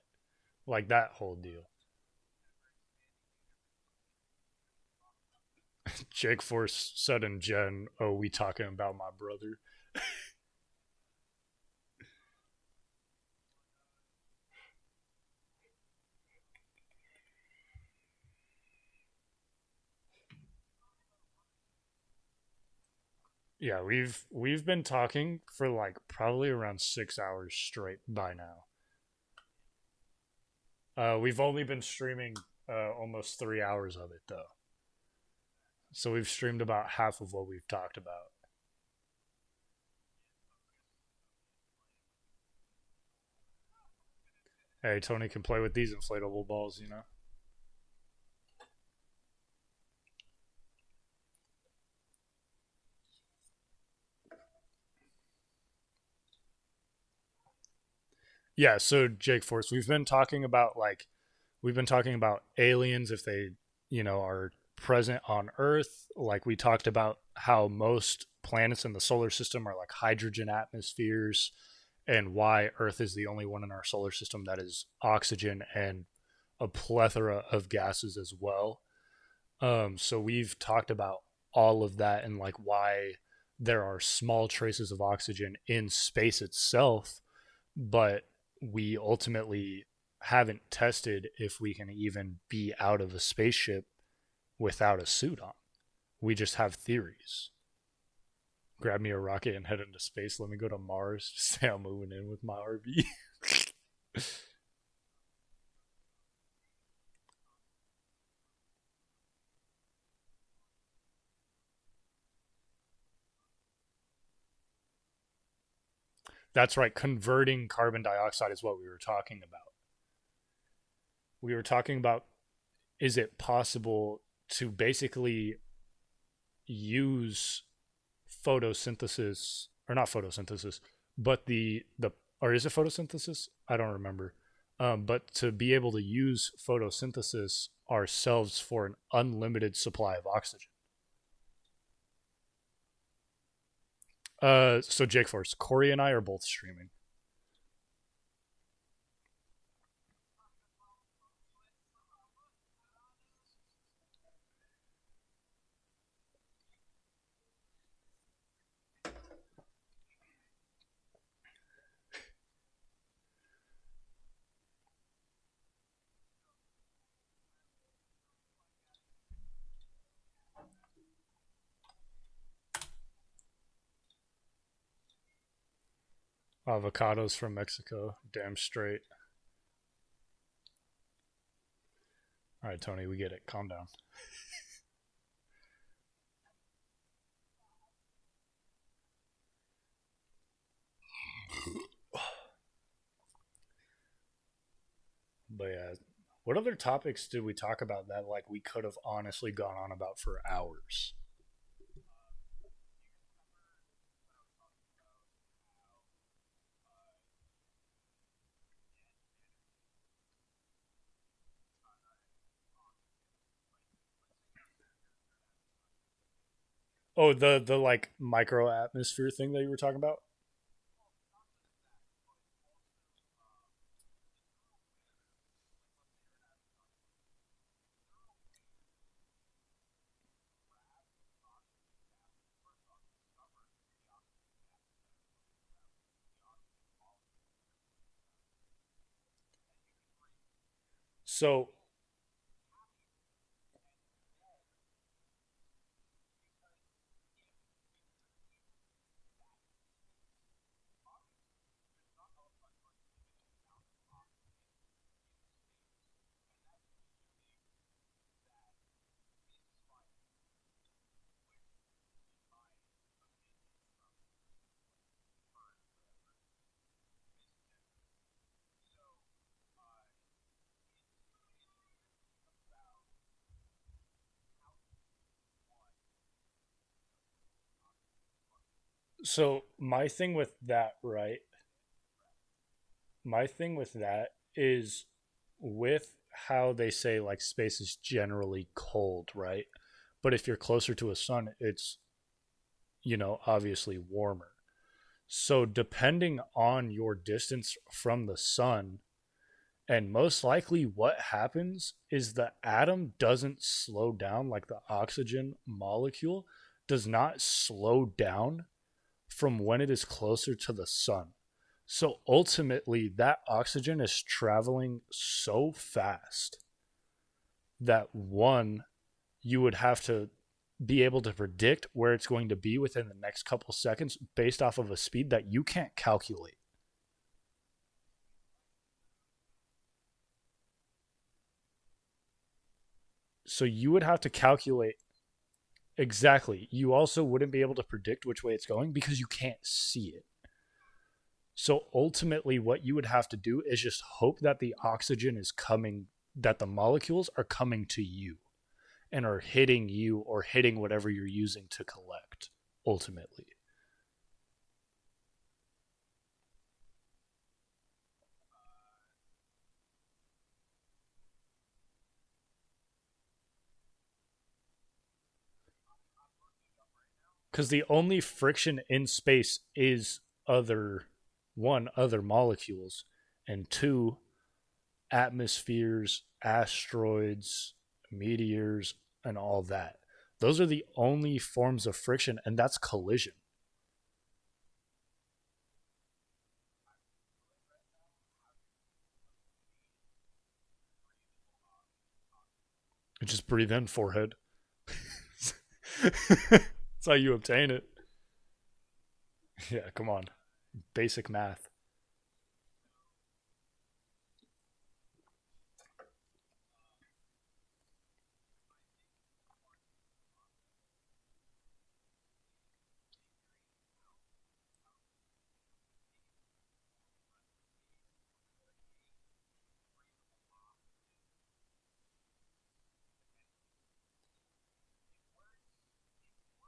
Speaker 1: Like that whole deal. Jake Force said in Jen, "Oh, we talking about my brother." Yeah, we've been talking for like probably around 6 hours straight by now. We've only been streaming almost 3 hours of it though, so we've streamed about half of what we've talked about. Hey, Tony can play with these inflatable balls, you know. Yeah, so Jake Force, we've been talking about aliens if they, are present on Earth. Like we talked about how most planets in the solar system are like hydrogen atmospheres and why Earth is the only one in our solar system that is oxygen and a plethora of gases as well. So we've talked about all of that and like why there are small traces of oxygen in space itself, but we ultimately haven't tested if we can even be out of a spaceship without a suit on. We just have theories. Grab me a rocket and head into space. Let me go to Mars. Just say I'm moving in with my RV. That's right. Converting carbon dioxide is what we were talking about. We were talking about, is it possible to basically use photosynthesis, or not photosynthesis, but the or is it photosynthesis? I don't remember. But to be able to use photosynthesis ourselves for an unlimited supply of oxygen. So Jake Force, Corey and I are both streaming. Avocados from Mexico. Damn straight. All right, Tony, we get it. Calm down. But yeah, what other topics did we talk about that like we could have honestly gone on about for hours? Oh, the like micro atmosphere thing that you were talking about. So my thing with that, right? My thing with that is with how they say like space is generally cold, right? But if you're closer to a sun, it's, obviously warmer. So depending on your distance from the sun, and most likely what happens is the atom doesn't slow down, like the oxygen molecule does not slow down from when it is closer to the sun. So ultimately, that oxygen is traveling so fast that one, you would have to be able to predict where it's going to be within the next couple seconds based off of a speed that you can't calculate. So you would have to calculate exactly. You also wouldn't be able to predict which way it's going because you can't see it. So ultimately, what you would have to do is just hope that the oxygen is coming, that the molecules are coming to you and are hitting you or hitting whatever you're using to collect, ultimately. Because the only friction in space is other, one, other molecules, and two, atmospheres, asteroids, meteors, and all that. Those are the only forms of friction, and that's collision. You just breathe in, forehead. That's how you obtain it. Yeah, come on. Basic math.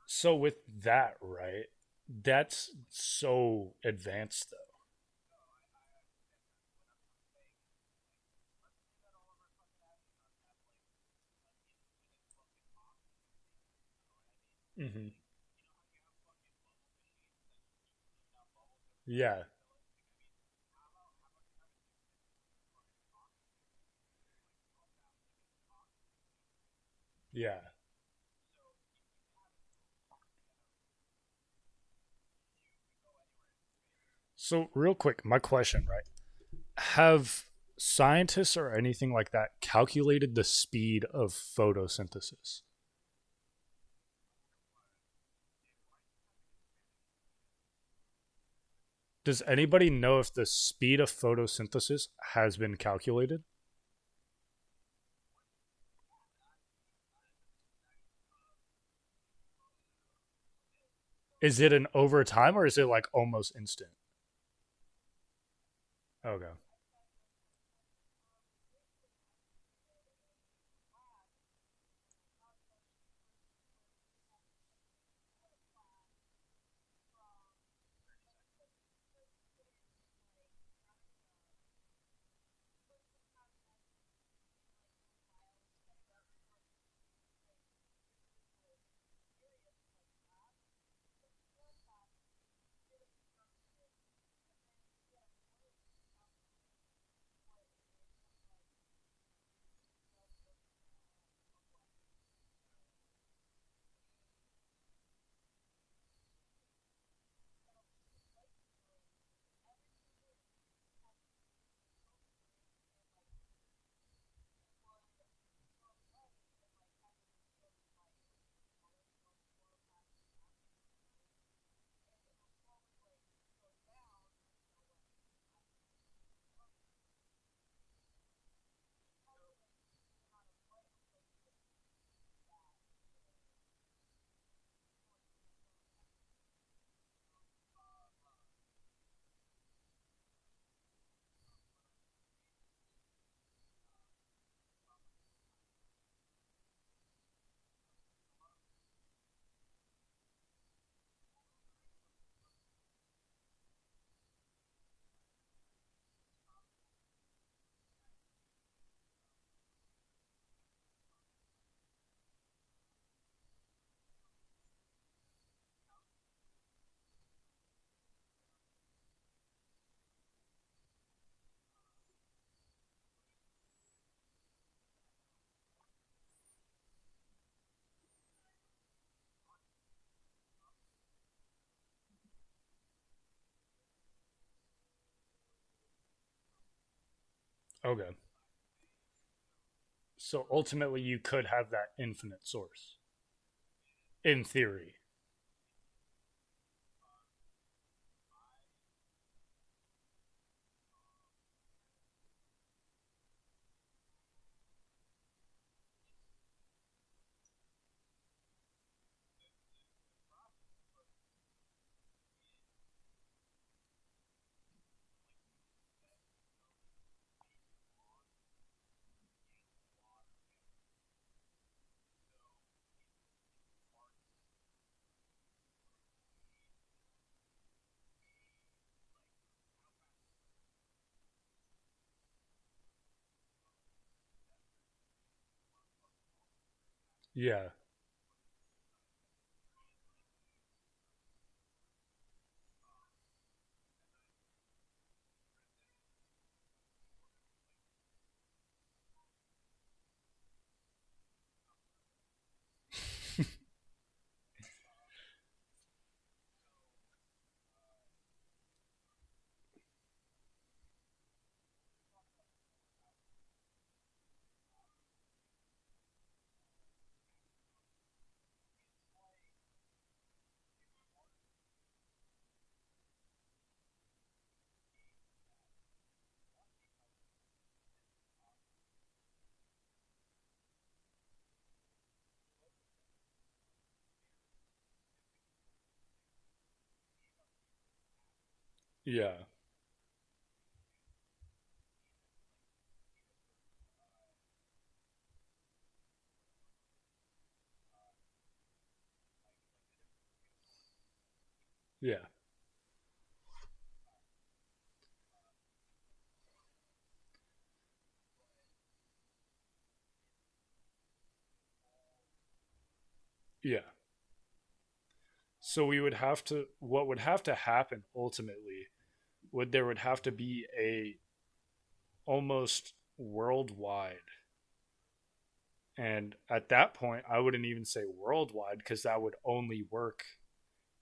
Speaker 1: So, with that, right? That's so advanced, though. Mm-hmm. Yeah, yeah. So, real quick, my question, right? Have scientists or anything like that calculated the speed of photosynthesis? Does anybody know if the speed of photosynthesis has been calculated? Is it an over time or is it like almost instant? Okay. Okay. So ultimately, you could have that infinite source in theory. Yeah. Yeah. Yeah. Yeah. So we would have to, what would have to happen ultimately would there would have to be a almost worldwide, and at that point I wouldn't even say worldwide because that would only work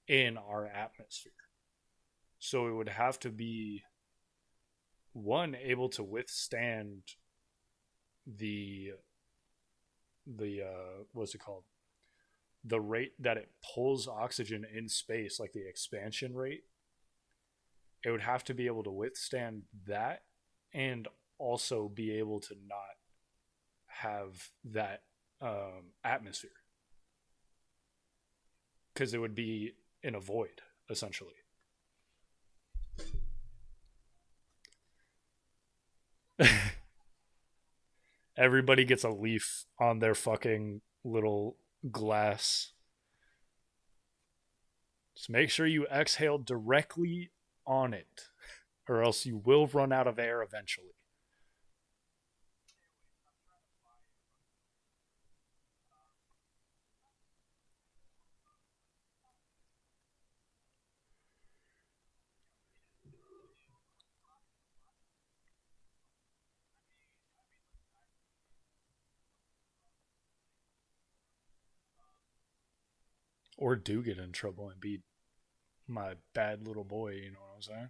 Speaker 1: in our atmosphere. So it would have to be one able to withstand the what's it called, the rate that it pulls oxygen in space, like the expansion rate. it would have to be able to withstand that and also be able to not have that atmosphere because it would be in a void essentially. Everybody gets a leaf on their fucking little glass. Just make sure you exhale directly on it, or else you will run out of air eventually. Or do get in trouble and be my bad little boy, you know what I'm saying?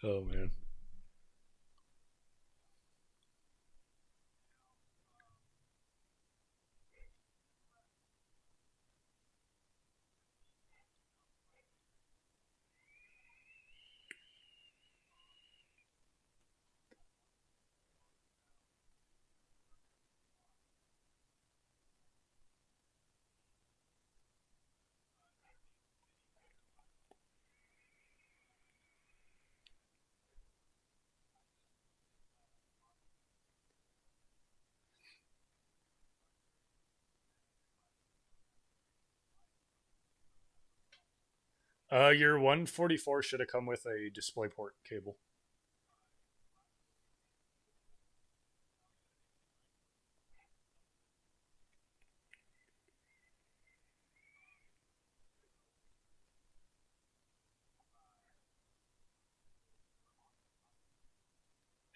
Speaker 1: Oh man. Your 144 should have come with a DisplayPort cable.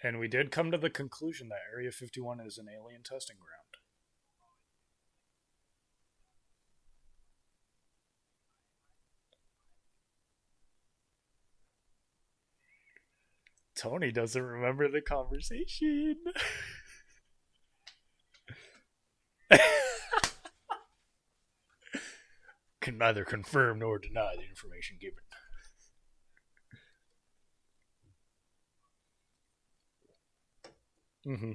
Speaker 1: And we did come to the conclusion that Area 51 is an alien testing ground. Tony doesn't remember the conversation. Can neither confirm nor deny the information given. Mm-hmm.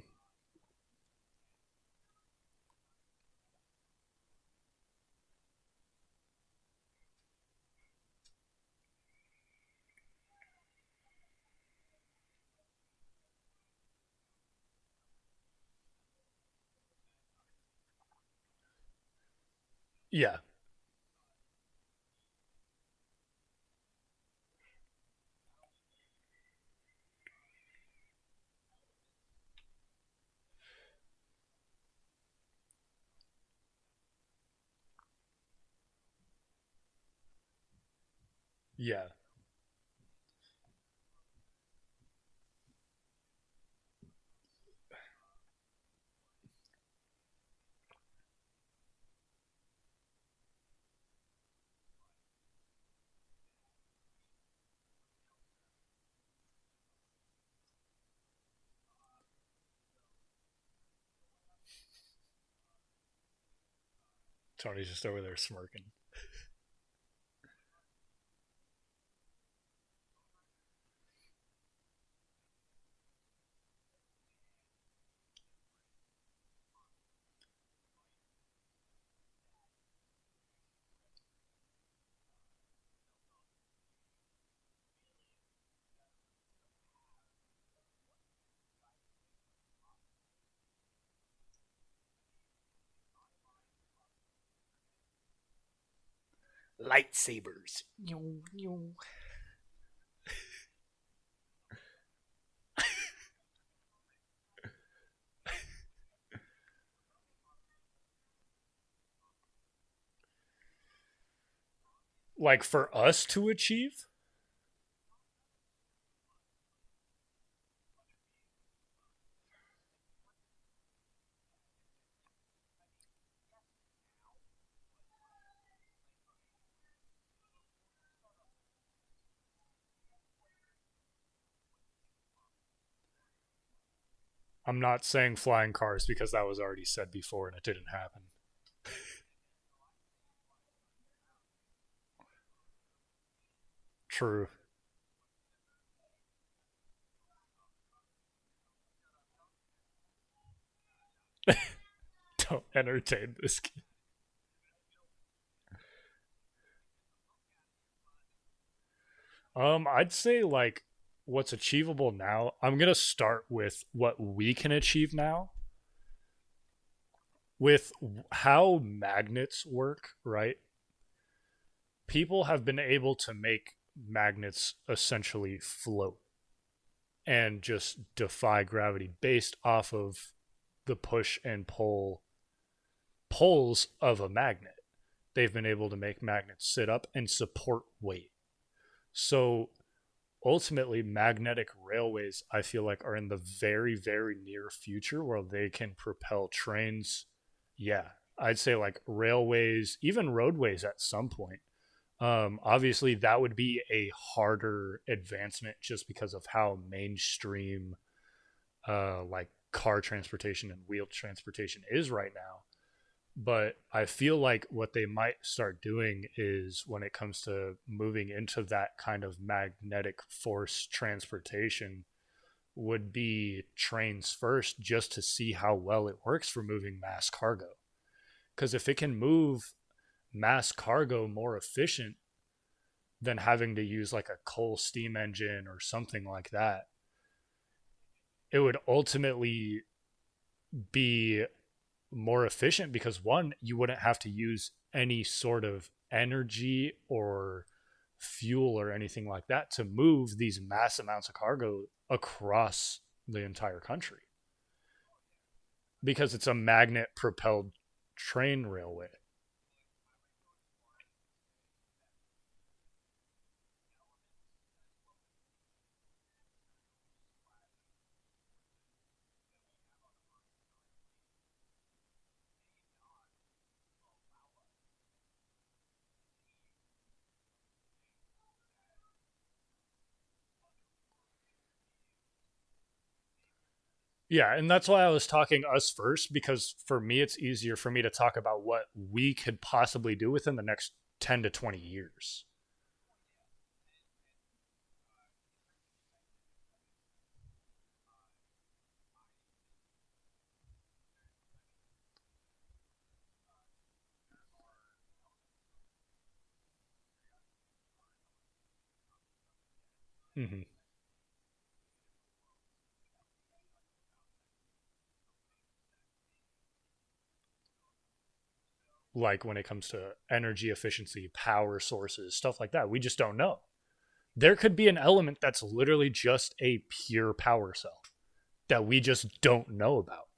Speaker 1: Yeah. Yeah. Tony's just over there smirking. Lightsabers. Like for us to achieve? I'm not saying flying cars because that was already said before and it didn't happen. True. Don't entertain this kid. I'd say like what's achievable now. I'm gonna start with what we can achieve now with how magnets work. Right, people have been able to make magnets essentially float and just defy gravity based off of the push and pull poles of a magnet. They've been able to make magnets sit up and support weight. So ultimately, magnetic railways, I feel like, are in the very, very near future where they can propel trains. Yeah, I'd say like railways, even roadways at some point. Obviously, that would be a harder advancement just because of how mainstream, like car transportation and wheeled transportation is right now. But I feel like what they might start doing is when it comes to moving into that kind of magnetic force transportation would be trains first just to see how well it works for moving mass cargo. Because if it can move mass cargo more efficient than having to use like a coal steam engine or something like that, it would ultimately be more efficient because one, you wouldn't have to use any sort of energy or fuel or anything like that to move these mass amounts of cargo across the entire country because it's a magnet propelled train railway. Yeah, and that's why I was talking us first because for me it's easier for me to talk about what we could possibly do within the next 10 to 20 years. Hmm. Like when it comes to energy efficiency, power sources, stuff like that, we just don't know. There could be an element that's literally just a pure power cell that we just don't know about.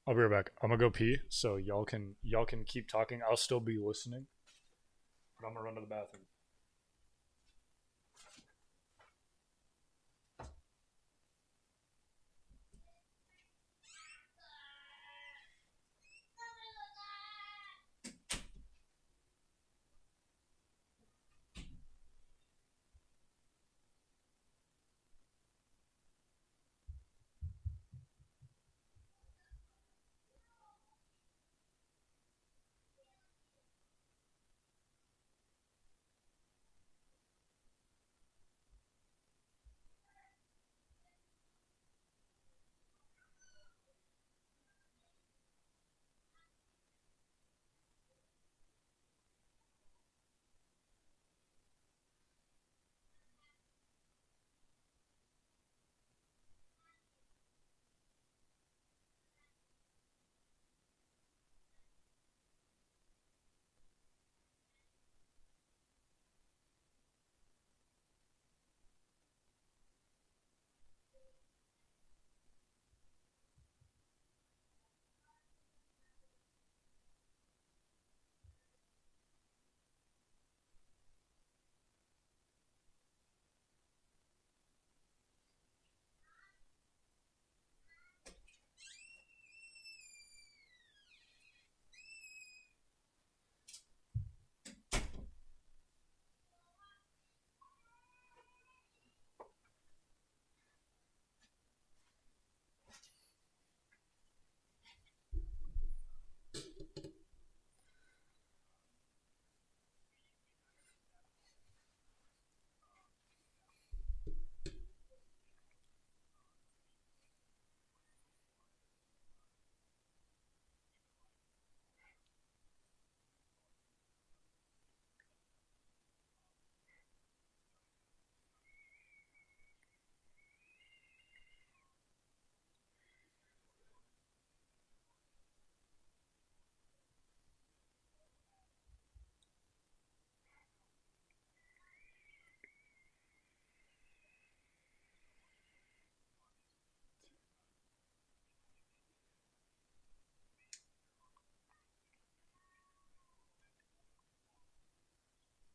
Speaker 1: I'll be right back. I'm gonna go pee, so y'all can keep talking. I'll still be listening, but I'm gonna run to the bathroom.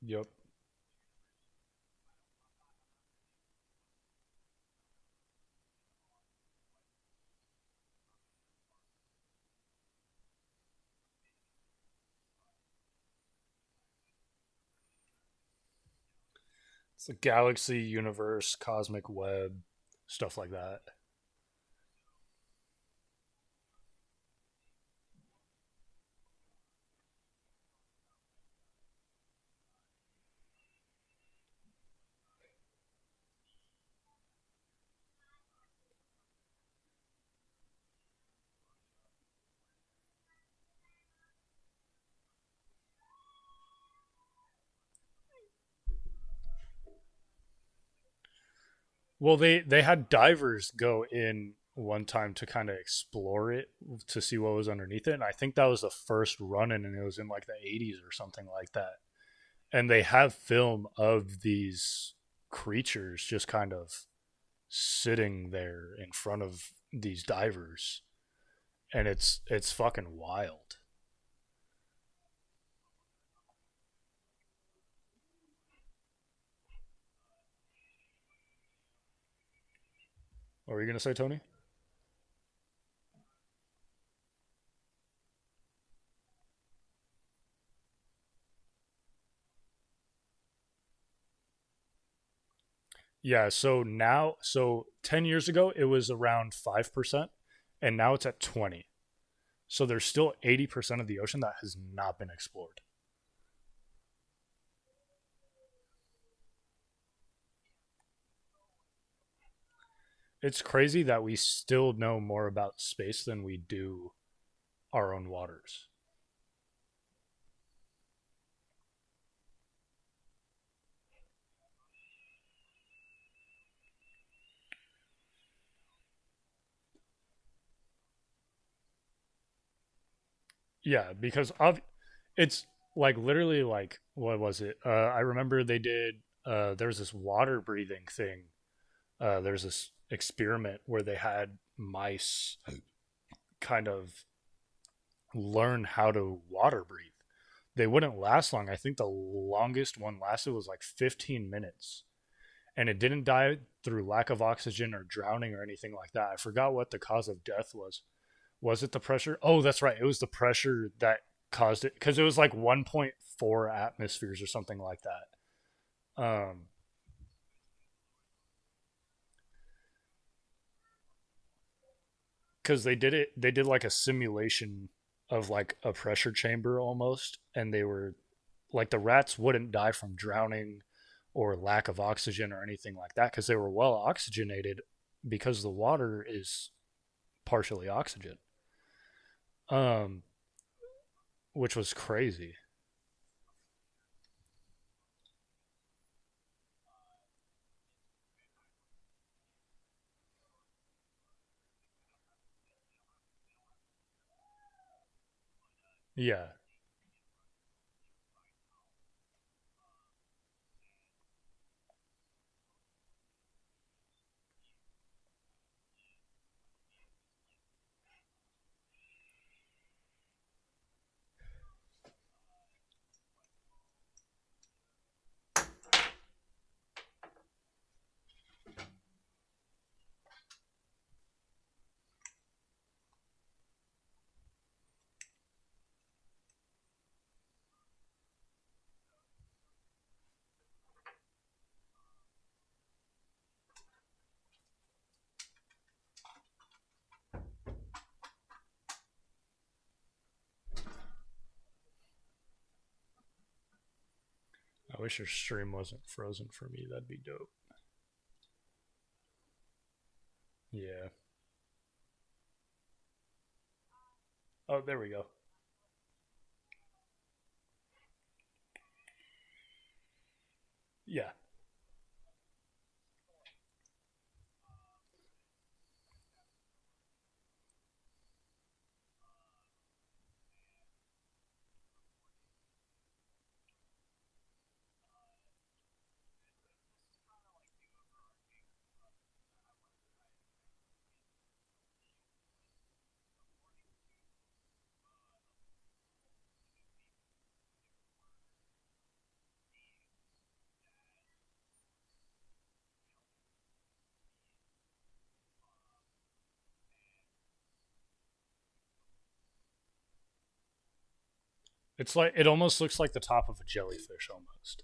Speaker 1: Yep. It's a galaxy, universe, cosmic web, stuff like that. Well, they had divers go in one time to kind of explore it to see what was underneath it, and I think that was the first run in, and it was in like the 80s or something like that. And they have film of these creatures just kind of sitting there in front of these divers, and it's fucking wild. What were you gonna say, Tony? Yeah, so 10 years ago it was around 5%, and now it's at 20. So there's still 80% of the ocean that has not been explored. It's crazy that we still know more about space than we do our own waters. Yeah, because of it's like literally like what was it? I remember they did there was this water breathing thing. There's this experiment where they had mice kind of learn how to water breathe. They wouldn't last long. I think the longest one lasted was like 15 minutes. And it didn't die through lack of oxygen or drowning or anything like that. I forgot what the cause of death was. Was it the pressure? Oh, that's right. It was the pressure that caused it because it was like 1.4 atmospheres or something like that. Because they did like a simulation of like a pressure chamber almost, and they were like the rats wouldn't die from drowning or lack of oxygen or anything like that because they were well oxygenated because the water is partially oxygen, um, which was crazy. Yeah, I wish your stream wasn't frozen for me. That'd be dope. Yeah. Oh, there we go. Yeah. It's like it almost looks like the top of a jellyfish almost.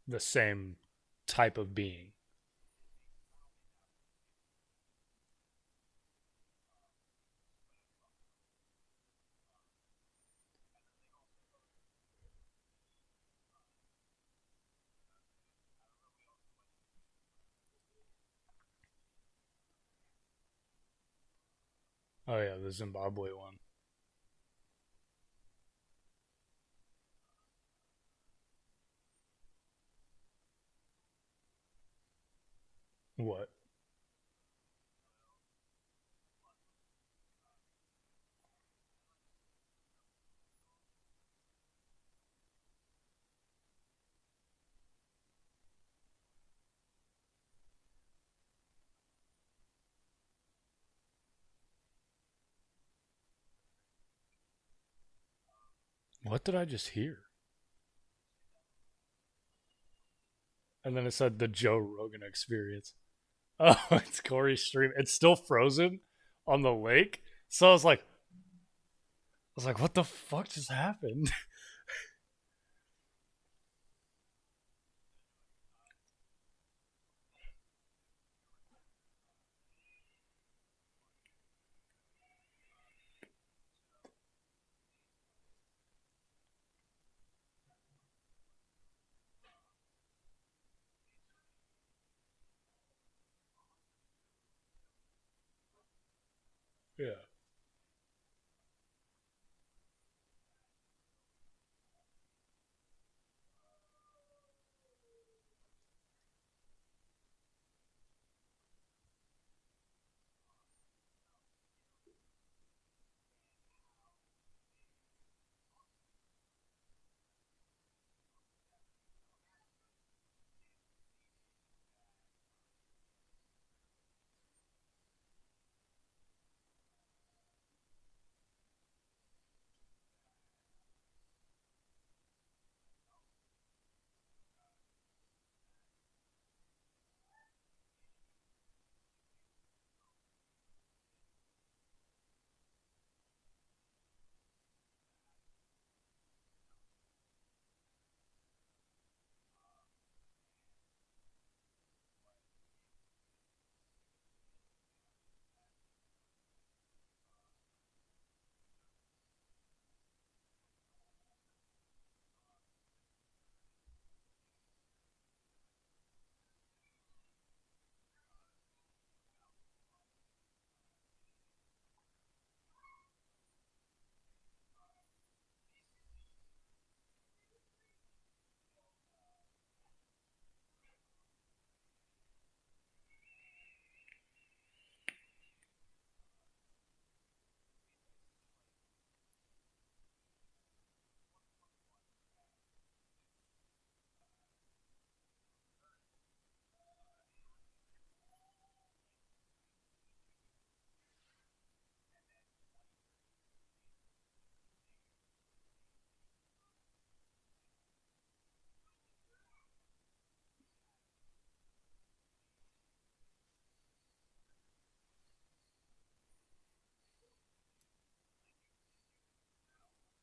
Speaker 1: The same type of being. Oh yeah, the Zimbabwe one. What? What did I just hear? And then it said the Joe Rogan experience. Oh, it's Corey's stream. It's still frozen on the lake. So I was like, what the fuck just happened? Yeah.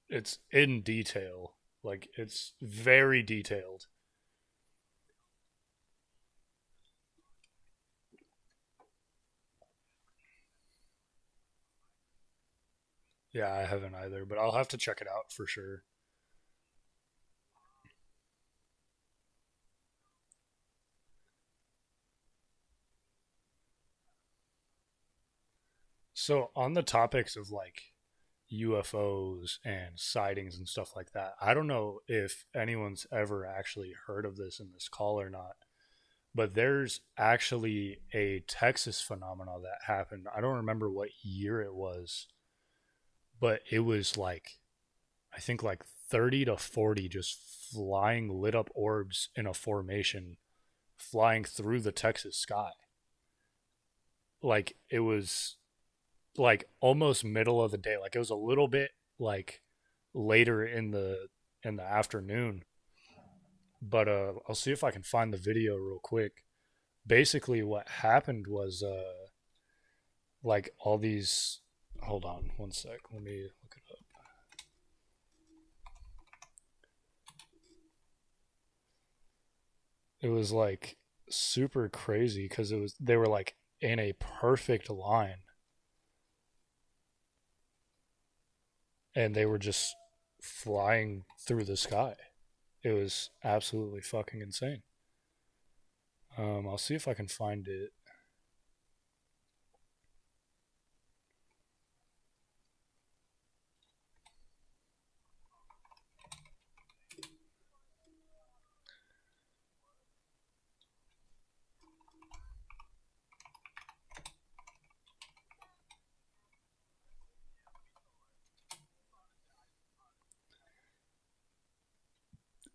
Speaker 1: It's in detail. Like it's very detailed. Yeah, I haven't either, but I'll have to check it out for sure. So, on the topics of like UFOs and sightings and stuff like that, I don't know if anyone's ever actually heard of this in this call or not, but there's actually a Texas phenomenon that happened. I don't remember what year it was, but it was like, I think like 30 to 40 just flying lit up orbs in a formation flying through the Texas sky. Like it was like almost middle of the day. Like it was a little bit like later in the afternoon. But I'll see if I can find the video real quick. Basically what happened was like all these, hold on one sec. Let me look it up. It was like super crazy cuz they were like in a perfect line and they were just flying through the sky. It was absolutely fucking insane. I'll see if I can find it.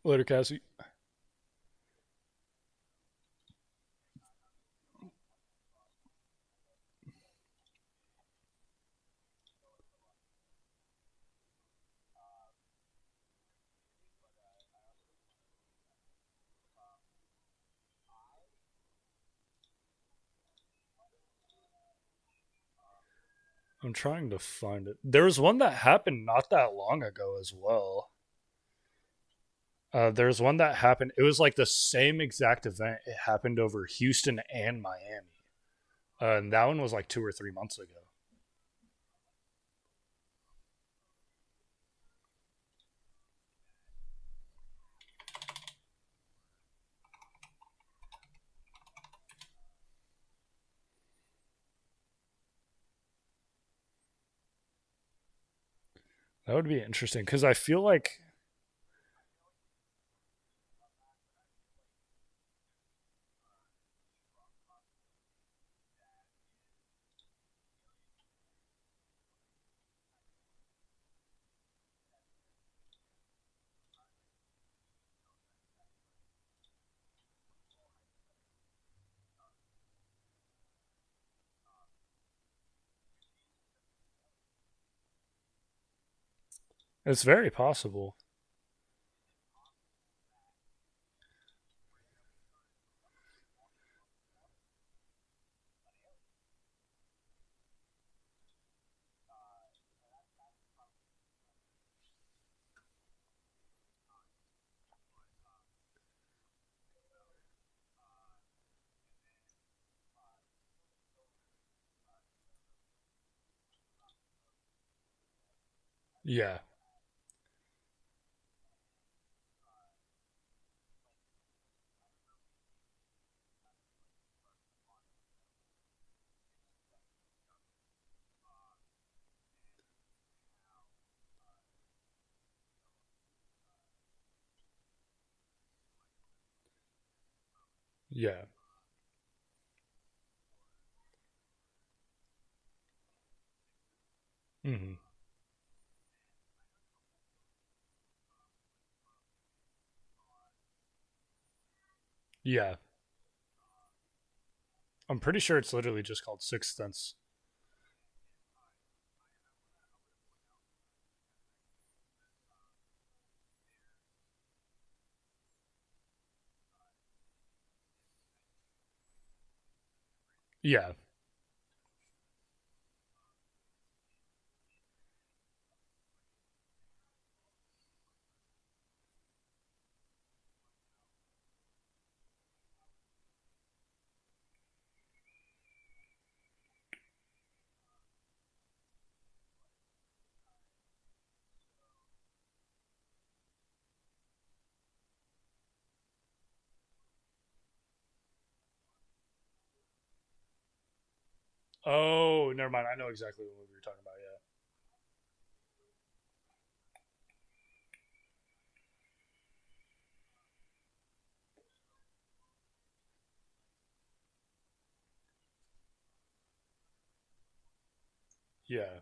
Speaker 1: Later, Cassie. I'm trying to find it. There was one that happened not that long ago as well. There's one that happened. It was like the same exact event. It happened over Houston and Miami, and that one was like 2 or 3 months ago. That would be interesting because I feel like, it's very possible. Yeah, yeah, hmm, yeah. I'm pretty sure it's literally just called Sixth Sense. Yeah. Oh, never mind. I know exactly what we were talking about. Yeah. Yeah.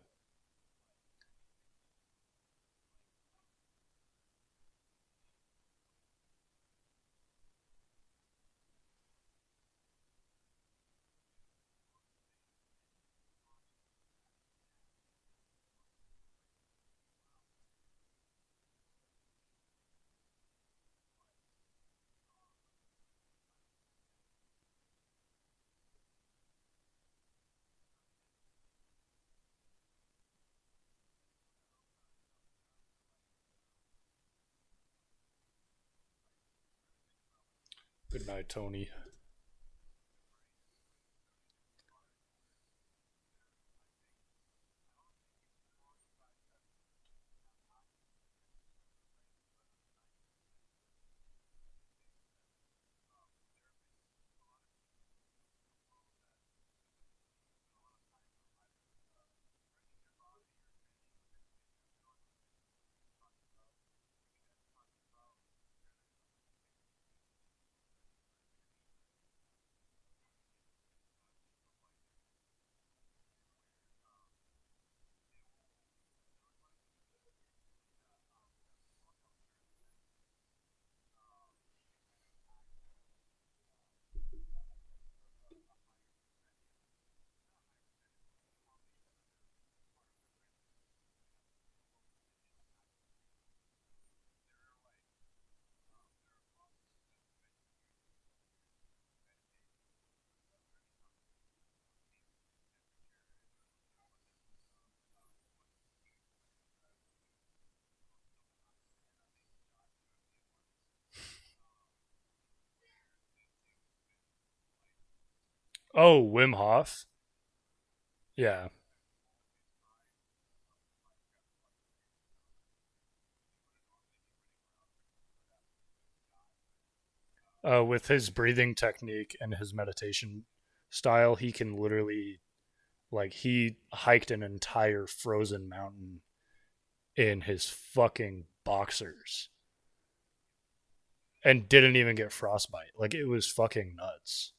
Speaker 1: Good night, Tony. Oh, Wim Hof. Yeah. With his breathing technique and his meditation style, he can literally, like, he hiked an entire frozen mountain in his fucking boxers and didn't even get frostbite. Like, it was fucking nuts.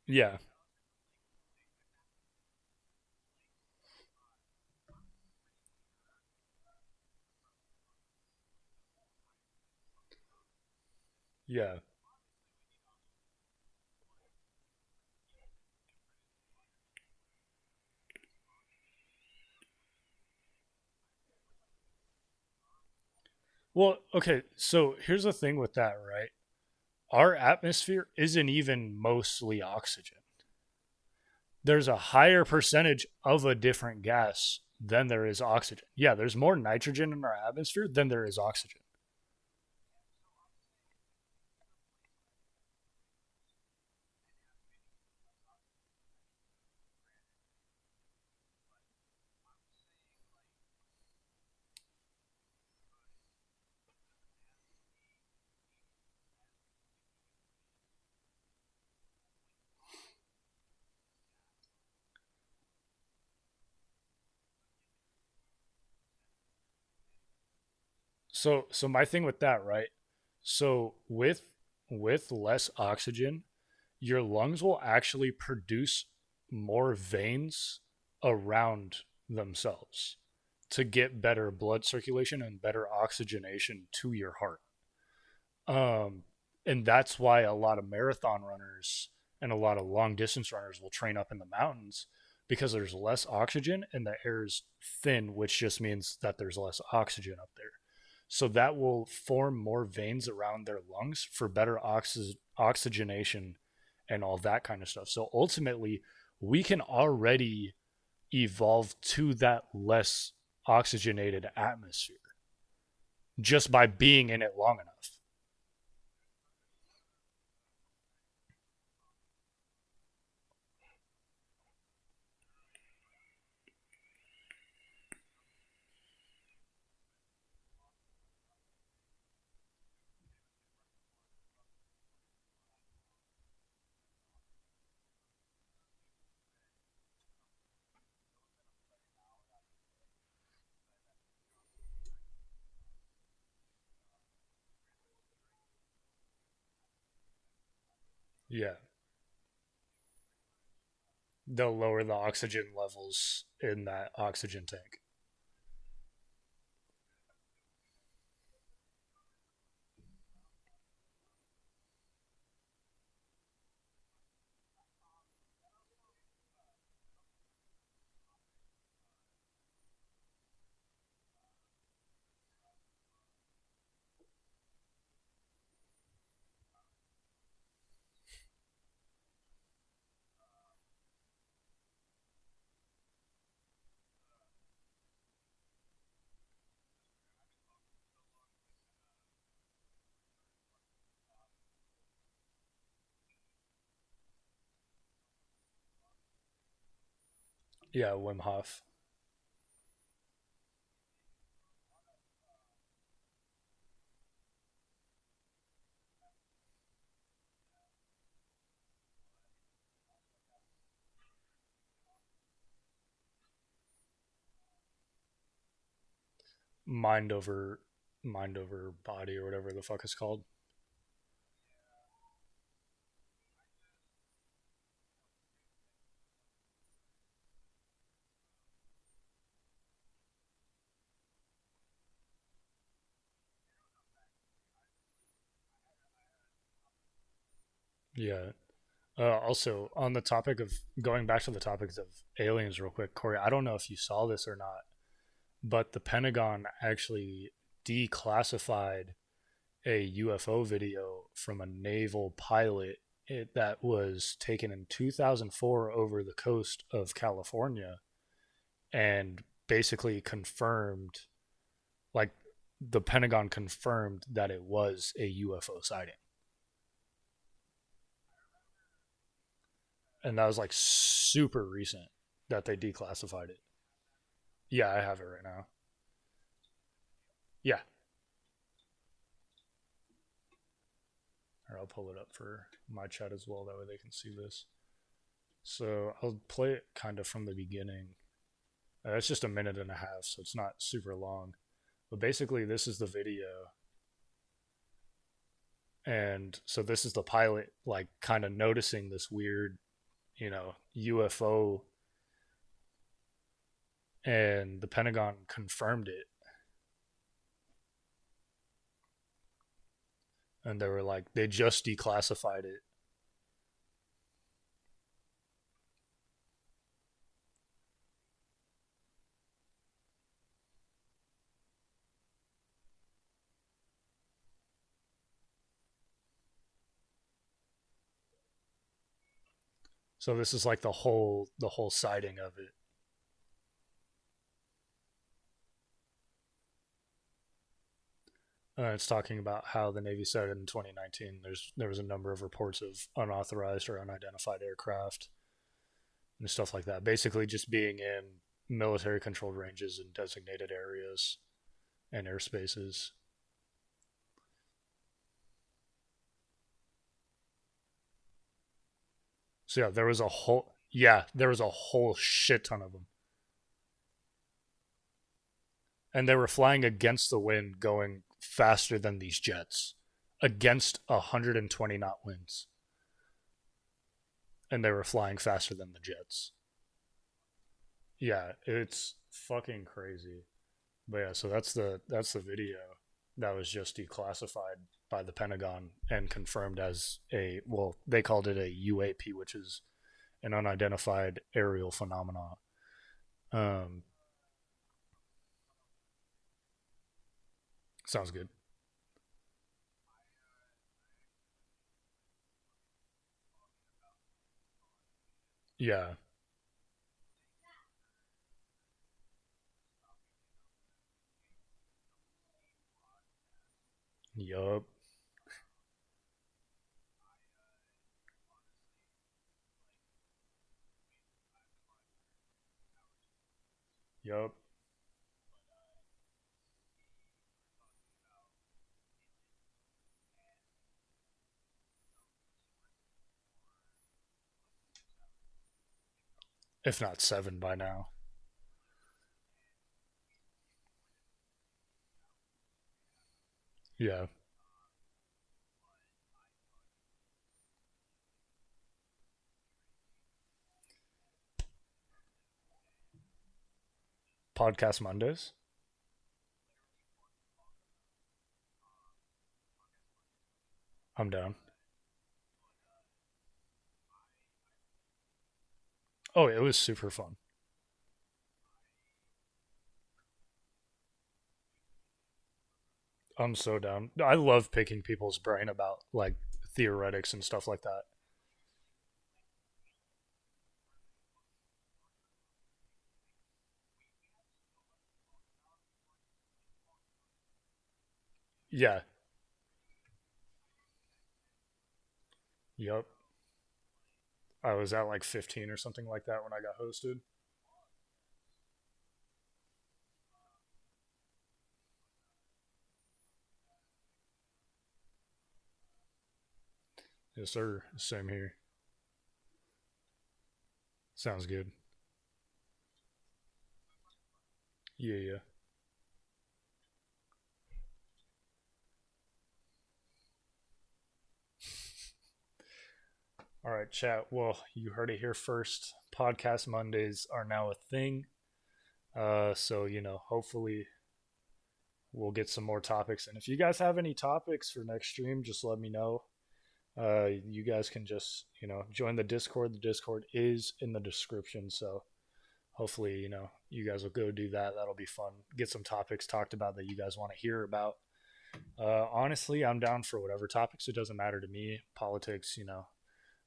Speaker 1: Yeah. Yeah. Well, okay, so here's the thing with that, right? Our atmosphere isn't even mostly oxygen. There's a higher percentage of a different gas than there is oxygen. Yeah, there's more nitrogen in our atmosphere than there is oxygen. So my thing with that, right? So with less oxygen, your lungs will actually produce more veins around themselves to get better blood circulation and better oxygenation to your heart. Um, and that's why a lot of marathon runners and a lot of long distance runners will train up in the mountains because there's less oxygen and the air is thin, which just means that there's less oxygen up there. So that will form more veins around their lungs for better oxygenation and all that kind of stuff. So ultimately, we can already evolve to that less oxygenated atmosphere just by being in it long enough. Yeah. They'll lower the oxygen levels in that oxygen tank. Yeah, Wim Hof. Mind over mind over body or whatever the fuck it's called. Yeah. Also, on the topic of going back to the topics of aliens, real quick, Corey, I don't know if you saw this or not, but the Pentagon actually declassified a UFO video from a naval pilot that was taken in 2004 over the coast of California and basically confirmed, like, the Pentagon confirmed that it was a UFO sighting. And that was like super recent that they declassified it. Yeah, I have it right now. Yeah, or I'll pull it up for my chat as well. That way they can see this. So I'll play it kind of from the beginning. It's just a minute and a half, so it's not super long. But basically, this is the video, and so this is the pilot, like kind of noticing this weird, UFO, and the Pentagon confirmed it, and they were like, they just declassified it. So this is like the whole sighting of it. It's talking about how the Navy said in 2019 there was a number of reports of unauthorized or unidentified aircraft and stuff like that. Basically, just being in military controlled ranges and designated areas and airspaces. So yeah, there was a whole shit ton of them, and they were flying against the wind, going faster than these jets, against 120 knot winds, and they were flying faster than the jets. Yeah, it's fucking crazy. But yeah, so that's the video that was just declassified by the Pentagon and confirmed as a, well, they called it a UAP, which is an unidentified aerial phenomenon. Um, Sounds good. Yeah. Yup. Yup. If not seven by now. Yeah. Podcast Mondays. I'm down. Oh, it was super fun. I'm so down. I love picking people's brain about like theoretics and stuff like that. Yeah. Yup. I was at like 15 or something like that when I got hosted. Yes, sir. Same here. Sounds good. Yeah, yeah. All right, chat. Well, you heard it here first. Podcast Mondays are now a thing. So hopefully we'll get some more topics. And if you guys have any topics for next stream, just let me know. You guys can just join the Discord. The Discord is in the description. So hopefully you guys will go do that. That'll be fun. Get some topics talked about that you guys want to hear about. Honestly, I'm down for whatever topics. It doesn't matter to me. Politics,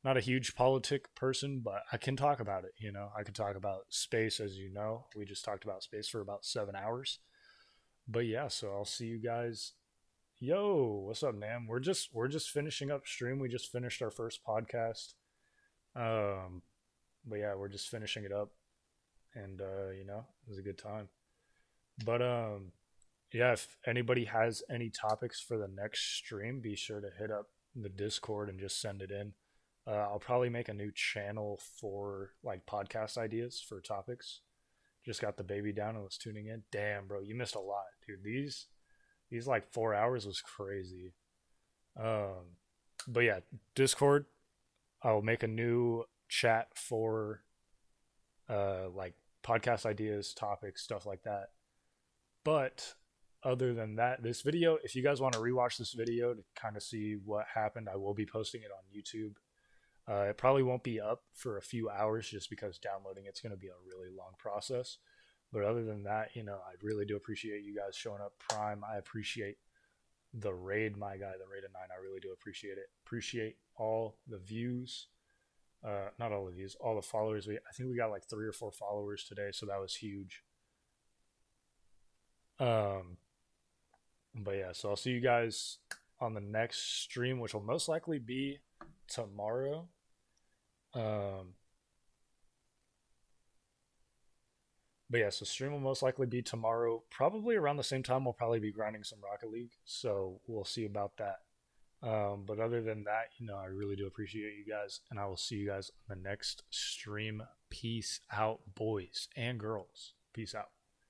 Speaker 1: not a huge politic person, but I can talk about it. I can talk about space, as you know. We just talked about space for about 7 hours. But yeah, so I'll see you guys. Yo, what's up, man? We're just finishing up stream. We just finished our first podcast. Um, but yeah, we're just finishing it up, and it was a good time. But yeah, if anybody has any topics for the next stream, be sure to hit up the Discord and just send it in. I'll probably make a new channel for like podcast ideas for topics. Just got the baby down and was tuning in. Damn, bro, you missed a lot, dude. These like 4 hours was crazy. Um, but yeah, Discord. I'll make a new chat for like podcast ideas, topics, stuff like that. But other than that, this video, if you guys want to rewatch this video to kind of see what happened, I will be posting it on YouTube. It probably won't be up for a few hours just because downloading it's going to be a really long process. But other than that, I really do appreciate you guys showing up. Prime, I appreciate the raid, my guy, the raid of 9. I really do appreciate it. Appreciate all the views. Not all the views, all the followers. I think we got like 3 or 4 followers today, so that was huge. Um, but yeah, so I'll see you guys on the next stream, which will most likely be tomorrow. Um, but yeah, so stream will most likely be tomorrow, probably around the same time. We'll probably be grinding some Rocket League, so we'll see about that. But other than that, I really do appreciate you guys, and I will see you guys on the next stream. Peace out, boys and girls. Peace out.